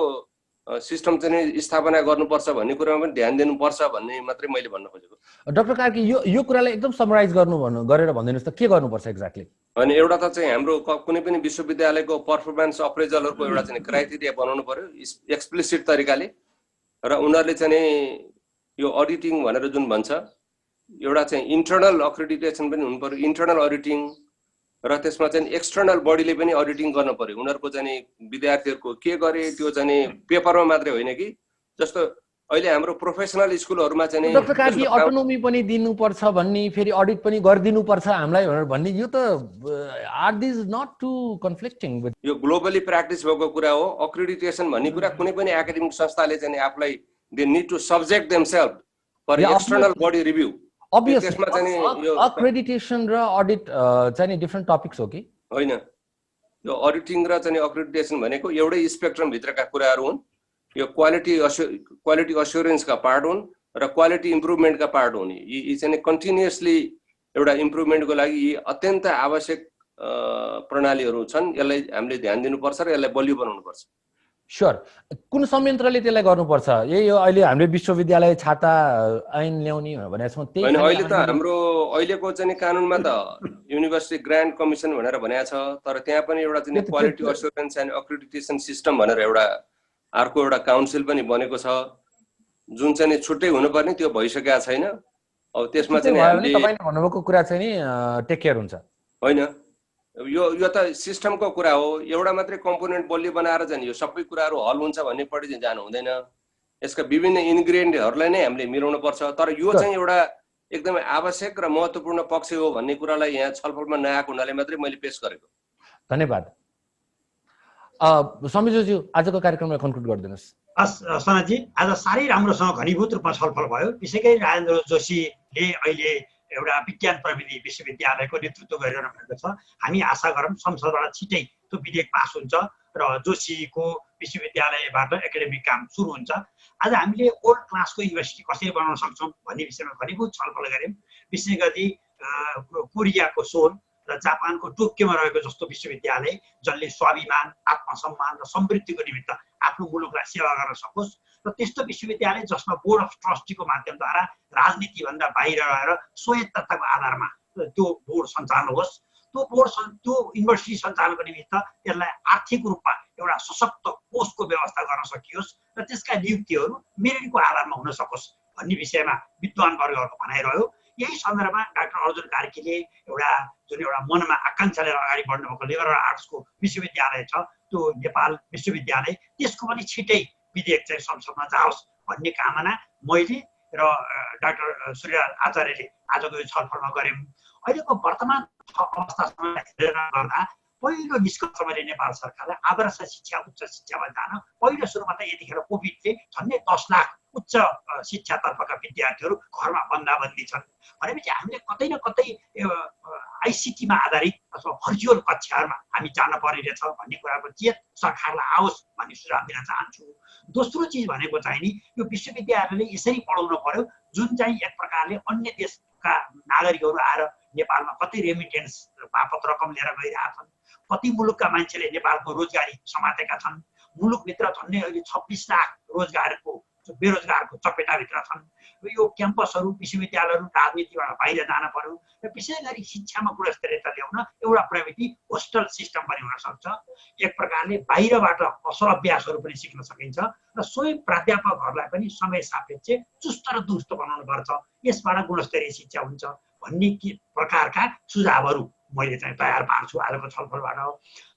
सिस्टम चाहिँ स्थापना गर्नुपर्छ भन्ने कुरामा पनि ध्यान दिनुपर्छ भन्ने मात्रै मैले भन्न खोजेको। डाक्टर कार्की, यो कुरालाई एकदम समराइज गरेर भनिदिनुहोस् त, के गर्नुपर्छ एक्ज्याक्टली? अनि एउटा त चाहिँ हाम्रो कुनै पनि विश्वविद्यालयको पर्फर्मेन्स अप्रेजलहरूको एउटा चाहिँ क्राइटेरिया बनाउनु पर्यो एक्सप्लिसिट तरिकाले, र उनीहरूले चाहिँ यो अडिटिङ भनेर जुन भन्छ, एउटा चाहिँ इन्टर्नल अक्रेडिटेसन पनि हुनु पर्यो, इन्टर्नल अडिटिङ, र त्यसमा चाहिँ एक्सटर्नल बडीले पनि अडिटिङ गर्नु पर्यो। उनीहरूको चाहिँ विद्यार्थीहरूको के गरे त्यो चाहिँ पेपरमा मात्रै होइन कि, जस्तो अहिले हाम्रो प्रोफेसनल स्कुलहरूमा चाहिँ डाक्टर कार्की अटोनोमी पनि दिनुपर्छ भन्ने, फेरि अडिट पनि गरिदिनुपर्छ हामीलाई भनेर भन्ने, यो त are these not two conflicting with? यो ग्लोबली प्र्याक्टिस भएको कुरा हो। अक्रेडिटेसन भन्ने कुरा कुनै पनि एकाडेमिक संस्थाले चाहिँ आफूलाई they need to subject themselves for external body review. Obviously, accreditation र audit चाहिँ नि different topics हो कि होइन? यो अडिटिङ र चाहिँ अक्रेडिटेसन भनेको एउटै स्पेक्ट्रमभित्रका कुराहरू हुन्। यो क्वालिटी अस्योरेन्सका पार्ट हुन् र क्वालिटी इम्प्रुभमेन्टका पार्ट हुन्। यी चाहिँ कन्टिन्युअसली एउटा इम्प्रुभमेन्टको लागि यी अत्यन्त आवश्यक प्रणालीहरू छन्। यसलाई हामीले ध्यान दिनुपर्छ र यसलाई बलियो बनाउनुपर्छ। स्योर। कुन संयन्त्रले त्यसलाई गर्नुपर्छ? यही हो अहिले हामीले विश्वविद्यालय छाता ऐन ल्याउने भनेको छौँ त्यही होइन। अहिले त हाम्रो अहिलेको चाहिँ कानुनमा त युनिभर्सिटी ग्रान्ट कमिसन भनेर भनेको छ, तर त्यहाँ पनि एउटा चाहिँ क्वालिटी अस्योरेन्स एन्ड अक्रेडिटेसन सिस्टम भनेर एउटा अर्को एउटा काउन्सिल पनि बनेको छ, जुन चाहिँ छुट्टै हुनुपर्ने त्यो भइसकेको छैन। अब त्यसमा चाहिँ हामीले तपाईले भन्नुभएको कुरा चाहिँ नि टेक केयर हुन्छ होइन। यो त सिस्टमको कुरा हो। एउटा मात्रै कम्पोनेन्ट बलियो बनाएर चाहिँ यो सबै कुराहरू हल हुन्छ भन्नेपट्टि चाहिँ जानु हुँदैन। यसका विभिन्न इन्ग्रेडियन्टहरूलाई नै हामीले मिलाउनु पर्छ। तर यो चाहिँ एउटा एकदमै आवश्यक र महत्त्वपूर्ण पक्ष हो भन्ने कुरालाई यहाँ छलफलमा नआएको हुनाले मात्रै मैले पेश गरेको। धन्यवाद। समीरज्यू, आजको कार्यक्रमलाई कन्क्लुड गरिदिनुहोस्। सनाजी, आज साह्रै राम्रोसँग घनीभूत रूपमा छलफल भयो। विशेष गरी राजेन्द्र जोशीले अहिले एउटा विज्ञान प्रविधि विश्वविद्यालयको नेतृत्व गरिरहनु भएको छ। हामी आशा गरौँ संसदबाट छिटै त्यो विधेयक पास हुन्छ र जोशीको विश्वविद्यालयबाट एकाडेमिक काम सुरु हुन्छ। आज हामीले वर्ल्ड क्लासको युनिभर्सिटी कसरी बनाउन सक्छौँ भन्ने विषयमा घनीभूत छलफल गऱ्यौँ। विशेष गरी कोरियाको सोल र जापानको टोकियोमा रहेको जस्तो विश्वविद्यालय जसले स्वाभिमान, आत्मसम्मान र समृद्धिको निमित्त आफ्नो मुलुकलाई सेवा गर्न सकोस् र त्यस्तो विश्वविद्यालय जसमा बोर्ड अफ ट्रस्टीको माध्यमद्वारा राजनीतिभन्दा बाहिर रहेर स्वायत्तताको आधारमा त्यो बोर्ड सञ्चालन होस्। त्यो युनिभर्सिटी सञ्चालनको निमित्त त्यसलाई आर्थिक रूपमा एउटा सशक्त कोषको व्यवस्था गर्न सकियोस् र त्यसका नियुक्तिहरू मेरिटको आधारमा हुन सकोस् भन्ने विषयमा विद्वान वर्गहरूको भनाइरह्यो। यही सन्दर्भमा डाक्टर अर्जुन कार्कीले जुन एउटा मनमा आकाङ्क्षा लिएर अगाडि बढ्नुभएको लिबरल आर्ट्सको विश्वविद्यालय छ, त्यो नेपाल विश्वविद्यालय, त्यसको पनि छिटै विधेयक चाहिँ संसदमा जाओस् भन्ने कामना मैले र डाक्टर सूर्यराज आचार्यले आजको यो छलफलमा गऱ्यौँ। अहिलेको वर्तमान अवस्थासँग हेरेर गर्दा पहिलो निष्कर्ष मैले नेपाल सरकारलाई आदर्श शिक्षा, उच्च शिक्षामा जान पहिलो सुरुमा त यतिखेर कोभिडले झन्डै 10 लाख उच्च शिक्षातर्फका विद्यार्थीहरू घरमा बन्दाबन्दी छन् भनेपछि हामीले कतै न कतै आइसिटीमा आधारित अथवा भर्चुअल कक्षाहरूमा हामी जान परिरहेछ भन्ने कुराको चेत सरकारलाई आओस् भन्ने सुझाव दिन चाहन्छु। दोस्रो चिज भनेको चाहिँ नि यो विश्वविद्यालयले यसरी पढाउनु पर्यो जुन चाहिँ एक प्रकारले अन्य देशका नागरिकहरू आएर नेपालमा कतै रेमिटेन्स बापत रकम लिएर गइरहेछन्, कति मुलुकका मान्छेले नेपालको रोजगारी समातेका छन्। मुलुकभित्र झन्डै अहिले 26 लाख बेरोजगारको चपेटाभित्र छन्। यो क्याम्पसहरू, विश्वविद्यालयहरू राजनीतिबाट बाहिर जान पर्यो र विशेष गरी शिक्षामा गुणस्तरीयता ल्याउन एउटा प्रविधि होस्टल सिस्टम पनि हुन सक्छ। एक प्रकारले बाहिरबाट असल अभ्यासहरू पनि सिक्न सकिन्छ र स्वयं प्राध्यापकहरूलाई पनि समय सापेक्ष चुस्त र दुरुस्त बनाउनु पर्छ। यसबाट गुणस्तरीय शिक्षा हुन्छ भन्ने प्रकारका सुझावहरू मैले चाहिँ तयार पार्छु आजको छलफलबाट।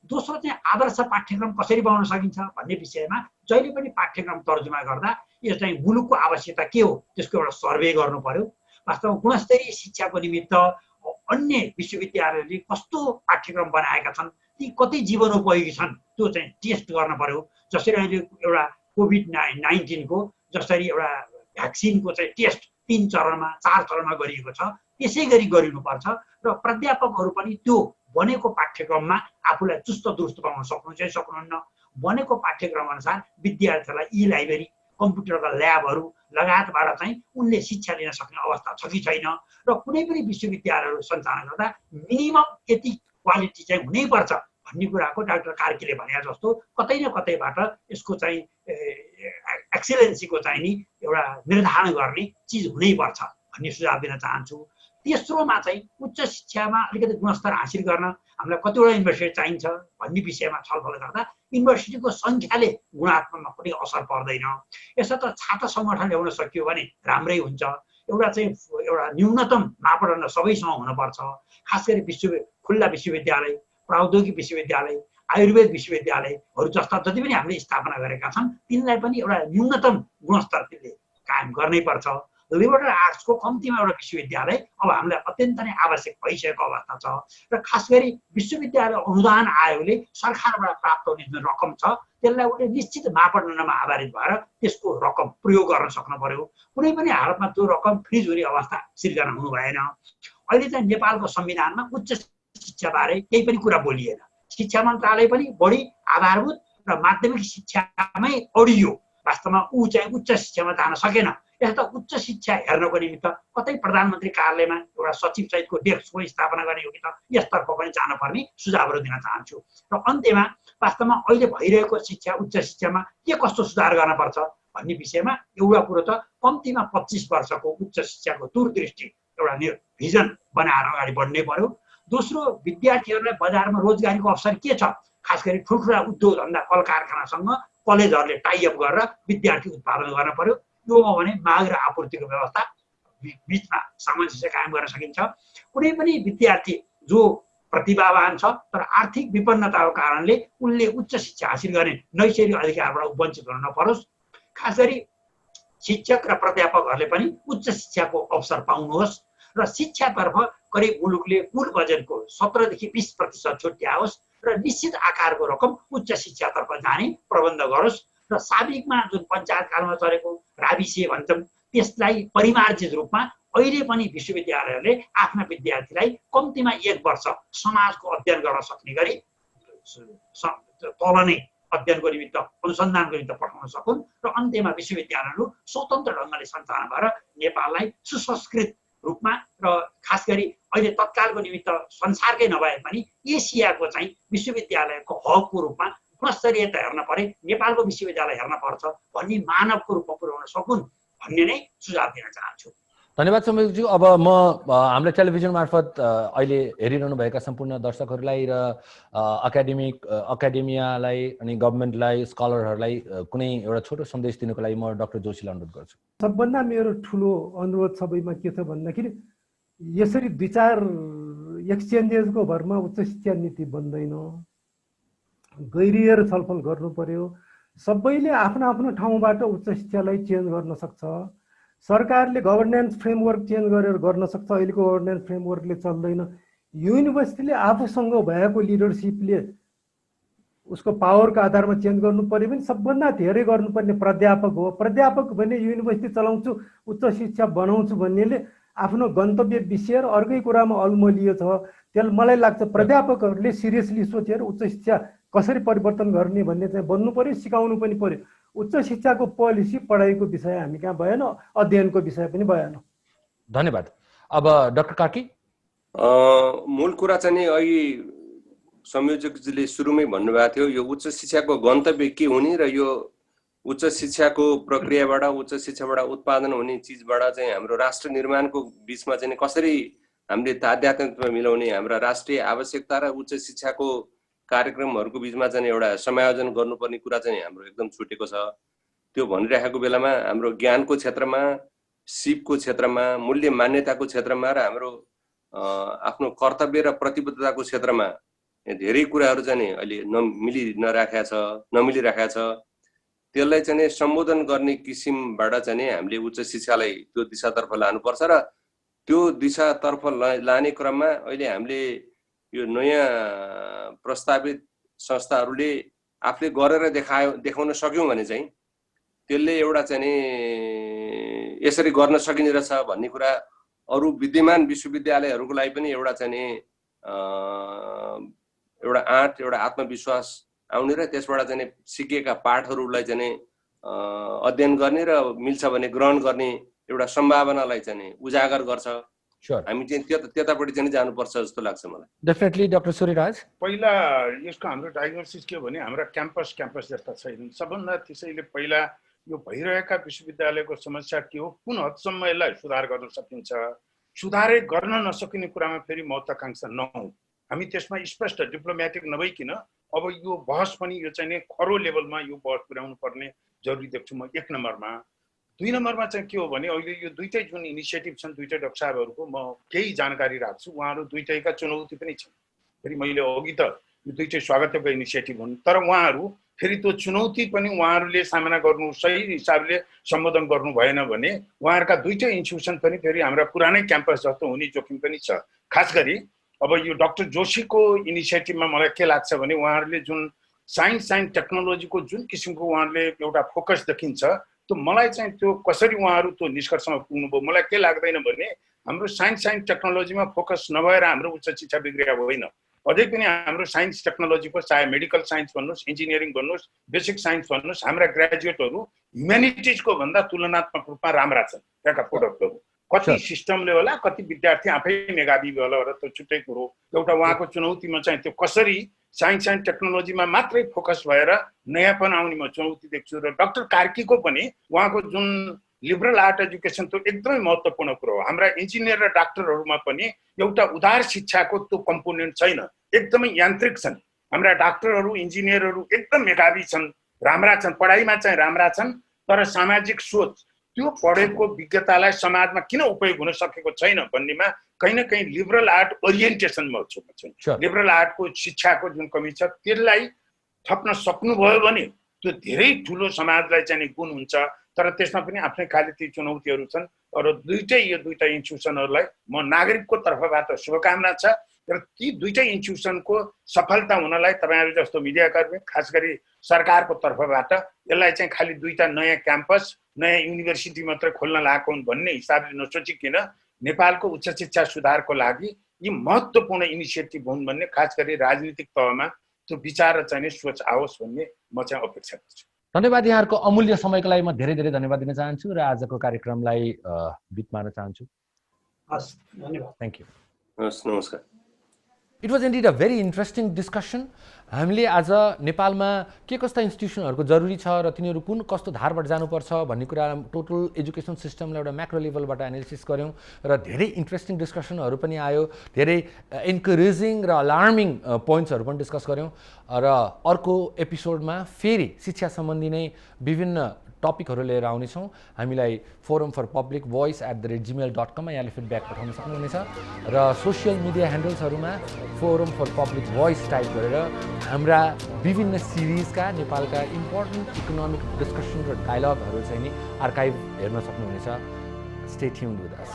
दोस्रो चाहिँ आदर्श पाठ्यक्रम कसरी बनाउन सकिन्छ भन्ने विषयमा जहिले पनि पाठ्यक्रम तर्जुमा गर्दा यो चाहिँ मुलुकको आवश्यकता के हो त्यसको एउटा सर्वे गर्नु पर्यो। वास्तवमा गुणस्तरीय शिक्षाको निमित्त अन्य विश्वविद्यालयले कस्तो पाठ्यक्रम बनाएका छन्, ती कति जीवनोपयोगी छन् त्यो चाहिँ टेस्ट गर्न पर्यो। जसरी अहिले एउटा कोभिड-19 को जसरी एउटा भ्याक्सिनको चाहिँ टेस्ट 3 चरणमा 4 चरणमा गरिएको छ त्यसै गरी गरिनुपर्छ र प्राध्यापकहरू पनि त्यो बनेको पाठ्यक्रममा आफूलाई चुस्त दुरुस्त बनाउन सक्नुहुन्छ सक्नुहुन्न। बनेको पाठ्यक्रम अनुसार विद्यार्थीहरूलाई ई लाइब्रेरी, कम्प्युटरका ल्याबहरू लगायतबाट चाहिँ उनले शिक्षा लिन सक्ने अवस्था छ कि छैन र कुनै पनि विश्वविद्यालयहरू सञ्चालन गर्दा मिनिमम यति क्वालिटी चाहिँ हुनैपर्छ भन्ने कुराको डाक्टर कार्कीले भने जस्तो कतै न कतैबाट यसको चाहिँ एक्सेलेन्सीको चाहिँ नि एउटा निर्धारण गर्ने चिज हुनैपर्छ भन्ने सुझाव दिन चाहन्छु। तेस्रोमा चाहिँ उच्च शिक्षामा अलिकति गुणस्तर हासिल गर्न हामीलाई कतिवटा युनिभर्सिटी चाहिन्छ भन्ने विषयमा छलफल गर्दा युनिभर्सिटीको सङ्ख्याले गुणात्मकमा कुनै असर पर्दैन। यसो त छात्र सङ्गठन ल्याउन सकियो भने राम्रै हुन्छ। एउटा न्यूनतम मापदण्ड सबैसँग हुनुपर्छ। खास गरी खुल्ला विश्वविद्यालय, प्रौद्योगिक विश्वविद्यालय, आयुर्वेद विश्वविद्यालयहरू जस्ता जति पनि हामीले स्थापना गरेका छन् तिनलाई पनि एउटा न्यूनतम गुणस्तर तिनले कायम गर्नै पर्छ। लिबरल आर्ट्सको कम्तीमा एउटा विश्वविद्यालय अब हामीलाई अत्यन्त नै आवश्यक भइसकेको अवस्था छ र खास गरी विश्वविद्यालय अनुदान आयोगले सरकारबाट प्राप्त हुने जुन रकम छ त्यसलाई उसले निश्चित मापदण्डमा आधारित भएर त्यसको रकम प्रयोग गर्न सक्नु पर्यो। कुनै पनि हालतमा त्यो रकम फ्रिज हुने अवस्था सिर्जना हुनु भएन। अहिले चाहिँ नेपालको संविधानमा उच्च शिक्षाबारे केही पनि कुरा बोलिएन। शिक्षा मन्त्रालय पनि बढी आधारभूत र माध्यमिक शिक्षामै अडियो। वास्तवमा ऊ चाहिँ उच्च शिक्षामा जान सकेन। यसो त उच्च शिक्षा हेर्नको निमित्त कतै प्रधानमन्त्री कार्यालयमा एउटा सचिव सहितको डेस्कको स्थापना गर्ने हो कि त यसतर्फ पनि जानुपर्ने सुझावहरू दिन चाहन्छु। र अन्त्यमा वास्तवमा अहिले भइरहेको शिक्षा उच्च शिक्षामा के कस्तो सुधार गर्न पर्छ भन्ने विषयमा एउटा कुरो त कम्तीमा 25 वर्षको उच्च शिक्षाको दूरदृष्टि एउटा भिजन बनाएर अगाडि बढ्नै पर्यो। दोस्रो, विद्यार्थीहरूलाई बजारमा रोजगारीको अवसर के छ, खास गरी ठुल्ठुला उद्योग धन्दा कल कारखानासँग कलेजहरूले टाइअप गरेर विद्यार्थी उत्पादन गर्न पर्यो। यो हो भने माग र आपूर्तिको व्यवस्था बिचमा सामञ्जस्य कायम गर्न सकिन्छ। कुनै पनि विद्यार्थी जो प्रतिभावान छ तर आर्थिक विपन्नताको कारणले उनले उच्च शिक्षा हासिल गर्ने नैसर्गिक अधिकारबाट वञ्चित हुन नपरोस्। खास गरी शिक्षक र प्राध्यापकहरूले पनि उच्च शिक्षाको अवसर पाउनुहोस् र शिक्षातर्फ करिब मुलुकले कुल बजेटको 17 देखि 20% छुट्याओस् र निश्चित आकारको रकम उच्च शिक्षातर्फ जाने प्रबन्ध गरोस् र साबिकमा जुन पञ्चायत कालमा चलेको राबिसे भन्छौँ त्यसलाई परिमार्जित रूपमा अहिले पनि विश्वविद्यालयहरूले आफ्ना विद्यार्थीलाई कम्तीमा 1 वर्ष समाजको अध्ययन गर्न सक्ने गरी तल नै अध्ययनको निमित्त अनुसन्धानको निमित्त पठाउन सकुन् र अन्त्यमा विश्वविद्यालयहरू स्वतन्त्र ढङ्गले सञ्चालन भएर नेपाललाई सुसंस्कृत रूपमा र खास गरी अहिले तत्कालको निमित्त संसारकै नभए पनि एसियाको चाहिँ विश्वविद्यालयको हबको रूपमा गुणस्तरीयता हेर्न परे नेपालको विश्वविद्यालय हेर्न पर्छ भन्ने मानवको रूपमा पुर्याउन सकुन् भन्ने नै सुझाव दिन चाहन्छु। धन्यवाद सम्मेकज्यू। अब म हाम्रो टेलिभिजन मार्फत अहिले हेरिरहनु भएका सम्पूर्ण दर्शकहरूलाई र अकाडेमियालाई अनि गभर्मेन्टलाई स्कलरहरूलाई कुनै एउटा छोटो सन्देश दिनुको लागि म डाक्टर जोशीलाई अनुरोध गर्छु। सबभन्दा मेरो ठुलो अनुरोध सबैमा के छ भन्दाखेरि यसरी विचार एक्सचेन्जेसको भरमा उच्च शिक्षा नीति बन्दैन। गहिरिएर छलफल गर्नु पर्यो। सबैले आफ्नो आफ्नो ठाउँबाट उच्च शिक्षालाई चेन्ज गर्न सक्छ। सरकारले गभर्नेन्स फ्रेमवर्क चेन्ज गरेर गर्न सक्छ। अहिलेको गभर्नेन्स फ्रेमवर्कले चल्दैन। युनिभर्सिटीले आफूसँग भएको लिडरसिपले उसको पावरको आधारमा चेन्ज गर्नु पर्यो भने सबभन्दा धेरै गर्नुपर्ने प्राध्यापक हो। प्राध्यापक भने युनिभर्सिटी चलाउँछु उच्च शिक्षा बनाउँछु भन्नेले आफ्नो गन्तव्य बिर्सिएर अर्कै कुरामा अल्मलियो छ। त्यसले मलाई लाग्छ प्राध्यापकहरूले सिरियसली सोचेर उच्च शिक्षा कसरी परिवर्तन गर्ने भन्ने चाहिँ बन्नु पर्यो, सिकाउनु पनि पर्यो। उच्च शिक्षाको पोलिसी पढाइको विषय हामी कहाँ भएन, अध्ययनको विषय पनि भएन। धन्यवाद। अब डाक्टर कार्की, मूल कुरा चाहिँ नि अघि संयोजकजीले सुरुमै भन्नुभएको थियो, यो उच्च शिक्षाको गन्तव्य के हुने र यो उच्च शिक्षाको प्रक्रियाबाट उच्च शिक्षाबाट उत्पादन हुने चिजबाट चाहिँ हाम्रो राष्ट्र निर्माणको बिचमा चाहिँ कसरी हामीले तादात्म्यता मिलाउने, हाम्रा राष्ट्रिय आवश्यकता र उच्च शिक्षाको कार्यक्रमहरूको बिचमा चाहिँ एउटा समायोजन गर्नुपर्ने कुरा चाहिँ हाम्रो एकदम छुटेको छ। त्यो भनिरहेको बेलामा हाम्रो ज्ञानको क्षेत्रमा, सिपको क्षेत्रमा, मूल्य मान्यताको क्षेत्रमा र हाम्रो आफ्नो कर्तव्य र प्रतिबद्धताको क्षेत्रमा धेरै कुराहरू चाहिँ अहिले नमिलिराखेको छ। त्यसलाई चाहिँ सम्बोधन गर्ने किसिमबाट चाहिँ हामीले उच्च शिक्षालाई त्यो दिशातर्फ लानुपर्छ र त्यो दिशातर्फ लाने क्रममा अहिले हामीले यो नयाँ प्रस्तावित संस्थाहरूले आफूले गरेर देखाउन सक्यौँ भने चाहिँ त्यसले एउटा चाहिँ नि यसरी गर्न सकिने रहेछ भन्ने कुरा अरू विद्यमान विश्वविद्यालयहरूको लागि पनि एउटा चाहिँ नि एउटा आँट, एउटा आत्मविश्वास आउने र त्यसबाट चाहिँ सिकेका पाठहरूलाई चाहिँ अध्ययन गर्ने र मिल्छ भने ग्रहण गर्ने एउटा सम्भावनालाई चाहिँ उजागर गर्छ। हामी चाहिँ त्यतापट्टि चाहिँ जानुपर्छ जस्तो लाग्छ मलाई। Definitely doctor Suryaraj. पहिला यसको हाम्रो डायग्नोसिस के हो भने हाम्रा क्याम्पस जस्ता छैनन्। सबभन्दा त्यसैले पहिला यो भइरहेका विश्वविद्यालयको समस्या के हो, कुन हदसम्म यसलाई सुधार गर्न सकिन्छ, सुधारै गर्न नसकिने कुरामा फेरि महत्त्वाकांक्षा नहौँ। हामी त्यसमा स्पष्ट डिप्लोमेटिक नभइकन अब यो बहस पनि यो चाहिँ खरो लेभलमा यो बहस पुर्याउनु पर्ने जरुरी देख्छु म 1 नम्बरमा। 2 नम्बरमा चाहिँ के हो भने अहिले यो दुईटै जुन इनिसिएटिभ छन् दुईटै डाक्टर साहबहरूको म केही जानकारी राख्छु। उहाँहरू दुईटैका चुनौती पनि छन्। फेरि मैले अघि त यो दुईटै स्वागतको इनिसिएटिभ हुन्, तर उहाँहरू फेरि त्यो चुनौती पनि उहाँहरूले सामना गर्नु सही हिसाबले सम्बोधन गर्नु भएन भने उहाँहरूका दुईटै इन्स्टिट्युसन पनि फेरि हाम्रा पुरानै क्याम्पस जस्तो हुने जोखिम पनि छ। खास गरी अब यो डाक्टर जोशीको इनिसिएटिभमा मलाई के लाग्छ भने उहाँहरूले जुन साइन्स एन्ड टेक्नोलोजीको जुन किसिमको उहाँहरूले एउटा फोकस देखिन्छ, त्यो मलाई चाहिँ त्यो कसरी उहाँहरू त्यो निष्कर्षमा पुग्नुभयो मलाई के लाग्दैन भने हाम्रो साइन्स एन्ड टेक्नोलोजीमा फोकस नभएर हाम्रो उच्च शिक्षा बिग्रिया होइन। अझै पनि हाम्रो साइन्स टेक्नोलोजीको चाहे मेडिकल साइन्स भन्नुहोस्, इन्जिनियरिङ भन्नुहोस्, बेसिक साइन्स भन्नुहोस्, हाम्रा ग्रेजुएटहरू ह्युम्यानिटिजको भन्दा तुलनात्मक रूपमा राम्रा छन्। त्यहाँका प्रोडक्टहरू कति सिस्टमले होला, कति विद्यार्थी आफै मेधावी होला र त्यो छुट्टै कुरो। एउटा उहाँको चुनौतीमा चाहिँ त्यो कसरी साइन्स एन्ड टेक्नोलोजीमा मात्रै फोकस भएर नयाँपन आउने म चुनौती देख्छु। र डाक्टर कार्कीको पनि उहाँको जुन लिबरल आर्ट एजुकेसन त्यो एकदमै महत्त्वपूर्ण कुरो हो। हाम्रा इन्जिनियर र डाक्टरहरूमा पनि एउटा उदार शिक्षाको त्यो कम्पोनेन्ट छैन, एकदमै यान्त्रिक छन्। हाम्रा डाक्टरहरू इन्जिनियरहरू एकदम मेधावी छन्, राम्रा छन्, पढाइमा चाहिँ राम्रा छन्, तर सामाजिक सोच त्यो पढेको विज्ञतालाई समाजमा किन उपयोग हुन सकेको छैन भन्नेमा कहीँ न कहीँ लिबरल आर्ट ओरिएन्टेसनमा छु म चाहिँ। लिबरल आर्टको शिक्षाको जुन कमी छ त्यसलाई थप्न सक्नुभयो भने त्यो धेरै ठुलो समाजलाई चाहिँ गुण हुन्छ। तर त्यसमा पनि आफ्नै खाली ती चुनौतीहरू छन्। र यो दुईटा इन्स्टिट्युसनहरूलाई म नागरिकको तर्फबाट शुभकामना छ। र ती दुईटै इन्स्टिट्युसनको सफलता हुनलाई तपाईँहरू जस्तो मिडियाकर्मी, खास गरी सरकारको तर्फबाट यसलाई चाहिँ खालि दुईटा नयाँ क्याम्पस, नयाँ युनिभर्सिटी मात्रै खोल्न लागेको हुन् भन्ने हिसाबले नसोचिकन नेपालको उच्च शिक्षा सुधारको लागि यी महत्त्वपूर्ण इनिसिएटिभ हुन् भन्ने, खास गरी राजनीतिक तहमा त्यो विचार चाहिँ सोच आओस् भन्ने म चाहिँ अपेक्षा गर्छु। धन्यवाद। यहाँहरूको अमूल्य समयको लागि म धेरै धेरै धन्यवाद दिन चाहन्छु र आजको कार्यक्रमलाई बिट मार्न चाहन्छु। हस्, धन्यवाद। Thank you. हस्, नमस्कार। It was indeed a very interesting discussion. हामीले आज नेपालमा के कस्ता इन्स्टिट्युसनहरूको जरुरी छ र तिनीहरू कुन कस्तो धारबाट जानुपर्छ भन्ने कुरा टोटल एजुकेसन सिस्टमलाई एउटा म्याक्रो लेभलबाट एनालिसिस गऱ्यौँ र धेरै इन्ट्रेस्टिङ डिस्कसनहरू पनि आयो, धेरै इन्करेजिङ र अलार्मिङ पोइन्ट्सहरू पनि डिस्कस गऱ्यौँ। र अर्को एपिसोडमा फेरि शिक्षा सम्बन्धी नै विभिन्न टपिकहरू लिएर आउनेछौँ। हामीलाई forumforpublicvoice@gmail.com यहाँले फिडब्याक पठाउन सक्नुहुनेछ र सोसियल मिडिया ह्यान्डल्सहरूमा forum for public voice type गरेर हाम्रा विभिन्न सिरिजका नेपालका इम्पोर्टेन्ट इकोनोमिक डिस्कसन र डायलगहरू चाहिँ नि आर्काइभ हेर्न सक्नुहुनेछ। Stay tuned with us.